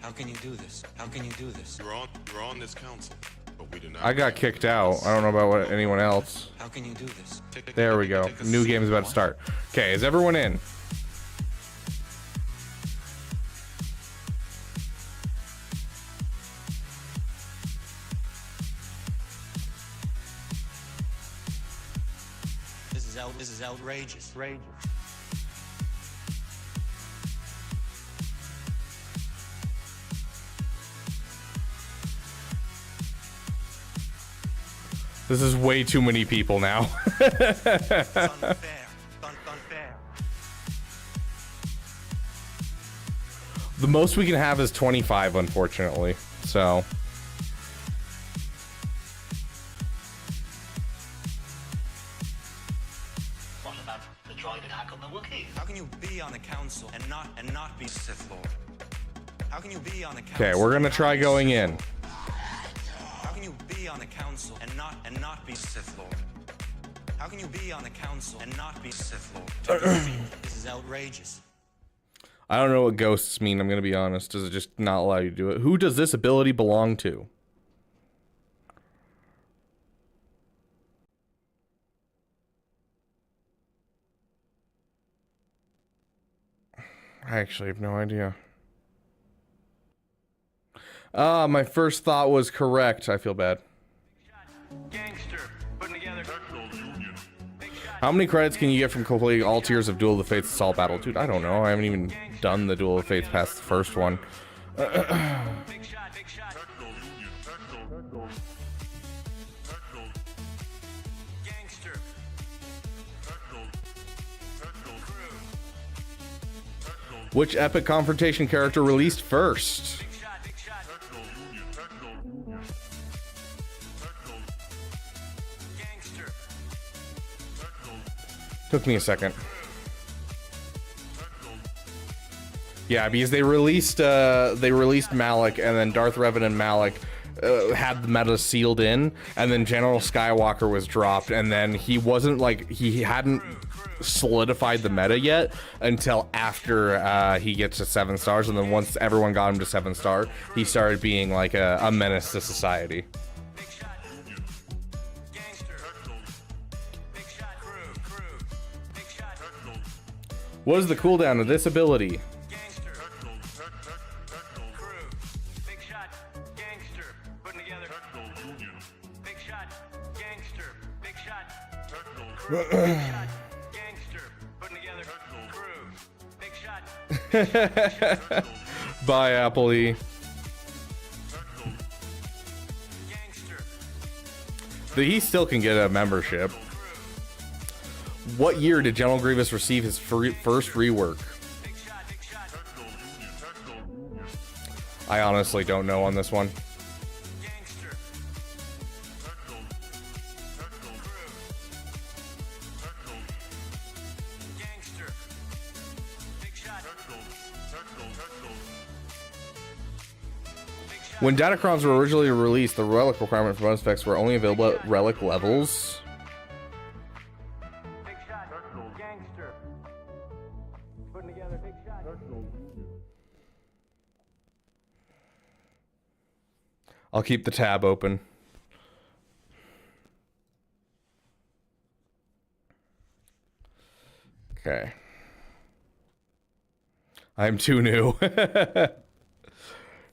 How can you do this? How can you do this? You're on this council, but we do not. I got kicked out. I don't know about anyone else. How can you do this? There we go. New game is about to start. Okay, is everyone in? This is outrageous. This is way too many people now. The most we can have is 25, unfortunately. So. What about the droid attack on the Wookiee? How can you be on the council and not be Sith Lord? How can you be on the council? Okay, we're gonna try going in. How can you be on the council and not be Sith Lord? How can you be on the council and not be Sith Lord? This is outrageous. I don't know what ghosts mean, I'm gonna be honest. Does it just not allow you to do it? Who does this ability belong to? I actually have no idea. Ah, my first thought was correct. I feel bad. Gangster, putting together. How many credits can you get from completing all tiers of Duel of the Fates Assault Battle? Dude, I don't know. I haven't even done the Duel of the Fates past the first one. Which epic confrontation character released first? Took me a second. Yeah, because they released Malak, and then Darth Revan and Malak had the meta sealed in, and then General Skywalker was dropped, and then he wasn't like he hadn't solidified the meta yet until after he gets to 7 stars, and then once everyone got him to 7 star, he started being like a menace to society. What is the cooldown of this ability? Bye, Appley. He still can get a membership. What year did General Grievous receive his first rework? I honestly don't know on this one. When Datacrons were originally released, the relic requirement for bonus effects were only available at relic levels. I'll keep the tab open. Okay. I'm too new.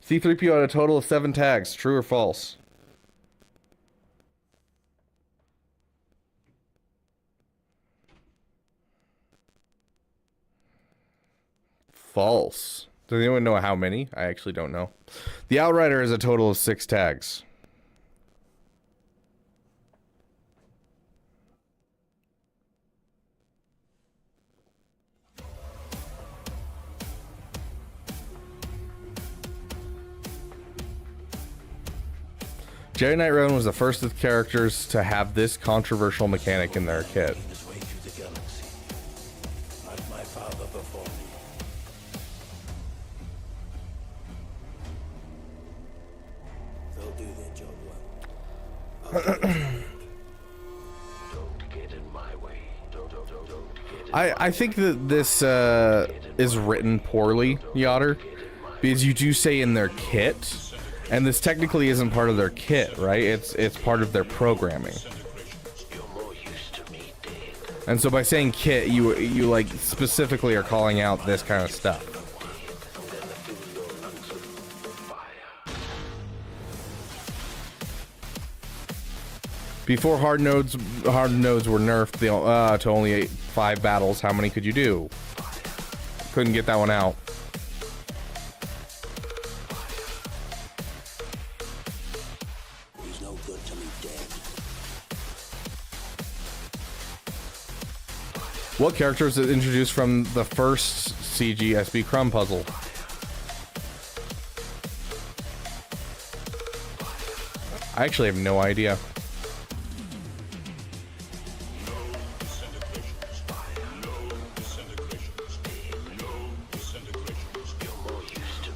C-3PO had a total of 7 tags. True or false? False. Does anyone know how many? I actually don't know. The Outrider has a total of 6 tags. Jedi Knight Roan was the first of the characters to have this controversial mechanic in their kit. I think that this is written poorly, Yotter, because you do say in their kit, and this technically isn't part of their kit, right? It's part of their programming. And so by saying kit, you like specifically are calling out this kind of stuff. Before hard nodes were nerfed to only 5 battles, how many could you do? Couldn't get that one out. He's no good to me dead. What character is introduced from the first CGSB Crumb puzzle? I actually have no idea.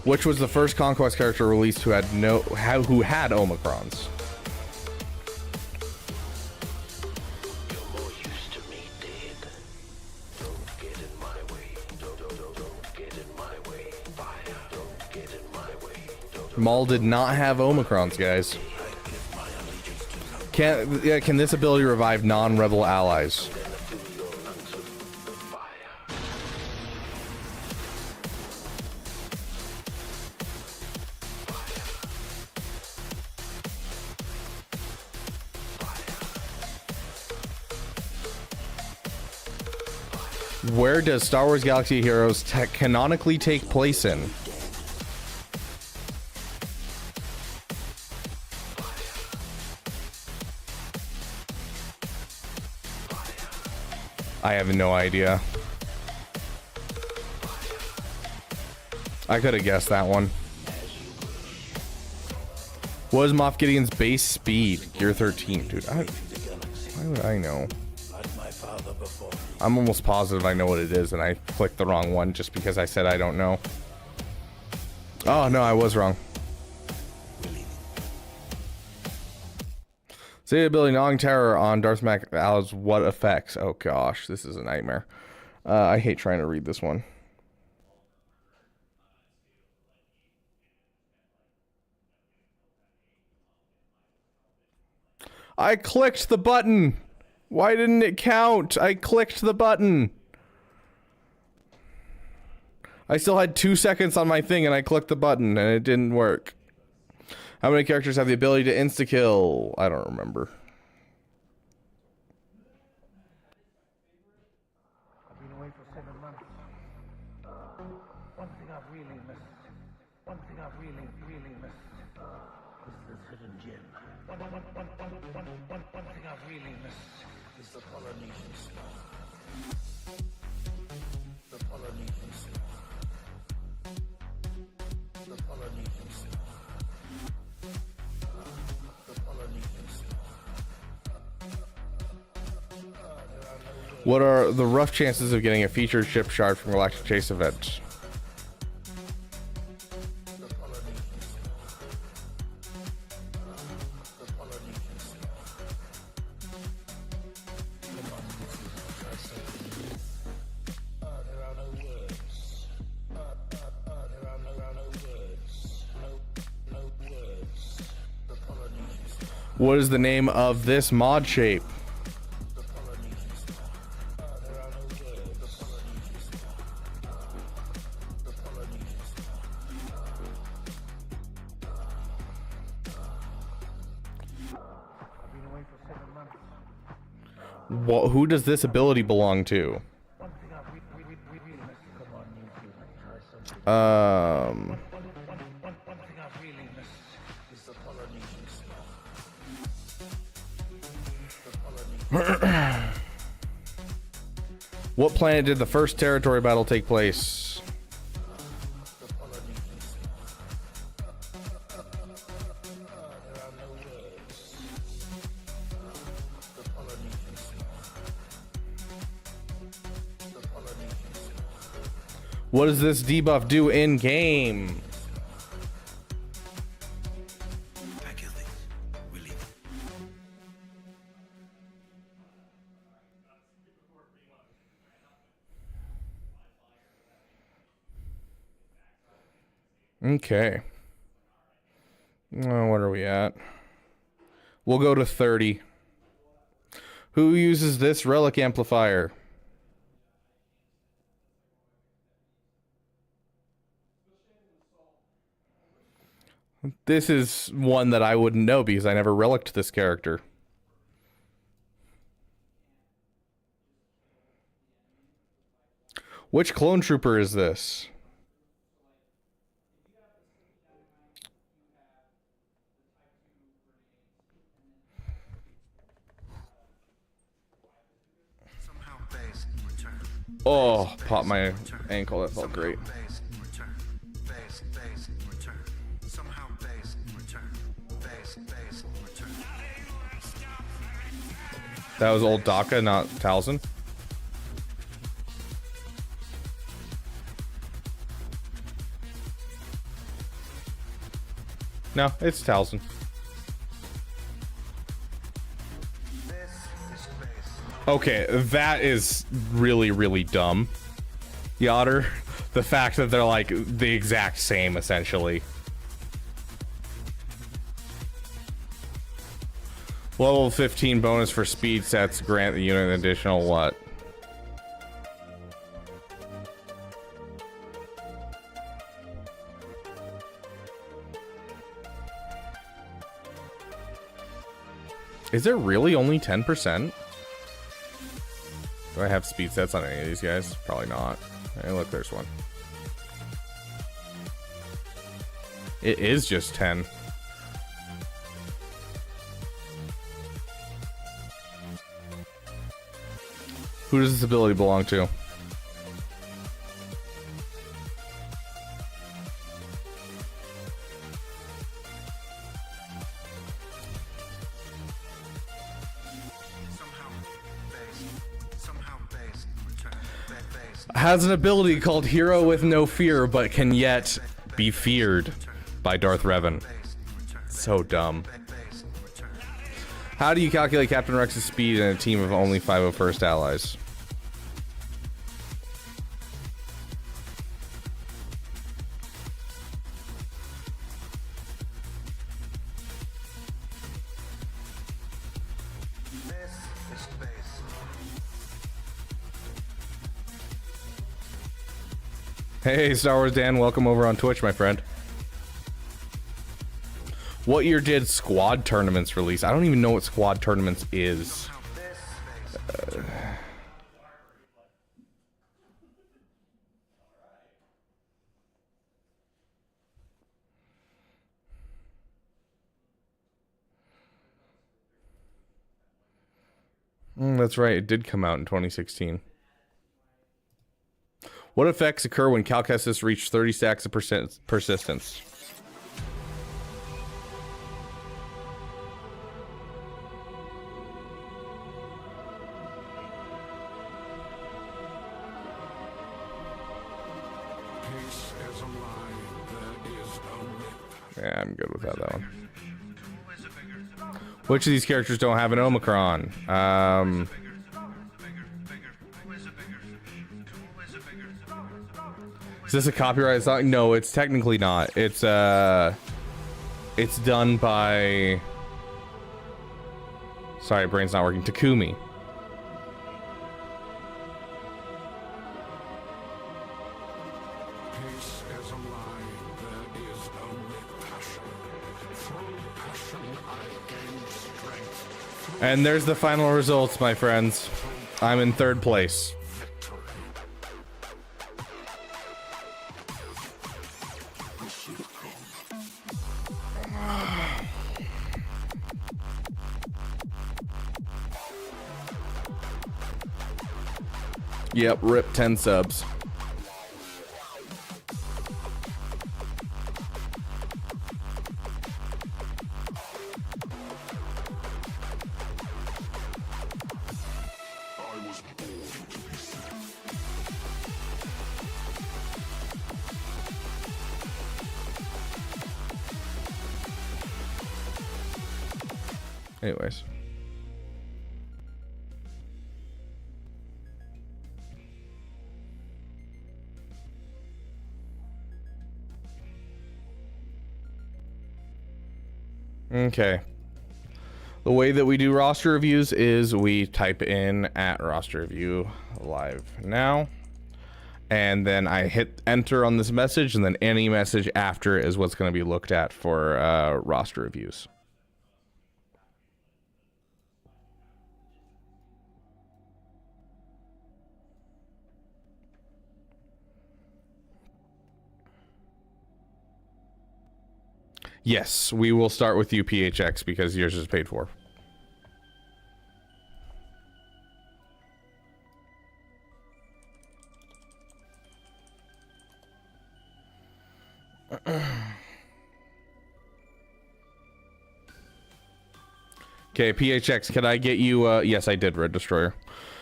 Which was the first Conquest character released who had Omicrons? Maul did not have Omicrons, guys. Can this ability revive non-rebel allies? Where does Star Wars Galaxy of Heroes canonically take place in? I have no idea. I could have guessed that one. What is Moff Gideon's base speed? Gear 13, dude. Why would I know? I'm almost positive I know what it is, and I clicked the wrong one just because I said I don't know. Oh, no, I was wrong. Say the ability Gnawing Terror on Darth Mac allows what effects? Oh gosh, this is a nightmare. I hate trying to read this one. I clicked the button! Why didn't it count? I clicked the button! I still had 2 seconds on my thing and I clicked the button and it didn't work. How many characters have the ability to insta-kill? I don't remember. I've been away for 7 months. One thing I've really missed. One thing I've really missed is this hidden gem. One thing I've really missed is the Polynesian star. The Polynesian star. The Polynesian star. What are the rough chances of getting a featured ship shard from Galactic Chase event? What is the name of this mod shape? Who does this ability belong to? What planet did the first territory battle take place? What does this debuff do in game? Okay. What are we at? We'll go to 30. Who uses this relic amplifier? This is one that I wouldn't know because I never relicked this character. Which clone trooper is this? Somehow base in return. Oh, popped my ankle. That felt great. That was old Daka, not Talzin. No, it's Talzin. Okay, that is really, really dumb, Yotter. The fact that they're like the exact same, essentially. Level 15 bonus for speed sets grant the unit an additional what? Is there really only 10%? Do I have speed sets on any of these guys? Probably not. Hey, look, there's one. It is just 10. Who does this ability belong to? Has an ability called Hero with No Fear, but can yet be feared by Darth Revan. So dumb. How do you calculate Captain Rex's speed in a team of only 501st allies? Hey, Star Wars Dan, welcome over on Twitch, my friend. What year did squad tournaments release? I don't even know what squad tournaments is. That's right, it did come out in 2016. What effects occur when Cal Kestis reach 30 stacks of persistence? Yeah, I'm good without that one. Which of these characters don't have an Omicron? Is this a copyright song? No, it's technically not. It's done by... Sorry, brain's not working. Takumi. And there's the final results, my friends. I'm in 3rd place. Yep, rip 10 subs. Anyways. Okay. The way that we do roster reviews is we type in at roster review live now, and then I hit enter on this message, and then any message after is what's going to be looked at for roster reviews. Yes, we will start with you, PHX, because yours is paid for. Okay, PHX, can I get you, yes, I did, Red Destroyer.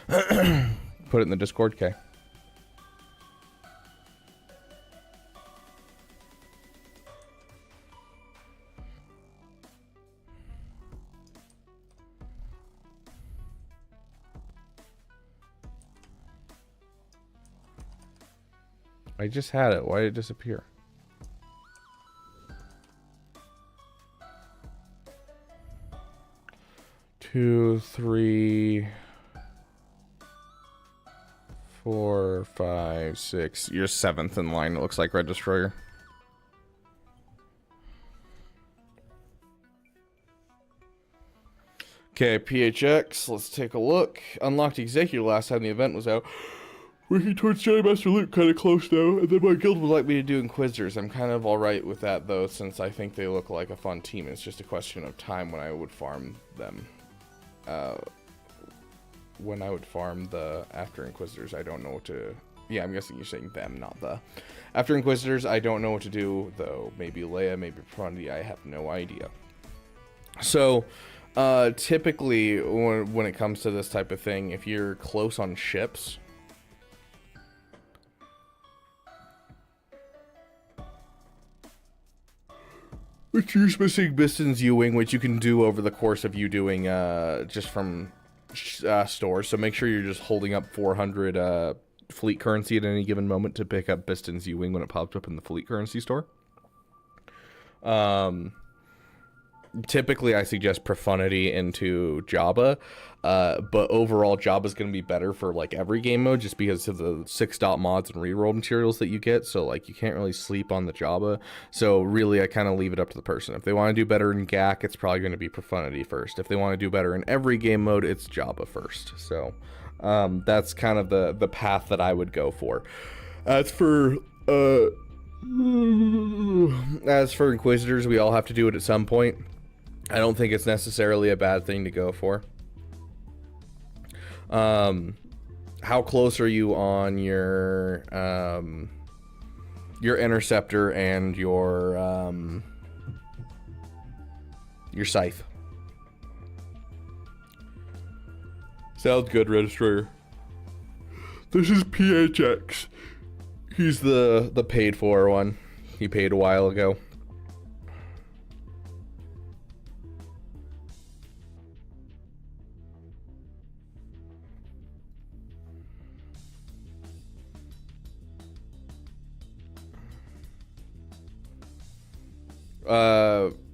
Put it in the Discord, okay. I just had it. Why did it disappear? Two, 3, 4, 5, 6. You're 7th in line, it looks like, Red Destroyer. Okay, PHX, let's take a look. Unlocked Executor last time the event was out. Working towards Jedi Master Luke, kind of close now, and then my guild would like me to do Inquisitors. I'm kind of alright with that, though, since I think they look like a fun team. It's just a question of time when I would farm them. When I would farm the After Inquisitors, I don't know what to... Yeah, I'm guessing you're saying them, not the... After Inquisitors, I don't know what to do, though. Maybe Leia, maybe Profundity, I have no idea. So... typically, when it comes to this type of thing, if you're close on ships... Which you're missing Biston's U-Wing, which you can do over the course of you doing, just from stores. So make sure you're just holding up 400 fleet currency at any given moment to pick up Biston's U-Wing when it pops up in the fleet currency store. Typically, I suggest Profundity into Jabba, but overall, Jabba's going to be better for, like, every game mode, just because of the 6-dot mods and reroll materials that you get, so, like, you can't really sleep on the Jabba, so really, I kind of leave it up to the person. If they want to do better in GAC, it's probably going to be Profundity first. If they want to do better in every game mode, it's Jabba first, so, that's kind of the path that I would go for. As for Inquisitors, we all have to do it at some point. I don't think it's necessarily a bad thing to go for. How close are you on your Interceptor and your Scythe? Sounds good, Red Destroyer. This is PHX. He's the paid for one. He paid a while ago.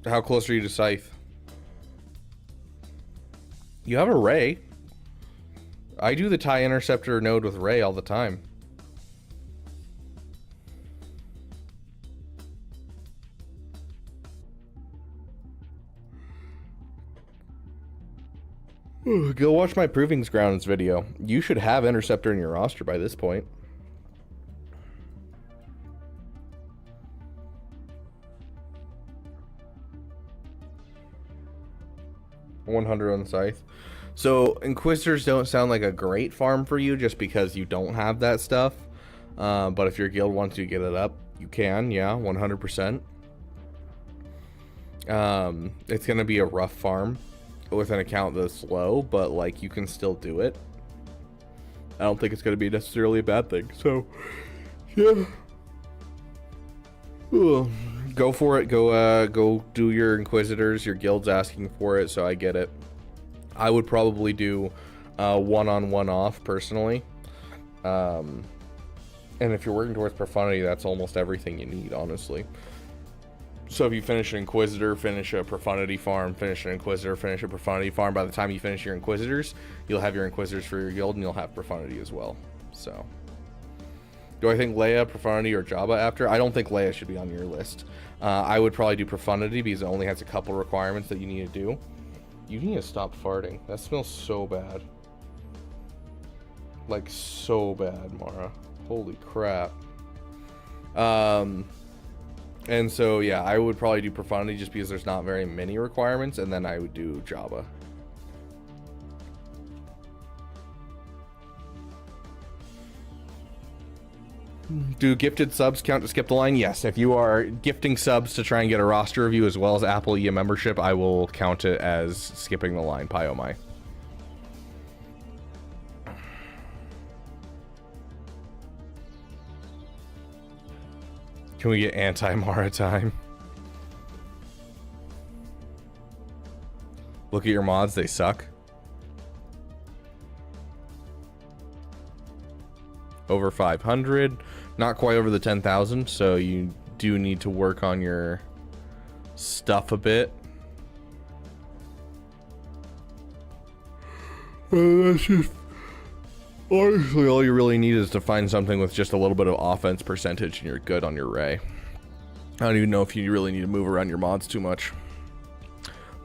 How close are you to Scythe? You have a Ray. I do the TIE Interceptor node with Ray all the time. Go watch my Proving Grounds video. You should have Interceptor in your roster by this point. $100 on Scythe. So Inquisitors don't sound like a great farm for you just because you don't have that stuff. But if your guild wants you to get it up, you can, yeah, 100%. It's gonna be a rough farm with an account that's low, but like you can still do it. I don't think it's gonna be necessarily a bad thing. So yeah. Ugh. Go for it. Go do your Inquisitors. Your guild's asking for it, so I get it. I would probably do one-on-one off personally. And if you're working towards Profundity, that's almost everything you need, honestly. So if you finish an Inquisitor, finish a Profundity farm, finish an Inquisitor, finish a Profundity farm, by the time you finish your Inquisitors, you'll have your Inquisitors for your guild, and you'll have Profundity as well. So, do I think Leia, Profundity, or Jabba after? I don't think Leia should be on your list. I would probably do Profundity because it only has a couple requirements that you need to do. You need to stop farting. That smells so bad. Like, so bad, Mara. Holy crap. And so, yeah, I would probably do Profundity just because there's not very many requirements, and then I would do Jabba. Do gifted subs count to skip the line? Yes. If you are gifting subs to try and get a roster review as well as Apple EA membership, I will count it as skipping the line. Pie oh my. Can we get anti-Mara time? Look at your mods, they suck. Over 500, not quite over the 10,000, so you do need to work on your stuff a bit. That's just honestly all you really need is to find something with just a little bit of offense percentage and you're good on your Ray. I don't even know if you really need to move around your mods too much.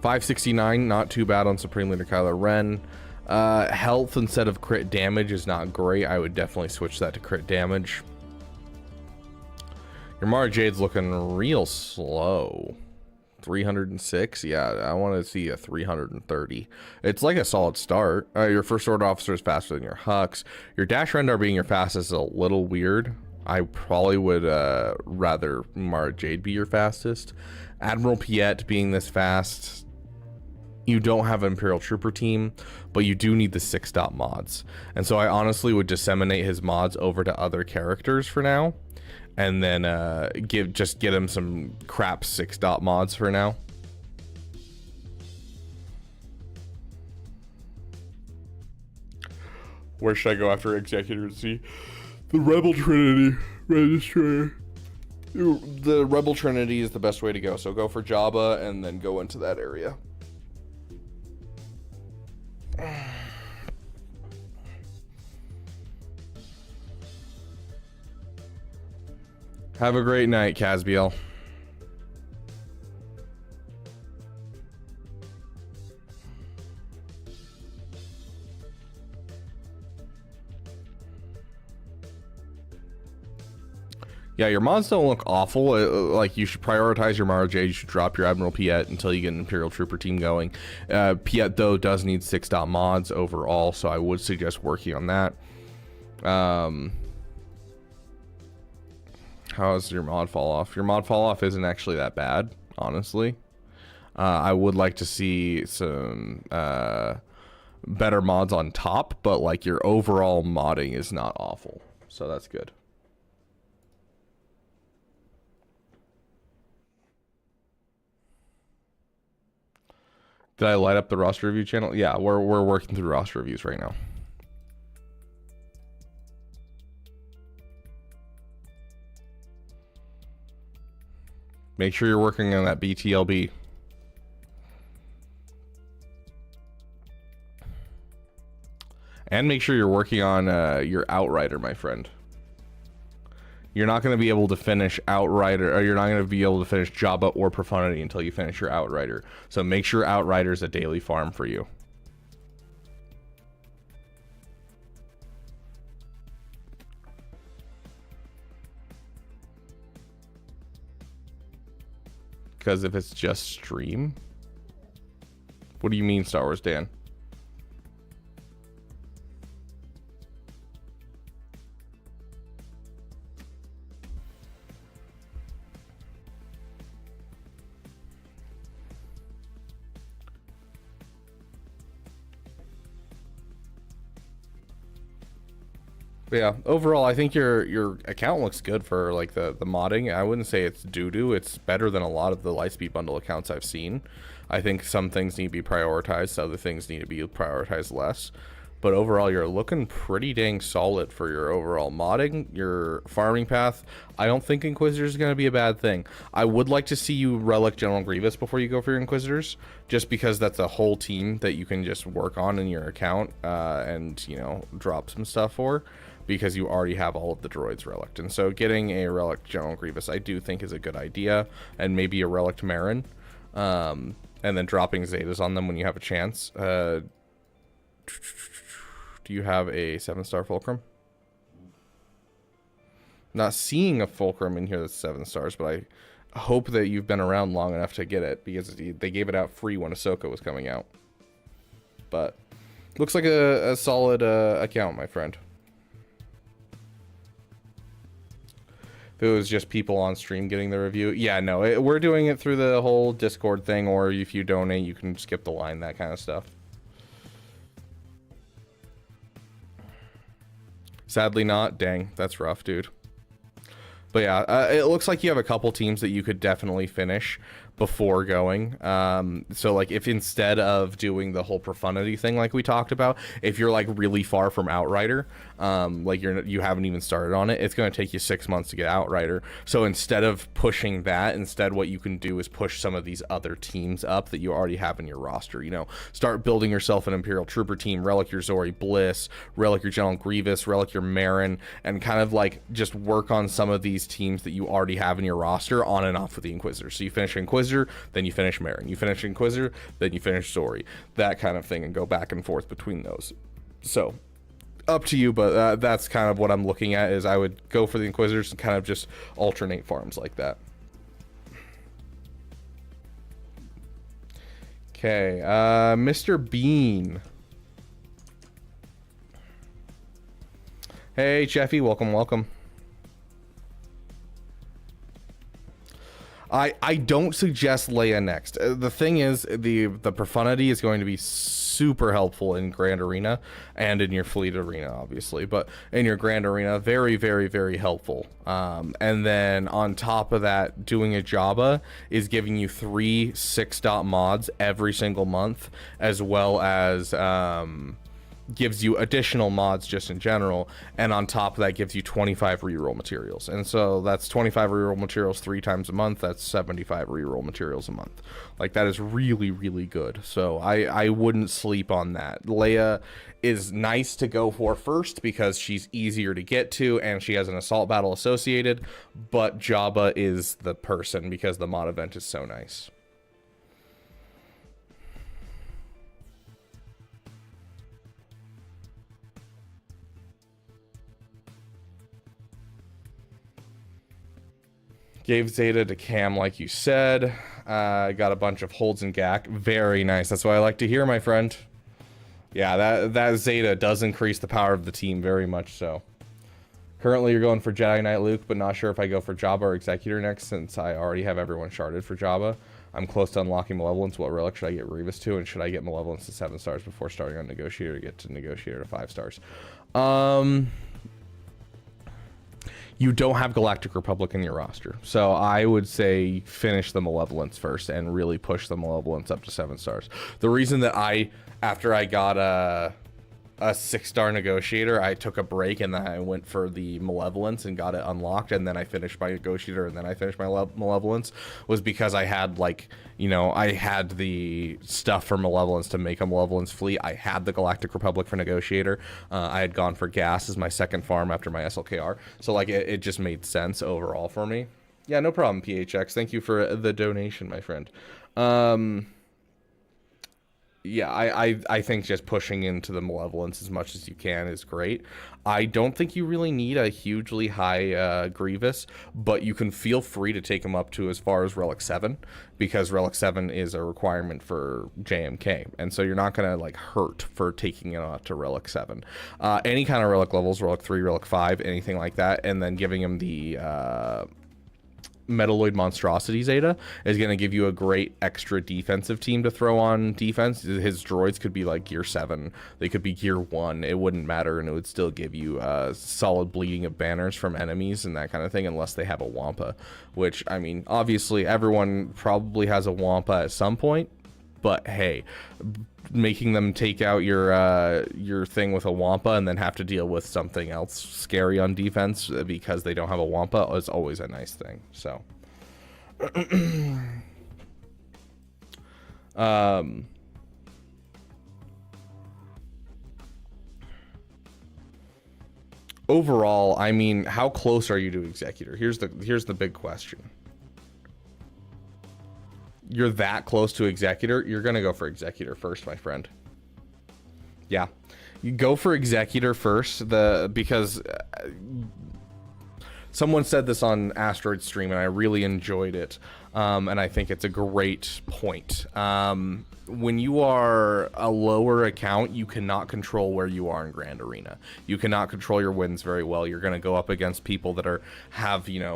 569, not too bad on Supreme Leader Kylo Ren. Health instead of crit damage is not great. I would definitely switch that to crit damage. Your Mara Jade's looking real slow. 306, yeah, I want to see a 330. It's like a solid start. Your first order officer is faster than your Hux. Your Dash Rendar being your fastest is a little weird. I probably would rather Mara Jade be your fastest. Admiral Piet being this fast, you don't have an Imperial Trooper team, but you do need the 6-dot mods. And so I honestly would disseminate his mods over to other characters for now. And then get him some crap 6-dot mods for now. Where should I go after Executor Z? The Rebel Trinity Registrar. The Rebel Trinity is the best way to go. So go for Jabba and then go into that area. Have a great night, Casbiel. Yeah, your mods don't look awful. Like, you should prioritize your Mara Jade. You should drop your Admiral Piet until you get an Imperial Trooper team going. Piet, though, does need 6-dot mods overall, so I would suggest working on that. How is your mod fall off? Your mod fall off isn't actually that bad, honestly. I would like to see some better mods on top, but like your overall modding is not awful, so that's good. Did I light up the roster review channel? Yeah, we're working through roster reviews right now. Make sure you're working on that BTLB. And make sure you're working on your Outrider, my friend. You're not going to be able to finish Outrider, or you're not going to be able to finish Jabba or Profundity until you finish your Outrider. So make sure Outrider is a daily farm for you. Because if it's just stream? What do you mean, Star Wars Dan? But yeah, overall, I think your account looks good for like the modding. I wouldn't say it's doo-doo. It's better than a lot of the Lightspeed Bundle accounts I've seen. I think some things need to be prioritized, other things need to be prioritized less. But overall, you're looking pretty dang solid for your overall modding, your farming path. I don't think Inquisitors is going to be a bad thing. I would like to see you relic General Grievous before you go for your Inquisitors, just because that's a whole team that you can just work on in your account and, you know, drop some stuff for, because you already have all of the droids relicked. And so getting a relic General Grievous, I do think is a good idea, and maybe a relic Marin, and then dropping Zetas on them when you have a chance. Do you have a 7-star Fulcrum? Not seeing a Fulcrum in here that's 7 stars, but I hope that you've been around long enough to get it, because they gave it out free when Ahsoka was coming out. But looks like a solid account, my friend. it was just people on stream getting the review. Yeah, no, we're doing it through the whole Discord thing, or if you donate, you can skip the line, that kind of stuff. Sadly not. Dang, that's rough, dude. But yeah, it looks like you have a couple teams that you could definitely finish before going. So like if instead of doing the whole profundity thing like we talked about, if you're like really far from Outrider, like you haven't even started on it, it's going to take you 6 months to get Outrider. So instead of pushing that, instead what you can do is push some of these other teams up that you already have in your roster. You know, start building yourself an Imperial Trooper team, relic your Zori Bliss, relic your General Grievous, relic your Marin, and kind of like just work on some of these teams that you already have in your roster on and off with the Inquisitor. So you finish Inquisitor, then you finish Marin, you finish Inquisitor, then you finish Zori, that kind of thing, and go back and forth between those. So up to you, but that's kind of what I'm looking at, is I would go for the Inquisitors and kind of just alternate farms like that. Okay, Mr. Bean. Hey Jeffy, welcome. I don't suggest Leia next. The thing is, the profundity is going to be super helpful in Grand Arena and in your Fleet Arena, obviously, but in your Grand Arena, very, very, very helpful. And then on top of that, doing a Jabba is giving you 3 6-dot mods every single month, as well as gives you additional mods just in general, and on top of that gives you 25 reroll materials. And so that's 25 reroll materials 3 times a month. That's 75 reroll materials a month. Like, that is really, really good. So I wouldn't sleep on that. Leia is nice to go for first because she's easier to get to and she has an assault battle associated, but Jabba is the person because the mod event is so nice. Gave Zeta to Cam like you said. Got a bunch of holds and gack. Very nice. That's what I like to hear, my friend. Yeah, that Zeta does increase the power of the team very much so. Currently you're going for Jedi Knight Luke, but not sure if I go for Jabba or Executor next since I already have everyone sharded for Jabba. I'm close to unlocking Malevolence. What relic should I get Grievous to? And should I get Malevolence to 7 stars before starting on Negotiator to get to Negotiator to 5 stars? You don't have Galactic Republic in your roster, so I would say finish the Malevolence first and really push the Malevolence up to 7 stars. The reason that after I got a 6-star Negotiator, I took a break and then I went for the Malevolence and got it unlocked, and then I finished my Negotiator and then I finished my Malevolence, was because I had, like, you know, I had the stuff for Malevolence to make a Malevolence fleet. I had the Galactic Republic for Negotiator. I had gone for Gas as my second farm after my SLKR, so like it just made sense overall for me. Yeah, no problem, PHX. Thank you for the donation, my friend. Yeah, I think just pushing into the Malevolence as much as you can is great. I don't think you really need a hugely high Grievous, but you can feel free to take him up to as far as Relic 7, because Relic 7 is a requirement for JMK, and so you're not going to like hurt for taking it up to Relic 7. Any kind of Relic levels, Relic 3, Relic 5, anything like that, and then giving him the Metalloid Monstrosity Zeta is going to give you a great extra defensive team to throw on defense. His droids could be like gear 7, they could be gear 1, it wouldn't matter, and it would still give you solid bleeding of banners from enemies and that kind of thing, unless they have a Wampa, which, I mean, obviously everyone probably has a Wampa at some point, but hey, making them take out your thing with a Wampa and then have to deal with something else scary on defense because they don't have a Wampa is always a nice thing. So overall, I mean, how close are you to Executor? Here's the big question. You're that close to Executor, you're gonna go for Executor first, my friend. Yeah, you go for Executor first, because someone said this on Asteroid stream and I really enjoyed it. and I think it's a great point. When you are a lower account, you cannot control where you are in Grand Arena. You cannot control your wins very well. You're going to go up against people that have 2-3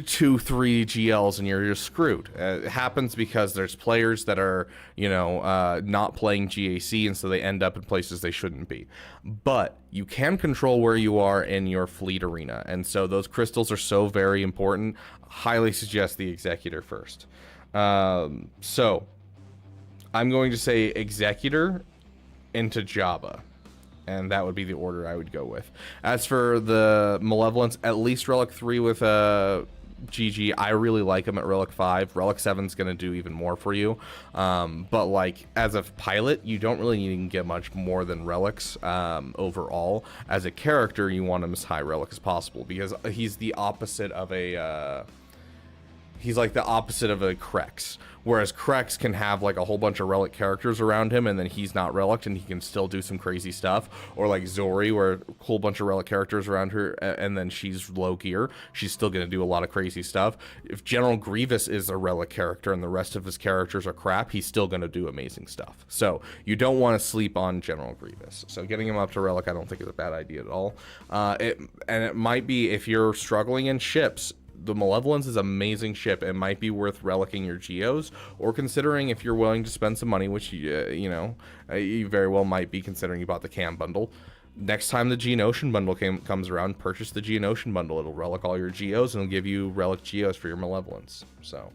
GLs, and you're just screwed. It happens because there's players that are not playing GAC, and so they end up in places they shouldn't be. But you can control where you are in your fleet arena, and so those crystals are so very important. Highly suggest the Executor first. So I'm going to say Executor into Jabba, and that would be the order I would go with. As for the Malevolence, at least Relic 3 with GG. I really like him at Relic 5. Relic 7's going to do even more for you. But like as a pilot, you don't really need to get much more than Relics overall. As a character, you want him as high Relic as possible, because he's the opposite of a... he's like the opposite of a Krex, whereas Krex can have like a whole bunch of Relic characters around him, and then he's not Relic, and he can still do some crazy stuff. Or like Zori, where a whole bunch of Relic characters around her, and then she's low gear. She's still going to do a lot of crazy stuff. If General Grievous is a Relic character and the rest of his characters are crap, he's still going to do amazing stuff. So you don't want to sleep on General Grievous. So getting him up to Relic, I don't think is a bad idea at all. It might be, if you're struggling in ships, the Malevolence is an amazing ship. It might be worth relicking your Geos, or considering, if you're willing to spend some money, which you very well might be, considering you bought the Cam bundle. Next time the Geonosian bundle comes around, purchase the Geonosian bundle. It'll relic all your Geos, and it'll give you relic Geos for your Malevolence. So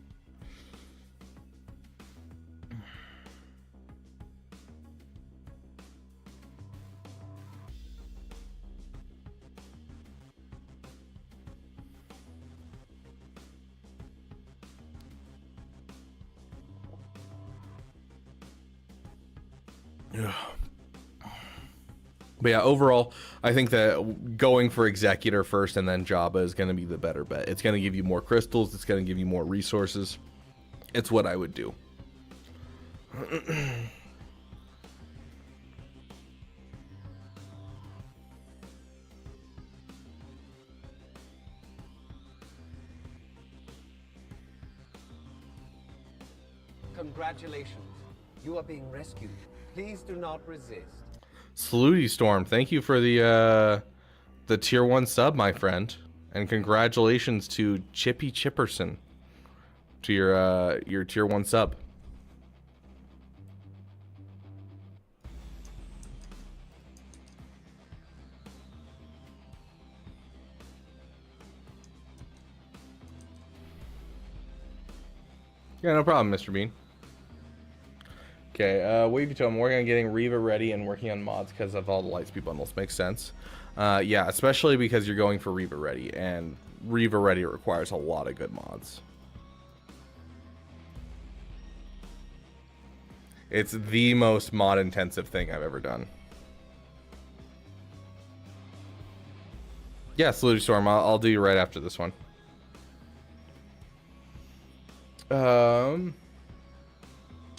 but yeah, overall, I think that going for Executor first and then Jabba is going to be the better bet. It's going to give you more crystals. It's going to give you more resources. It's what I would do. Congratulations. You are being rescued. Please do not resist. Saluty Storm, thank you for the tier 1 sub, my friend, and congratulations to Chippy Chipperson to your tier 1 sub. Yeah, no problem, Mr. Bean. Okay, Wavy Toe, I'm working on getting Reva ready and working on mods because of all the Lightspeed bundles. Makes sense. Yeah, especially because you're going for Reva ready, and Reva ready requires a lot of good mods. It's the most mod intensive thing I've ever done. Yeah, Saluty Storm, I'll do you right after this one.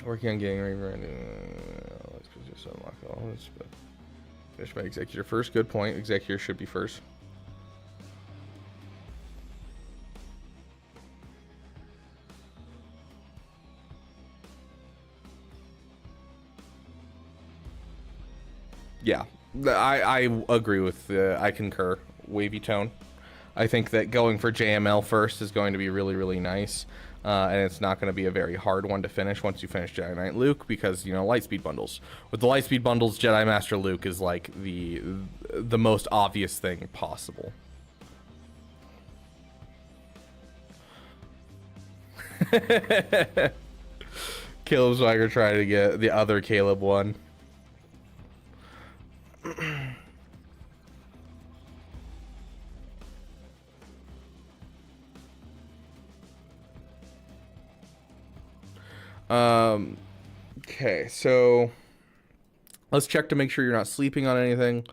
Working on getting ready. Let's just unlock all this. But finish my Executor first. Good point. Executor should be first. Yeah, I agree with. I concur. Wavy Tone. I think that going for JML first is going to be really, really nice. And it's not going to be a very hard one to finish once you finish Jedi Knight Luke, because, Lightspeed bundles. With the Lightspeed bundles, Jedi Master Luke is like the most obvious thing possible. Caleb Swagger trying to get the other Caleb one. Okay, so let's check to make sure you're not sleeping on anything.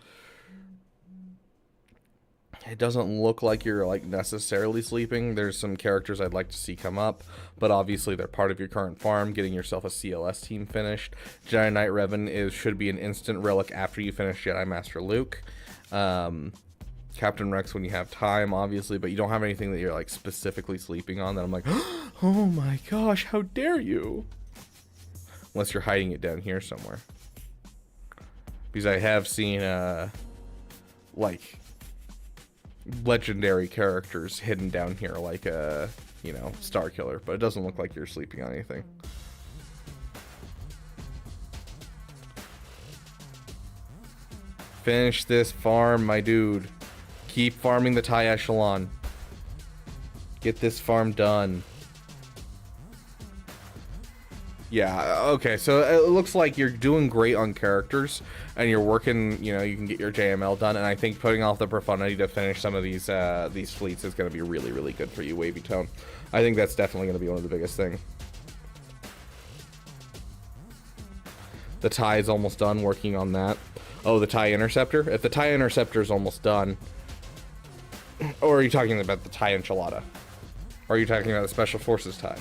It doesn't look like you're necessarily sleeping. There's some characters I'd like to see come up, but obviously they're part of your current farm. Getting yourself a CLS team finished. Jedi Knight Revan should be an instant relic after you finish Jedi Master Luke. Captain Rex when you have time, obviously, but you don't have anything that you're like specifically sleeping on that I'm like, oh my gosh, how dare you? Unless you're hiding it down here somewhere. Because I have seen like legendary characters hidden down here, like you know, Star Killer, but it doesn't look like you're sleeping on anything. Finish this farm, my dude. Keep farming the Thai Echelon. Get this farm done. Yeah, okay, so it looks like you're doing great on characters, and you're working, you know, you can get your JML done, and I think putting off the profundity to finish some of these fleets is going to be really, really good for you, Wavy Tone. I think that's definitely going to be one of the biggest things. The Thai is almost done working on that. Oh, the Thai Interceptor? If the Thai Interceptor is almost done, or are you talking about the Thai Enchilada? Or are you talking about the Special Forces Thai?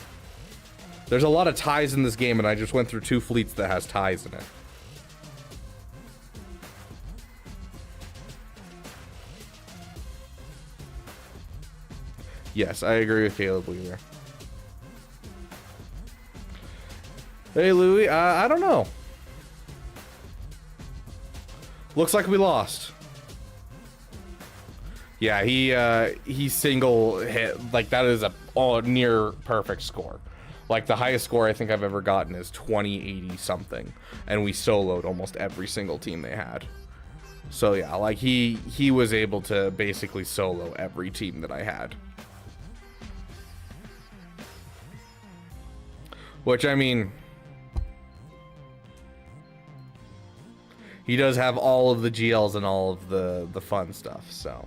There's a lot of ties in this game, and I just went through 2 fleets that has ties in it. Yes, I agree with Caleb Lee there. Hey, Louie, I don't know. Looks like we lost. Yeah, he single hit, like that is a near perfect score. Like the highest score I think I've ever gotten is 2080 something, and we soloed almost every single team they had. So yeah, like he was able to basically solo every team that I had. Which, I mean, he does have all of the GLs and all of the fun stuff, so.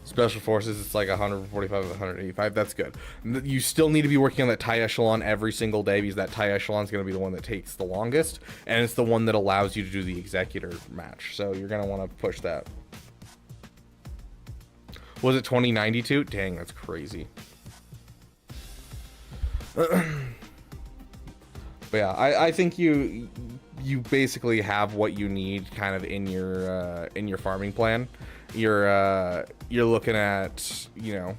Special Forces, it's like 145 to 185. That's good. You still need to be working on that Thai Echelon every single day, because that Thai Echelon is going to be the one that takes the longest, and it's the one that allows you to do the Executor match. So you're going to want to push that. Was it 2092? Dang, that's crazy. But yeah, I think you basically have what you need kind of in your farming plan. You're looking at, you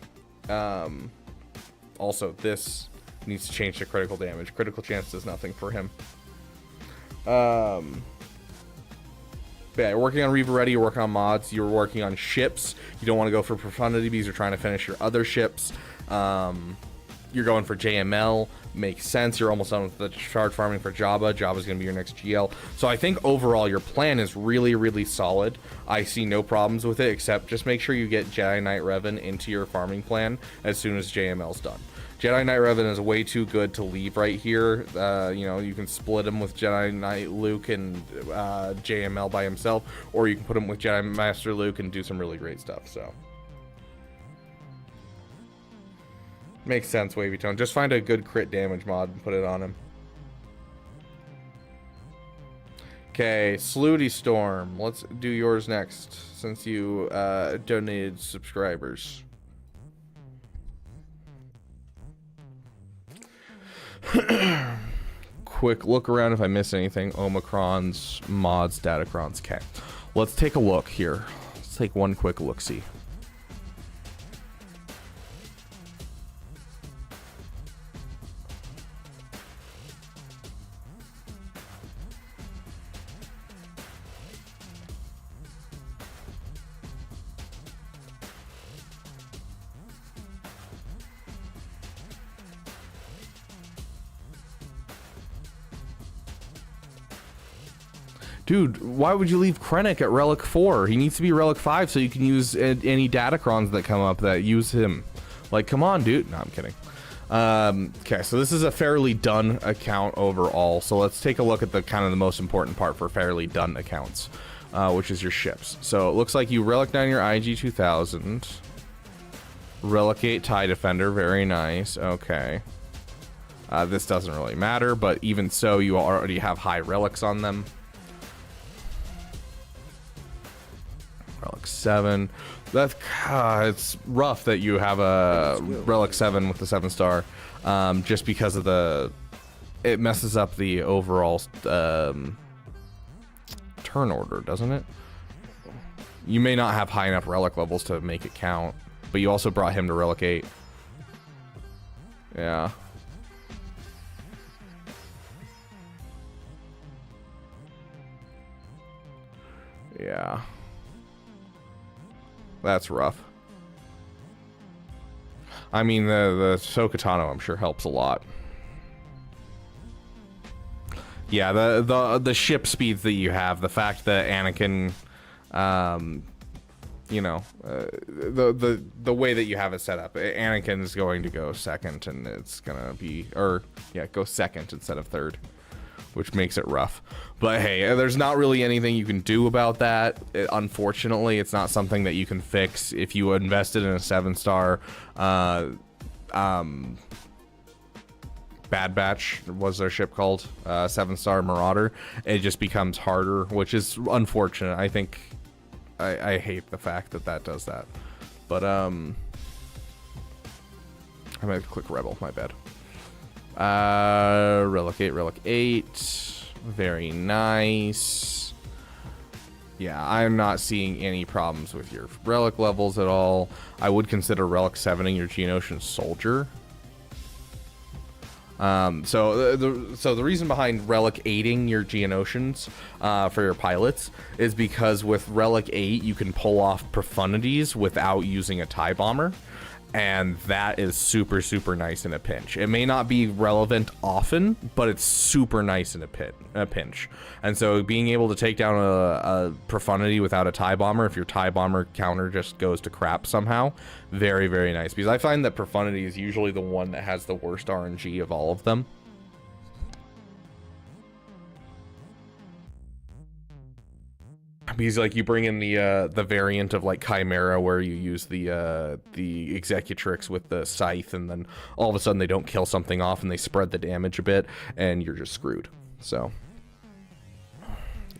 know, also this needs to change to critical damage. Critical chance does nothing for him. But yeah, you're working on Reaver Ready, you're working on mods, you're working on ships. You don't want to go for profundity because you're trying to finish your other ships. You're going for JML, makes sense. You're almost done with the shard farming for Jabba. Jabba's going to be your next GL. So I think overall your plan is really, really solid. I see no problems with it, except just make sure you get Jedi Knight Revan into your farming plan as soon as JML's done. Jedi Knight Revan is way too good to leave right here. You know, you can split him with Jedi Knight Luke and JML by himself, or you can put him with Jedi Master Luke and do some really great stuff, so. Makes sense, Wavy Tone. Just find a good crit damage mod and put it on him. Okay, Slooty Storm. Let's do yours next, since you donated subscribers. Quick look around if I miss anything. Omicrons, mods, Datacrons. Okay, let's take a look here. Let's take one quick look-see. Dude, why would you leave Krennic at Relic 4? He needs to be Relic 5 so you can use any Datacrons that come up that use him. Like, come on, dude. No, I'm kidding. Okay, so this is a fairly done account overall. So let's take a look at the kind of the most important part for fairly done accounts, which is your ships. So it looks like you Relic down your IG 2000. Relic 8 TIE Defender, very nice. Okay. This doesn't really matter, but even so, you already have high relics on them. Relic 7. That's it's rough that you have a Relic 7 with the 7-star, just because of the it messes up the overall turn order, doesn't it? You may not have high enough relic levels to make it count, but you also brought him to relic 8. Yeah. Yeah. That's rough. I mean, the Sokatano, I'm sure, helps a lot. Yeah, the ship speeds that you have, the fact that Anakin, you know, the way that you have it set up, Anakin is going to go second, and it's gonna be, or yeah, go second instead of third, which makes it rough. But hey, there's not really anything you can do about that. Unfortunately, it's not something that you can fix. If you invested in a 7-star, Bad Batch was their ship called, 7-star Marauder, it just becomes harder, which is unfortunate. I think I hate the fact that that does that, but I might click Rebel, my bad. Relic 8, very nice. Yeah, I'm not seeing any problems with your relic levels at all. I would consider relic 7ing your Geonosian soldier. So the reason behind relic 8ing your Geonosians for your pilots is because with relic 8 you can pull off profundities without using a TIE bomber, and that is super nice in a pinch. It may not be relevant often, but it's super nice in a pinch. And so being able to take down a profundity without a TIE bomber, if your TIE bomber counter just goes to crap somehow, very nice, because I find that profundity is usually the one that has the worst RNG of all of them. Because like you bring in the variant of like Chimera where you use the Executrix with the scythe, and then all of a sudden they don't kill something off and they spread the damage a bit, and you're just screwed. So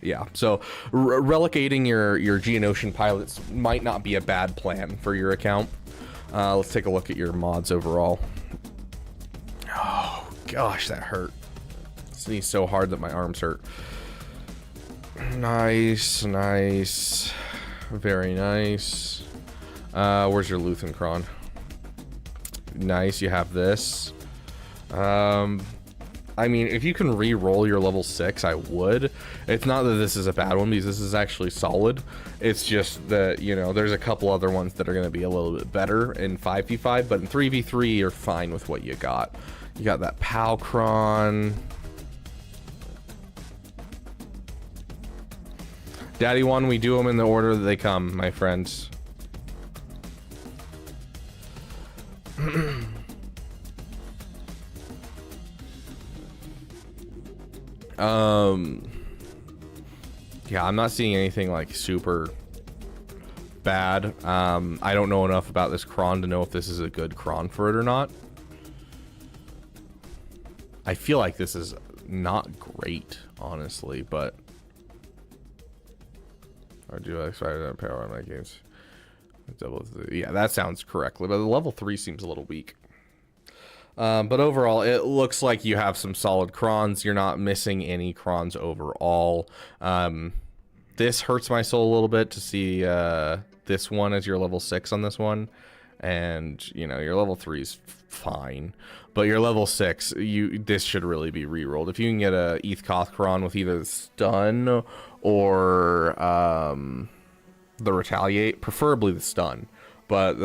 yeah, so relicating your Geonosian pilots might not be a bad plan for your account. Let's take a look at your mods overall. Oh gosh, that hurt. Sneezed so hard that my arms hurt. Nice, very nice. Where's your Luthenkron? Nice, you have this. I mean, if you can re-roll your level 6, I would. It's not that this is a bad one, because this is actually solid. It's just that, you know, there's a couple other ones that are going to be a little bit better in 5v5, but in 3v3, you're fine with what you got. You got that Palcron. Daddy One, we do them in the order that they come, my friends. Yeah, I'm not seeing anything like super bad. I don't know enough about this cron to know if this is a good cron for it or not. I feel like this is not great, honestly, but or do I expire that power on my games? Yeah, that sounds correctly, but the level 3 seems a little weak. But overall, it looks like you have some solid crons. You're not missing any crons overall. This hurts my soul a little bit to see this one as your level 6 on this one. And, you know, your level 3 is fine. But your level 6, this should really be re-rolled. If you can get a Ethkoth cron with either the stun or the retaliate, preferably the stun. But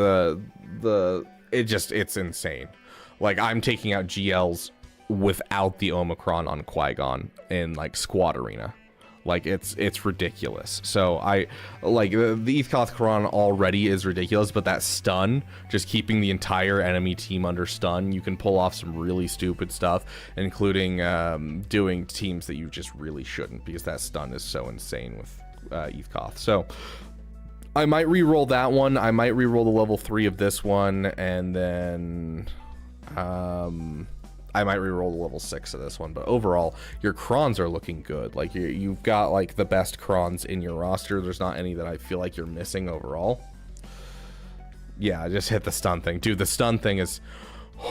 it's insane. Like, I'm taking out GLs without the Omicron on Qui-Gon in like squad arena. Like, it's ridiculous. So I like the Ethkoth Quran already is ridiculous, but that stun, just keeping the entire enemy team under stun, you can pull off some really stupid stuff, including doing teams that you just really shouldn't, because that stun is so insane with Ethkoth. So I might re-roll that one. I might re-roll the level 3 of this one, and then I might re-roll the level 6 of this one. But overall, your crons are looking good. Like, you've got like the best crons in your roster. There's not any that I feel like you're missing overall. Yeah, I just hit the stun thing. Dude, the stun thing is,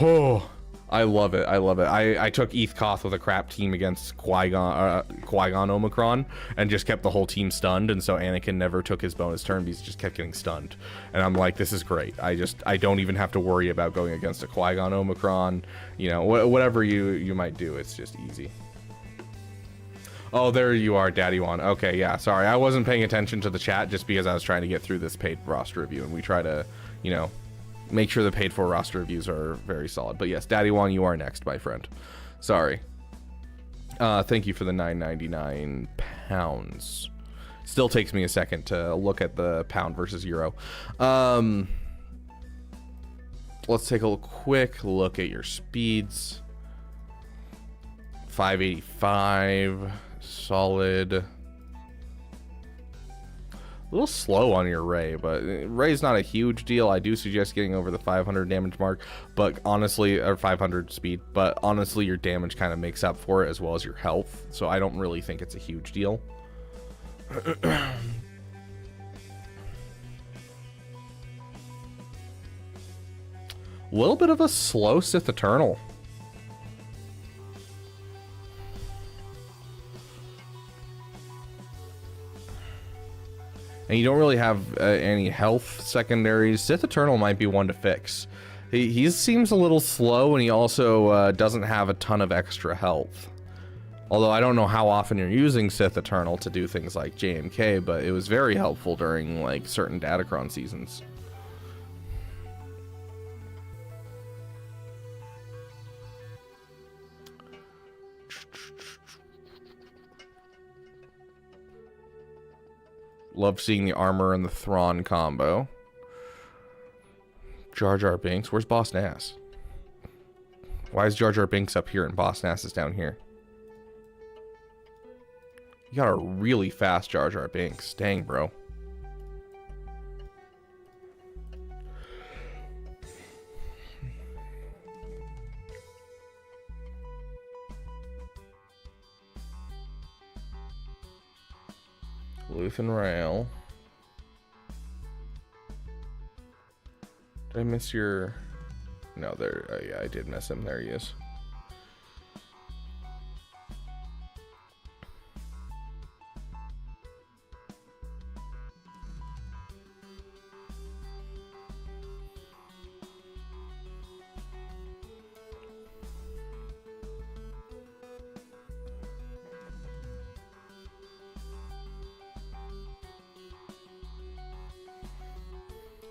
oh, I love it. I love it. I took Eth Koth with a crap team against Qui-Gon Omicron and just kept the whole team stunned, and so Anakin never took his bonus turn because he just kept getting stunned. And I'm like, this is great. I don't even have to worry about going against a Qui-Gon Omicron. You know, whatever you might do, it's just easy. Oh, there you are, Daddy One. Okay, yeah, sorry. I wasn't paying attention to the chat just because I was trying to get through this paid roster review, and we try to, you know, make sure the paid for roster reviews are very solid. But yes, Daddy Wong, you are next, my friend. Sorry. Thank you for the 9.99 pounds. Still takes me a second to look at the pound versus euro. Let's take a quick look at your speeds. 585, solid. A little slow on your Ray, but Ray's not a huge deal. I do suggest getting over the 500 damage mark, but honestly, or 500 speed, but honestly, your damage kind of makes up for it as well as your health, so I don't really think it's a huge deal. A little bit of a slow Sith Eternal. And you don't really have any health secondaries. Sith Eternal might be one to fix. He seems a little slow, and he also doesn't have a ton of extra health. Although I don't know how often you're using Sith Eternal to do things like JMK, but it was very helpful during like certain Datacron seasons. Love seeing the armor and the Thrawn combo. Jar Jar Binks. Where's Boss Nass? Why is Jar Jar Binks up here and Boss Nass is down here? You got a really fast Jar Jar Binks. Dang, bro. Luthen Rail. Did I miss your... No, there... Oh, yeah, I did miss him. There he is.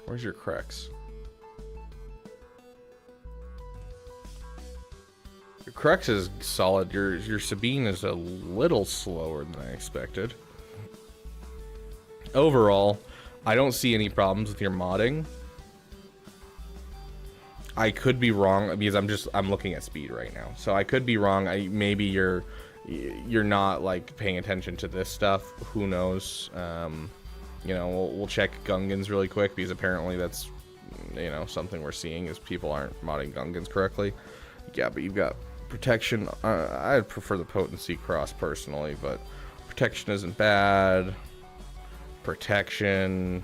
Where's your Crex? Your Crex is solid. Your Sabine is a little slower than I expected. Overall, I don't see any problems with your modding. I could be wrong because I'm looking at speed right now, so I could be wrong. Maybe you're not like paying attention to this stuff. Who knows? You know, we'll check Gungans really quick because apparently that's, you know, something we're seeing is people aren't modding Gungans correctly. Yeah, but you've got protection. I'd prefer the potency cross personally, but protection isn't bad. Protection,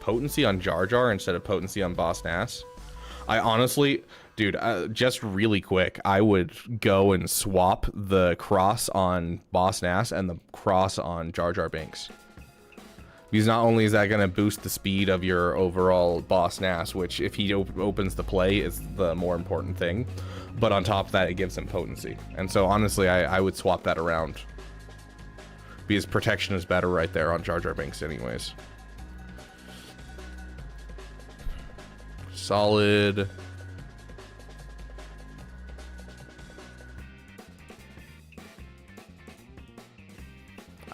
potency on Jar Jar instead of potency on Boss Nass. I honestly, dude, just really quick, I would go and swap the cross on Boss Nass and the cross on Jar Jar Binks. Because not only is that going to boost the speed of your overall Boss Nass, which if he opens the play is the more important thing, but on top of that it gives him potency. And so honestly I would swap that around. Because protection is better right there on Jar Jar Binks anyways. Solid.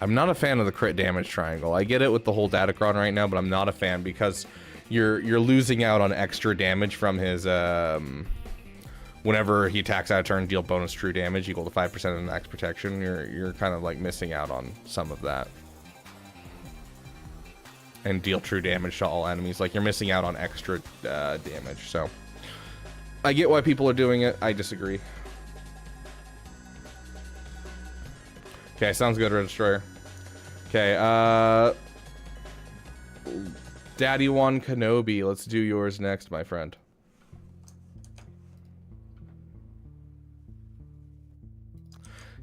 I'm not a fan of the crit damage triangle. I get it with the whole Datacron right now, but I'm not a fan because you're losing out on extra damage from his whenever he attacks out of turn, deal bonus true damage equal to 5% of the max protection. You're kind of like missing out on some of that. And deal true damage to all enemies. Like you're missing out on extra damage. So I get why people are doing it. I disagree. Okay, sounds good, Red Destroyer. Okay, Daddy One Kenobi, let's do yours next, my friend.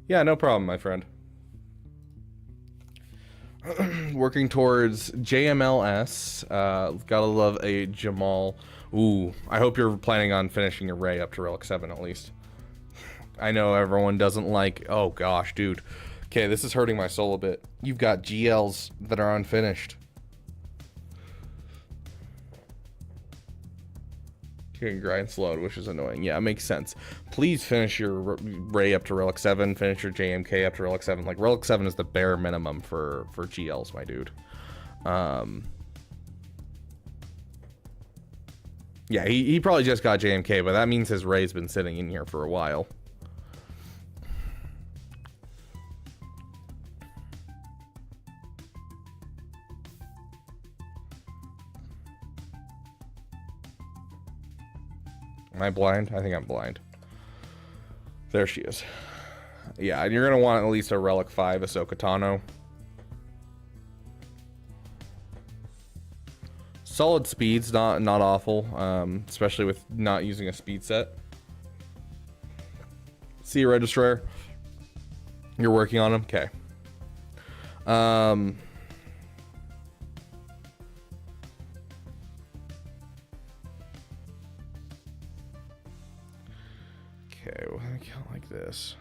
Yeah, no problem, my friend. Working towards JMLS. Gotta love a Jamal. Ooh, I hope you're planning on finishing your Ray up to Relic 7 at least. I know everyone doesn't like... Oh gosh, dude. Okay, this is hurting my soul a bit. You've got GLs that are unfinished. You can grind slowed, which is annoying. Yeah, it makes sense. Please finish your Ray up to Relic 7. Finish your JMK up to Relic 7. Like, Relic 7 is the bare minimum for GLs, my dude. Yeah, he probably just got JMK, but that means his Ray's been sitting in here for a while. Am I blind? I think I'm blind. There she is. Yeah, and you're going to want at least a Relic 5 Ahsoka Tano. Solid speeds, not awful, especially with not using a speed set. See you, Red Destroyer. You're working on him? Okay. Okay, well, I can't like this.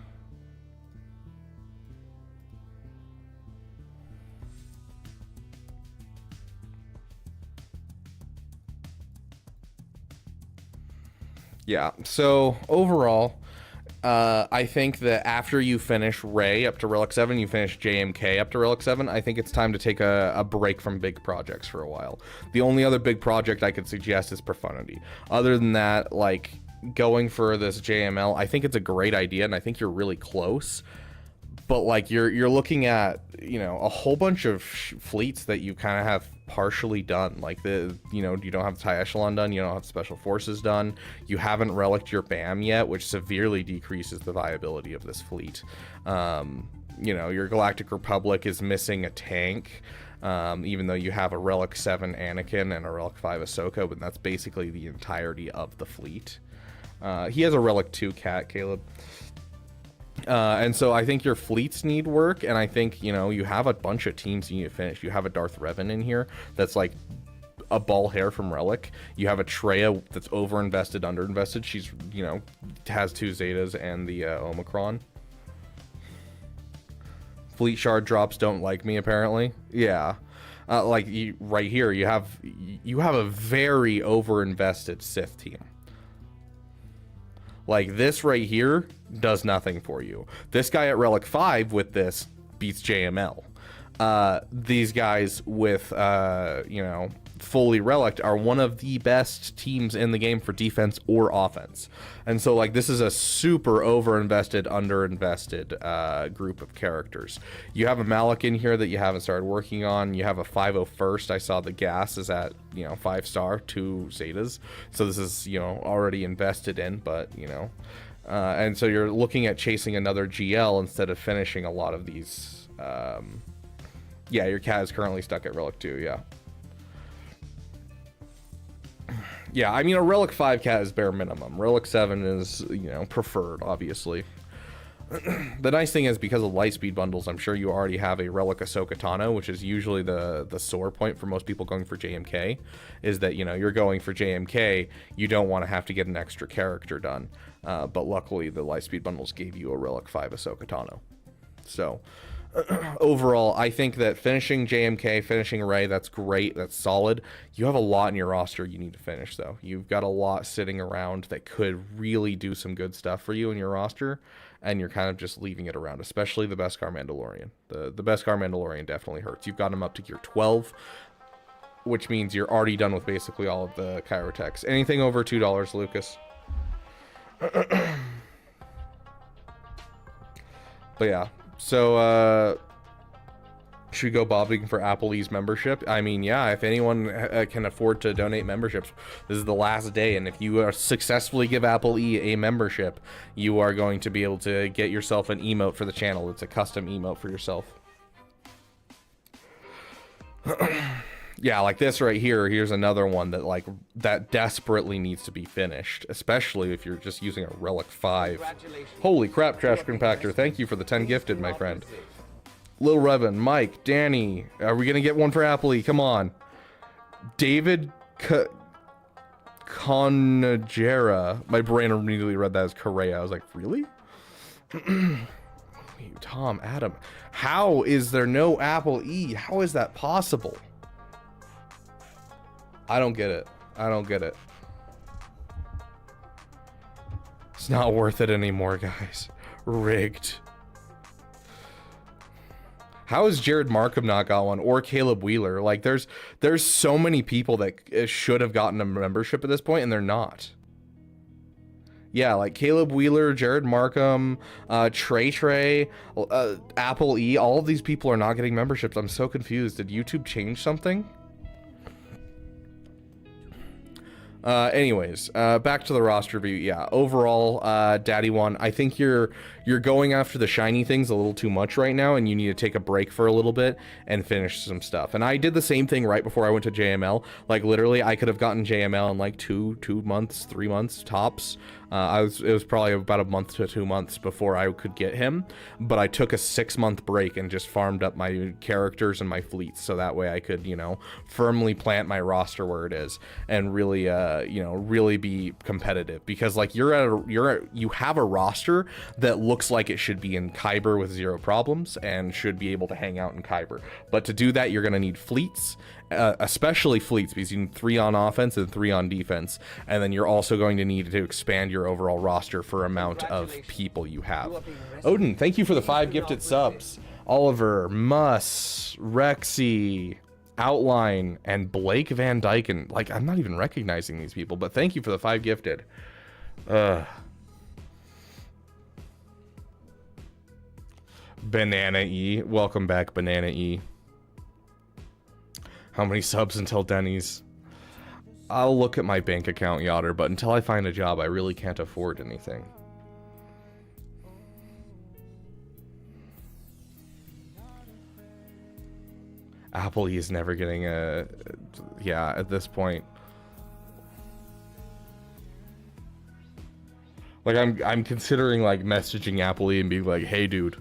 Yeah, so overall, I think that after you finish Ray up to Relic 7, you finish JMK up to Relic 7, I think it's time to take a break from big projects for a while. The only other big project I could suggest is Profundity. Other than that, like, going for this JML, I think it's a great idea, and I think you're really close. But, like, you're looking at, you know, a whole bunch of fleets that you kind of have partially done. Like, you don't have the TIE Echelon done, you don't have Special Forces done, you haven't reliced your BAM yet, which severely decreases the viability of this fleet. You know, your Galactic Republic is missing a tank, even though you have a Relic 7 Anakin and a Relic 5 Ahsoka, but that's basically the entirety of the fleet. He has a Relic 2 Cat, Caleb. And so I think your fleets need work, and I think, you know, you have a bunch of teams you need to finish. You have a Darth Revan in here that's like a ball hair from Relic. You have a Traya that's overinvested, underinvested. She's, you know, has 2 Zetas and the Omicron. Fleet shard drops don't like me, apparently. Yeah. Like, right here, you have a very overinvested Sith team. Like, this right here does nothing for you. This guy at Relic 5 with this beats JML. These guys with, you know, fully Relic are one of the best teams in the game for defense or offense. And so, like, this is a super overinvested, underinvested group of characters. You have a Malik in here that you haven't started working on. You have a 501st. I saw the gas is at, you know, 5-star, 2 Zetas. So this is, you know, already invested in, but, you know. And so you're looking at chasing another GL instead of finishing a lot of these. Yeah, your cat is currently stuck at Relic 2, yeah. Yeah, I mean, a Relic 5 cat is bare minimum. Relic 7 is, you know, preferred, obviously. The nice thing is, because of Lightspeed bundles, I'm sure you already have a Relic Ahsoka Tano, which is usually the sore point for most people going for JMK, is that, you know, you're going for JMK, you don't want to have to get an extra character done. But luckily, the Lightspeed bundles gave you a Relic 5 Ahsoka Tano. So, overall, I think that finishing JMK, finishing Ray, that's great, that's solid. You have a lot in your roster you need to finish, though. You've got a lot sitting around that could really do some good stuff for you in your roster, and you're kind of just leaving it around, especially the Beskar Mandalorian. The Beskar Mandalorian definitely hurts. You've got him up to gear 12, which means you're already done with basically all of the Chirotechs. Anything over $2, Lucas? But yeah. So, should we go bobbing for Apple E's membership? I mean, yeah, if anyone can afford to donate memberships, this is the last day, and if you successfully give Apple E a membership, you are going to be able to get yourself an emote for the channel. It's a custom emote for yourself. Yeah, like this right here. Here's another one that like that desperately needs to be finished, especially if you're just using a Relic 5. Holy crap, Trash Compactor. Thank you for the 10 gifted, my friend. Lil Revan, Mike, Danny. Are we going to get one for Appley? Come on. David Conagera. My brain immediately read that as Correa. I was like, really? Tom, Adam. How is there no Apple E? How is that possible? I don't get it. I don't get it. It's not worth it anymore, guys. Rigged. How has Jared Markham not got one? Or Caleb Wheeler? Like, there's so many people that should have gotten a membership at this point, and they're not. Yeah, like Caleb Wheeler, Jared Markham, Trey, Apple E. All of these people are not getting memberships. I'm so confused. Did YouTube change something? Anyways, back to the roster review. Yeah, overall, Daddy One, I think you're going after the shiny things a little too much right now, and you need to take a break for a little bit and finish some stuff. And I did the same thing right before I went to JML. Like literally, I could have gotten JML in like 2 months, 3 months tops. It was probably about a month to 2 months before I could get him, but I took a 6-month break and just farmed up my characters and my fleets, so that way I could, you know, firmly plant my roster where it is and really, you know, really be competitive. Because like you have a roster that looks like it should be in Kyber with 0 problems and should be able to hang out in Kyber. But to do that, you're going to need fleets. Especially fleets, because you need 3 on offense and 3 on defense, and then you're also going to need to expand your overall roster for amount of people you have. Odin, thank you for the 5 gifted subs. Oliver, Muss, Rexy, Outline, and Blake Van Dyken. Like, I'm not even recognizing these people, but thank you for the 5 gifted. Banana E, welcome back, Banana E. How many subs until Denny's? I'll look at my bank account, Yotter, but until I find a job, I really can't afford anything. Apple is never getting a... Yeah, at this point. Like, I'm considering, like, messaging Apple and being like, hey, dude,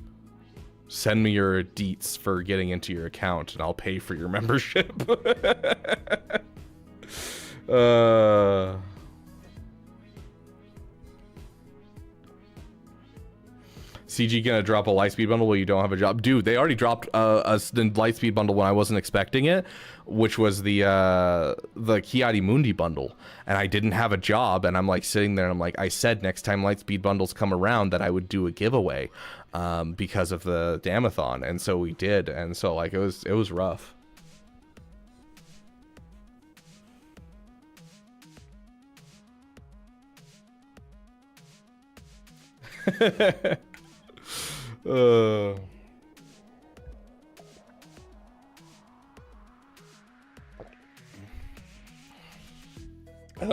send me your deets for getting into your account and I'll pay for your membership. CG gonna drop a Lightspeed bundle while you don't have a job? Dude, they already dropped the Lightspeed bundle when I wasn't expecting it, which was the Kiadi Mundi bundle, and I didn't have a job, and I'm like sitting there and I'm like, I said next time Lightspeed bundles come around that I would do a giveaway because of the Damathon, and so we did, and so like it was rough.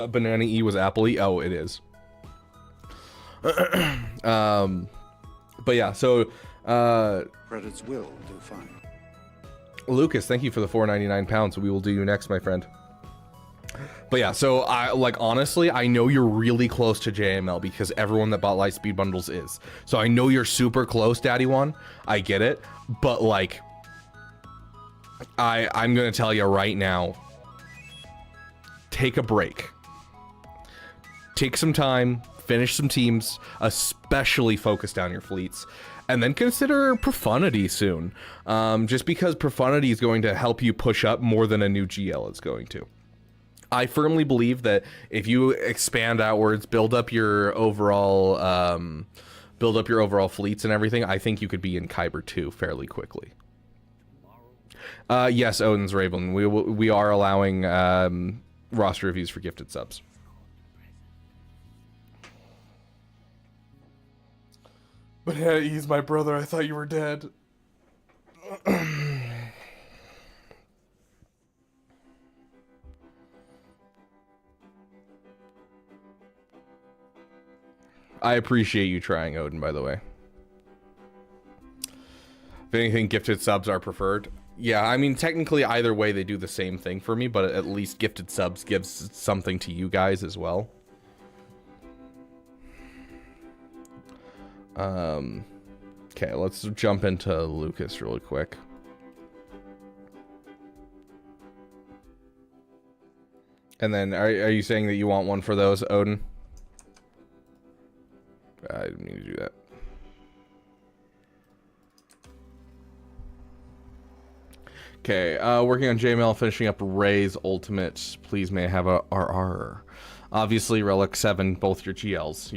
Banana E was Apple E. Oh, it is. But yeah, so credits will do fine. Lucas, thank you for the 499 pounds. We will do you next, my friend. But yeah, so I like honestly, I know you're really close to JML because everyone that bought Lightspeed bundles is. So I know you're super close, Daddy One. I get it, but like, I'm gonna tell you right now. Take a break. Take some time. Finish some teams, especially focus down your fleets, and then consider Profundity soon. Just because Profundity is going to help you push up more than a new GL is going to. I firmly believe that if you expand outwards, build up your overall fleets and everything, I think you could be in Kyber 2 fairly quickly. Yes, Odin's Raven. We are allowing roster reviews for gifted subs. But yeah, he's my brother. I thought you were dead. I appreciate you trying, Odin, by the way. If anything, gifted subs are preferred. Yeah, I mean, technically either way they do the same thing for me, but at least gifted subs gives something to you guys as well. Okay, let's jump into Lucas really quick. And then, are you saying that you want one for those, Odin? I didn't mean to do that. Okay, working on JML, finishing up Ray's ultimate. Please may I have a RR. Obviously, Relic 7, both your GLs.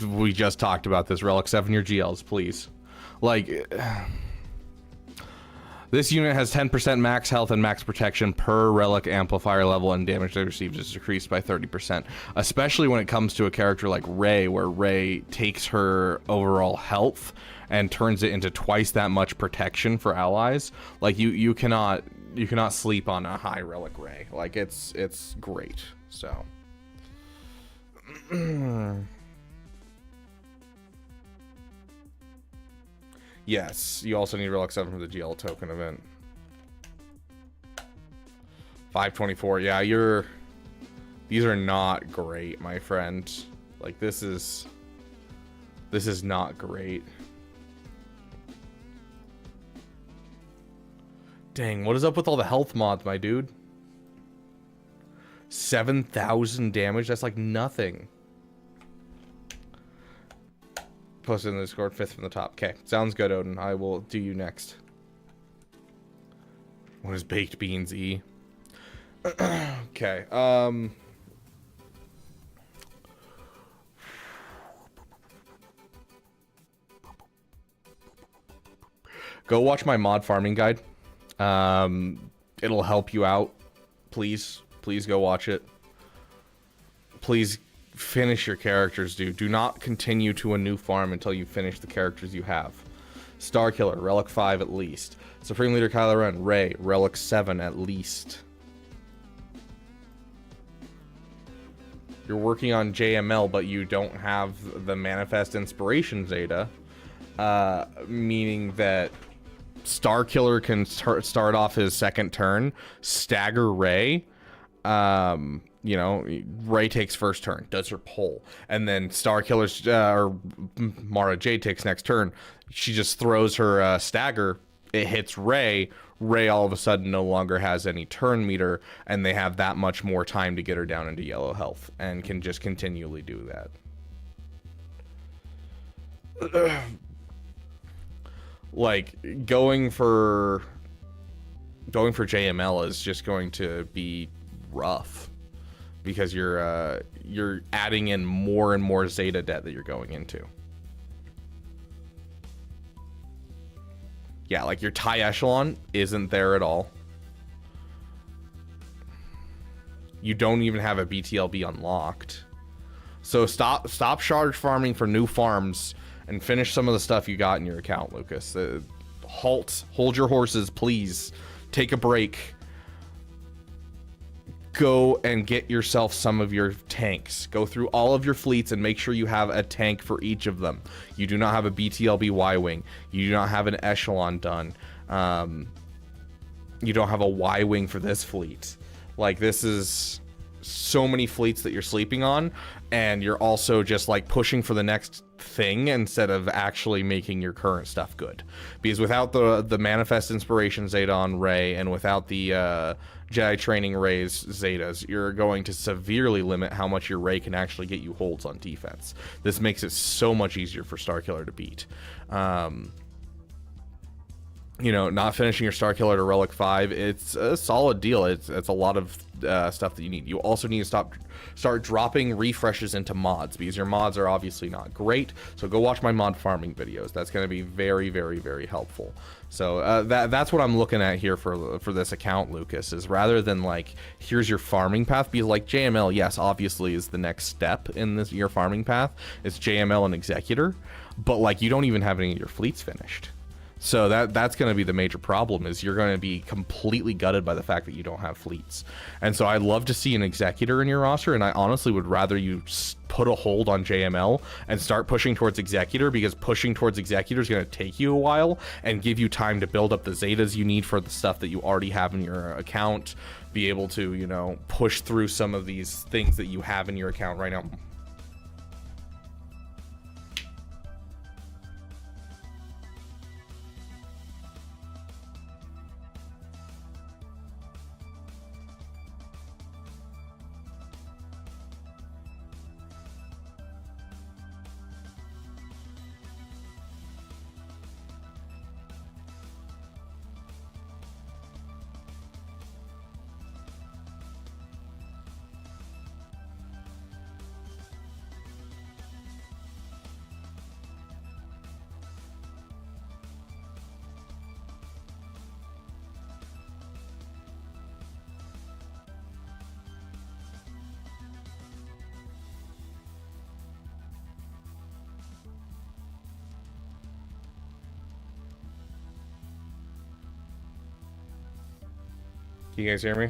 We just talked about this. Relic 7, your GLs, please. Like, this unit has 10% max health and max protection per relic amplifier level, and damage they receive is decreased by 30%. Especially when it comes to a character like Ray, where Ray takes her overall health and turns it into twice that much protection for allies. Like, you cannot sleep on a high relic Ray. Like, it's great. So yes, you also need Relic 7 for the GL token event. 524. Yeah, these are not great, my friend. Like, this is not great. Dang, what is up with all the health mods, my dude? 7,000 damage? That's like nothing. Posted in the Discord, 5th from the top. Okay, sounds good, Odin. I will do you next. What is baked beans E? Okay, go watch my mod farming guide. It'll help you out. Please go watch it. Please finish your characters, dude. Do not continue to a new farm until you finish the characters you have. Starkiller, Relic 5 at least. Supreme Leader Kylo Ren, Rey, Relic 7 at least. You're working on JML, but you don't have the Manifest Inspiration Zeta, meaning that Starkiller can start off his second turn, stagger Rey. You know, Rey takes first turn, does her pull, and then Starkiller's or Mara Jade takes next turn. She just throws her stagger. It hits Rey. Rey all of a sudden no longer has any turn meter, and they have that much more time to get her down into yellow health, and can just continually do that. Like, going for JML is just going to be rough, because you're adding in more and more Zeta debt that you're going into. Yeah, like your TIE Echelon isn't there at all. You don't even have a BTLB unlocked. So stop charge farming for new farms and finish some of the stuff you got in your account, Lucas. Hold your horses, please. Take a break. Go and get yourself some of your tanks. Go through all of your fleets and make sure you have a tank for each of them. You do not have a BTLB Y-Wing. You do not have an Echelon done. You don't have a Y-Wing for this fleet. Like, this is so many fleets that you're sleeping on, and you're also just like pushing for the next thing instead of actually making your current stuff good. Because without the Manifest Inspiration Zeta on Rey, and without the Jedi Training Rey's Zetas, you're going to severely limit how much your Rey can actually get you holds on defense. This makes it so much easier for Starkiller to beat. You know, not finishing your Starkiller to Relic 5, it's a solid deal. It's a lot of stuff that you need. You also need to start dropping refreshes into mods, because your mods are obviously not great. So go watch my mod farming videos. That's going to be very, very, very helpful. So that's what I'm looking at here for this account, Lucas, is rather than like, here's your farming path, because like JML, yes, obviously is the next step in your farming path. It's JML and Executor, but like, you don't even have any of your fleets finished. So that's going to be the major problem, is you're going to be completely gutted by the fact that you don't have fleets. And so I'd love to see an executor in your roster, and I honestly would rather you put a hold on JML and start pushing towards executor, because pushing towards executor is going to take you a while and give you time to build up the zetas you need for the stuff that you already have in your account, be able to, you know, push through some of these things that you have in your account right now. Can you guys hear me?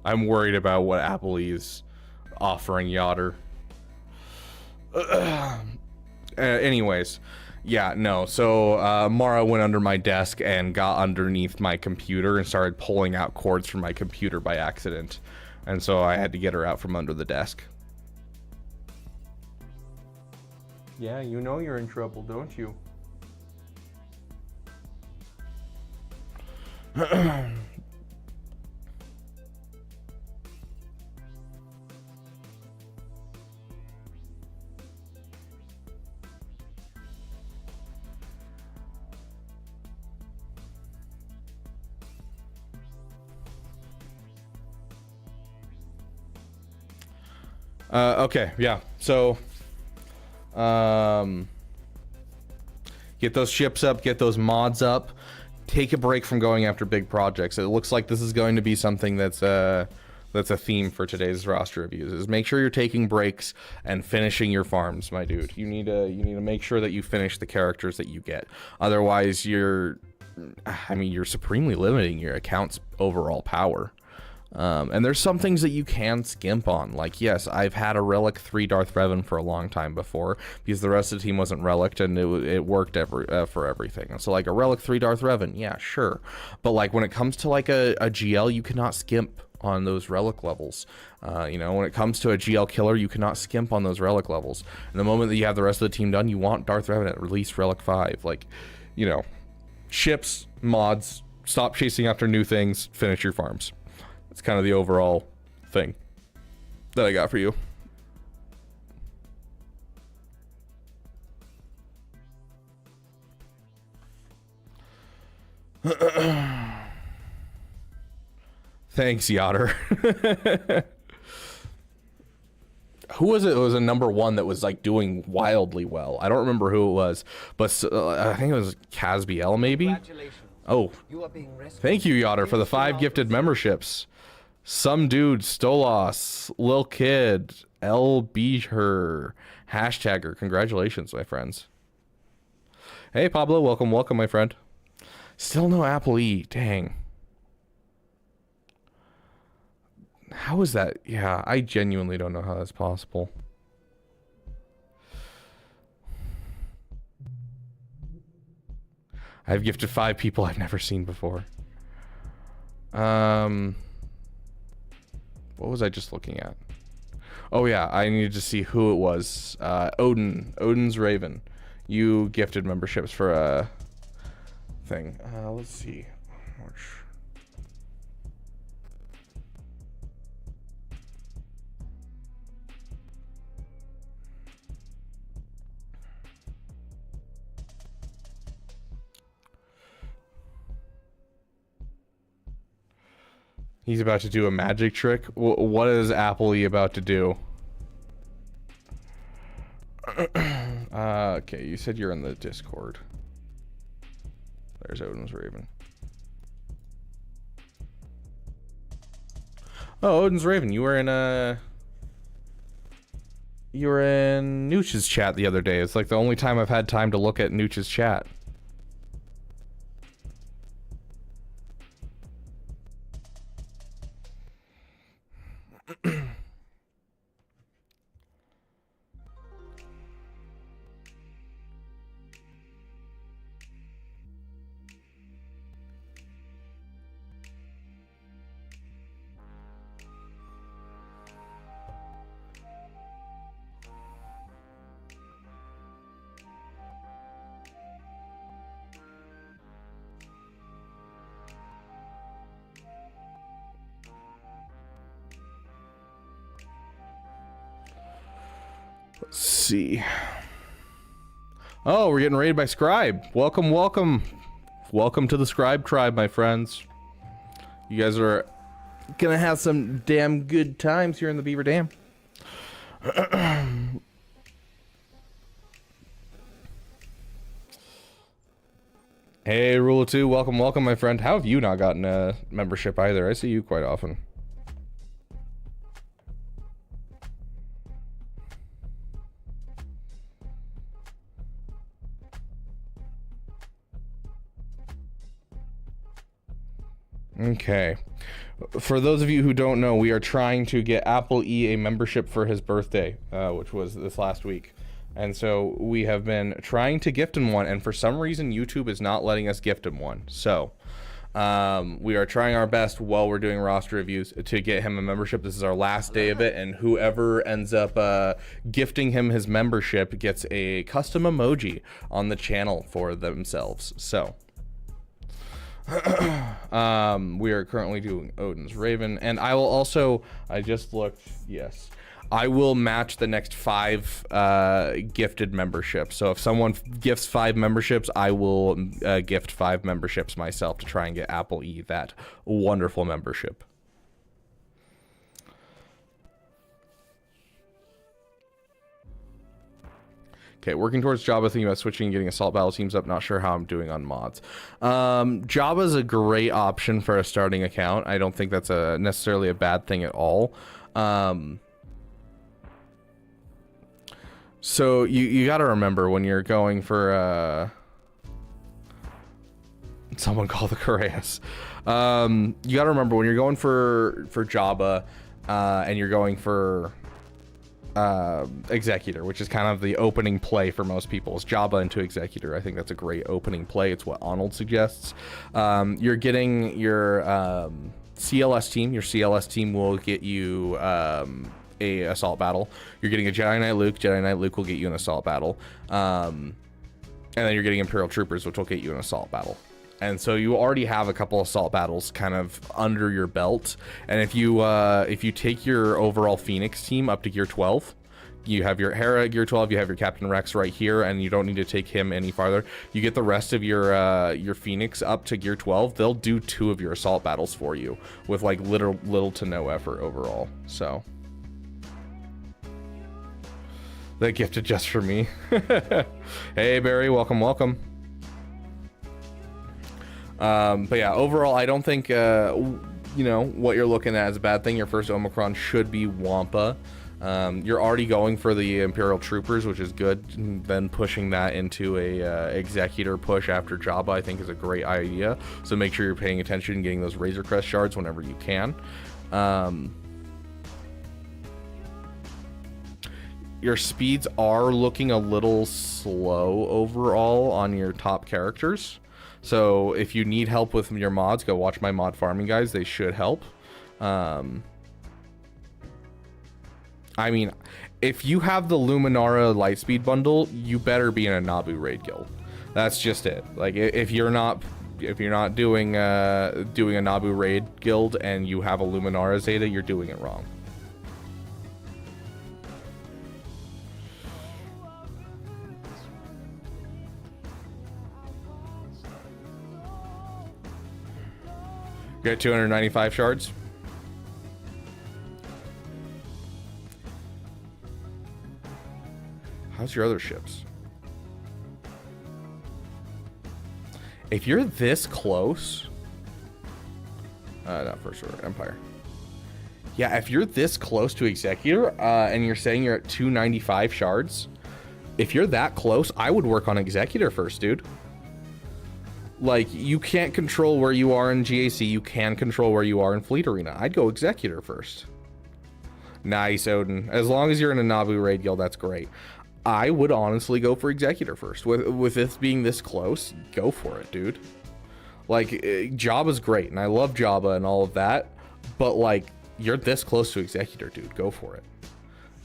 I'm worried about what Apple is offering Yotter. Anyways, yeah, no. So Mara went under my desk and got underneath my computer and started pulling out cords from my computer by accident. And so I had to get her out from under the desk. Yeah, you know you're in trouble, don't you? Okay, yeah. So, get those ships up, get those mods up, take a break from going after big projects. It looks like this is going to be something that's a theme for today's roster reviews. Is make sure you're taking breaks and finishing your farms, my dude. You need to make sure that you finish the characters that you get. Otherwise, you're supremely limiting your account's overall power. And there's some things that you can skimp on. Like, yes, I've had a Relic 3 Darth Revan for a long time before, because the rest of the team wasn't Relic'd, and it worked for everything. And so, like, a Relic 3 Darth Revan, yeah, sure. But, like, when it comes to, like, a GL, you cannot skimp on those Relic levels. You know, when it comes to a GL killer, you cannot skimp on those Relic levels. And the moment that you have the rest of the team done, you want Darth Revan at release Relic 5. Like, you know, ships, mods, stop chasing after new things, finish your farms. It's kind of the overall thing that I got for you. Thanks, Yotter. Who was it? It was a number one that was like doing wildly well. I don't remember who it was, but I think it was Casbiel, maybe. Oh, thank you, Yotter, for the 5 gifted memberships. Some dude, Stolos, Lil Kid, L Beaver, hashtagger. Congratulations, my friends. Hey, Pablo, welcome, my friend. Still no Apple E, dang. How is that? Yeah, I genuinely don't know how that's possible. I've gifted 5 people I've never seen before. What was I just looking at? Oh yeah, I needed to see who it was. Odin's Raven. You gifted memberships for a thing. Let's see. March. He's about to do a magic trick. What is Apple E about to do? Okay, you said you're in the Discord. There's Odin's Raven. Oh, Odin's Raven, you were in Nooch's chat the other day. It's like the only time I've had time to look at Nooch's chat. Let's see. Oh, we're getting raided by Scribe. Welcome, welcome. Welcome to the Scribe tribe, my friends. You guys are gonna have some damn good times here in the Beaver Dam. Hey, Rule of Two, welcome, welcome, my friend. How have you not gotten a membership either? I see you quite often. Okay. For those of you who don't know, we are trying to get Apple E a membership for his birthday, which was this last week. And so we have been trying to gift him one, and for some reason YouTube is not letting us gift him one. So we are trying our best while we're doing roster reviews to get him a membership. This is our last day of it, and whoever ends up gifting him his membership gets a custom emoji on the channel for themselves. So we are currently doing Odin's Raven, and I will also, I just looked, yes, I will match the next 5 gifted memberships. So if someone gifts 5 memberships, I will gift 5 memberships myself to try and get Apple E that wonderful membership. Okay, working towards Jabba, thinking about switching and getting assault battle teams up. Not sure how I'm doing on mods. Jabba's a great option for a starting account. I don't think that's necessarily a bad thing at all. So you got to remember when you're going for someone called the Correas. You got to remember when you're going for Jabba and you're going for Executor, which is kind of the opening play for most people, is Jabba into Executor. I think that's a great opening play. It's what Arnold suggests. You're getting your CLS team. Your CLS team will get you a assault battle. You're getting a Jedi Knight Luke. Jedi Knight Luke will get you an assault battle. And then you're getting Imperial Troopers, which will get you an assault battle. And so you already have a couple assault battles kind of under your belt. And if you take your overall Phoenix team up to gear 12, you have your Hera at gear 12, you have your Captain Rex right here, and you don't need to take him any farther. You get the rest of your Phoenix up to gear 12. They'll do 2 of your assault battles for you with like little to no effort overall. So they gifted just for me. Hey Barry, welcome, welcome. But yeah, overall, I don't think, you know, what you're looking at is a bad thing. Your first Omicron should be Wampa. You're already going for the Imperial Troopers, which is good. And then pushing that into a Executor push after Jabba, I think, is a great idea. So make sure you're paying attention and getting those Razor Crest shards whenever you can. Your speeds are looking a little slow overall on your top characters. So if you need help with your mods, go watch my mod farming guys. They should help. I mean, if you have the Luminara Lightspeed bundle, you better be in a Naboo raid guild. That's just it. Like if you're not doing doing a Naboo raid guild and you have a Luminara Zeta, you're doing it wrong. Get 295 shards. How's your other ships? If you're this close, not First Order, Empire. Yeah, if you're this close to Executor, and you're saying you're at 295 shards, if you're that close, I would work on Executor first, dude. Like, you can't control where you are in GAC, you can control where you are in Fleet Arena. I'd go Executor first. Nice, Odin. As long as you're in a Naboo raid guild, that's great. I would honestly go for Executor first. With this being this close, go for it, dude. Like, Jabba's great, and I love Jabba and all of that, but, like, you're this close to Executor, dude. Go for it.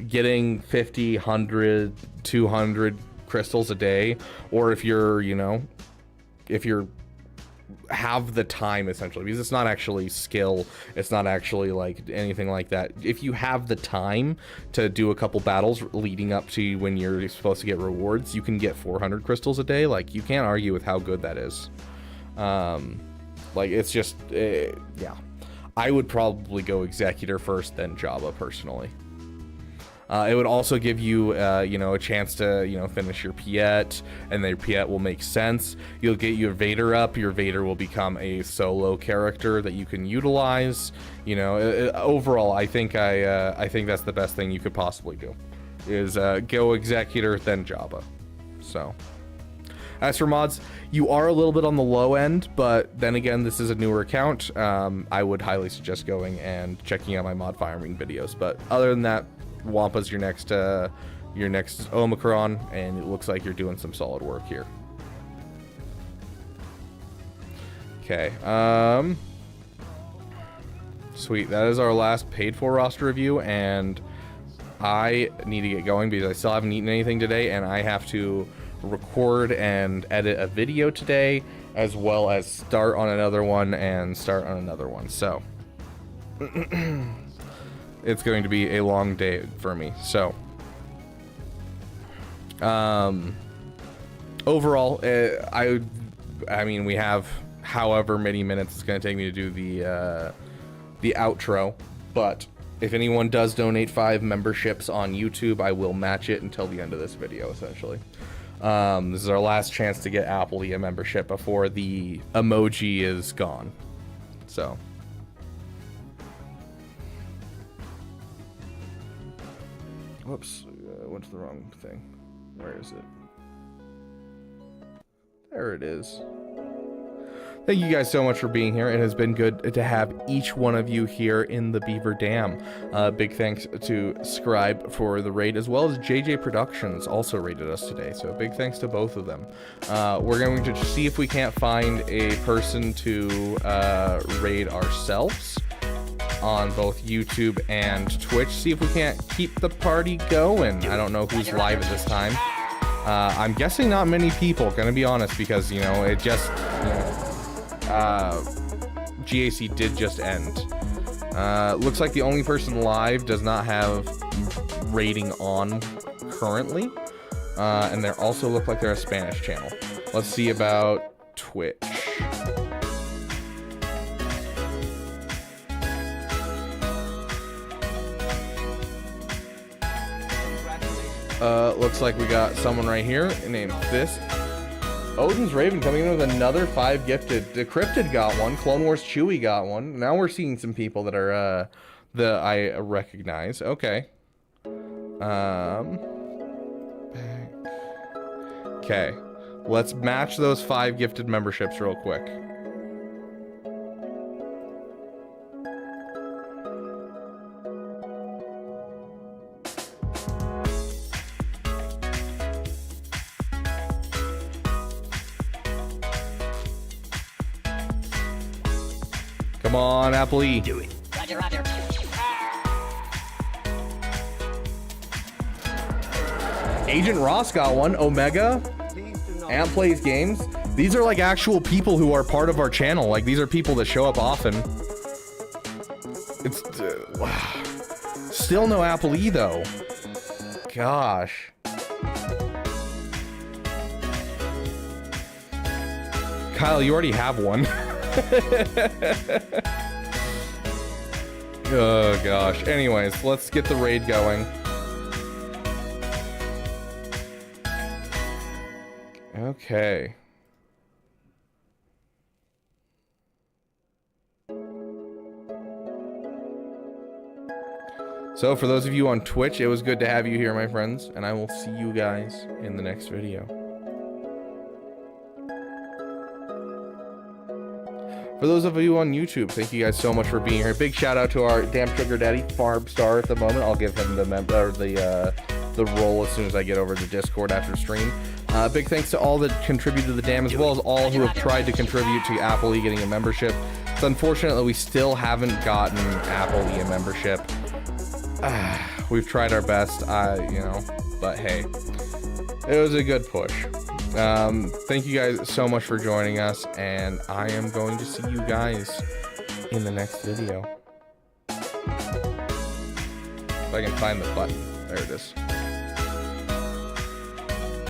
Getting 50, 100, 200 crystals a day, or if you're, you know, if you're have the time, essentially, because it's not actually skill, it's not actually like anything like that. If you have the time to do a couple battles leading up to when you're supposed to get rewards, you can get 400 crystals a day. Like, you can't argue with how good that is. Like, it's just yeah, I would probably go Executor first, then Jabba, personally. It would also give you, you know, a chance to, you know, finish your Piet, and then your Piet will make sense. You'll get your Vader up. Your Vader will become a solo character that you can utilize. You know, overall, I think that's the best thing you could possibly do, is go Executor, then Jabba. So, as for mods, you are a little bit on the low end, but then again, this is a newer account. I would highly suggest going and checking out my mod farming videos. But other than that, Wampa's your next Omicron, and it looks like you're doing some solid work here. Okay, sweet. That is our last paid for roster review, and I need to get going because I still haven't eaten anything today, and I have to record and edit a video today, as well as start on another one and start on another one. So it's going to be a long day for me. So, overall, I mean, we have however many minutes it's going to take me to do the outro. But if anyone does donate 5 memberships on YouTube, I will match it until the end of this video, essentially. This is our last chance to get Appley a membership before the emoji is gone. So. Whoops, went to the wrong thing. Where is it? There it is. Thank you guys so much for being here. It has been good to have each one of you here in the Beaver Dam. Big thanks to Scribe for the raid, as well as JJ Productions also raided us today. So big thanks to both of them. We're going to see if we can't find a person to raid ourselves on both YouTube and Twitch. See if we can't keep the party going. I don't know who's live at this time. I'm guessing not many people, gonna be honest, because, you know, it just, you know, GAC did just end. Looks like the only person live does not have rating on currently, and they also look like they're a Spanish channel. Let's see about Twitch. Looks like we got someone right here named Fisk. Odin's Raven coming in with another 5 gifted. Decrypted got one. Clone Wars Chewie got one. Now we're seeing some people that are that I recognize. Okay. Okay. Let's match those 5 gifted memberships real quick. Come on, Appley. Do it. Roger, roger. Agent Ross got one. Omega. Amp plays games. These are like actual people who are part of our channel. Like, these are people that show up often. It's still no Appley though. Gosh. Kyle, you already have one. Oh gosh. Anyways, let's get the raid going. Okay. So for those of you on Twitch, it was good to have you here, my friends, and I will see you guys in the next video. For those of you on YouTube, thank you guys so much for being here. Big shout out to our damn sugar daddy, Farbstar, at the moment. I'll give him the role as soon as I get over to Discord after stream. Big thanks to all that contribute to the dam, as well as all who have tried to contribute to Appley getting a membership. It's unfortunate that we still haven't gotten Appley a membership. We've tried our best, you know, but hey, it was a good push. Thank you guys so much for joining us, and I am going to see you guys in the next video. If I can find the button. There it is.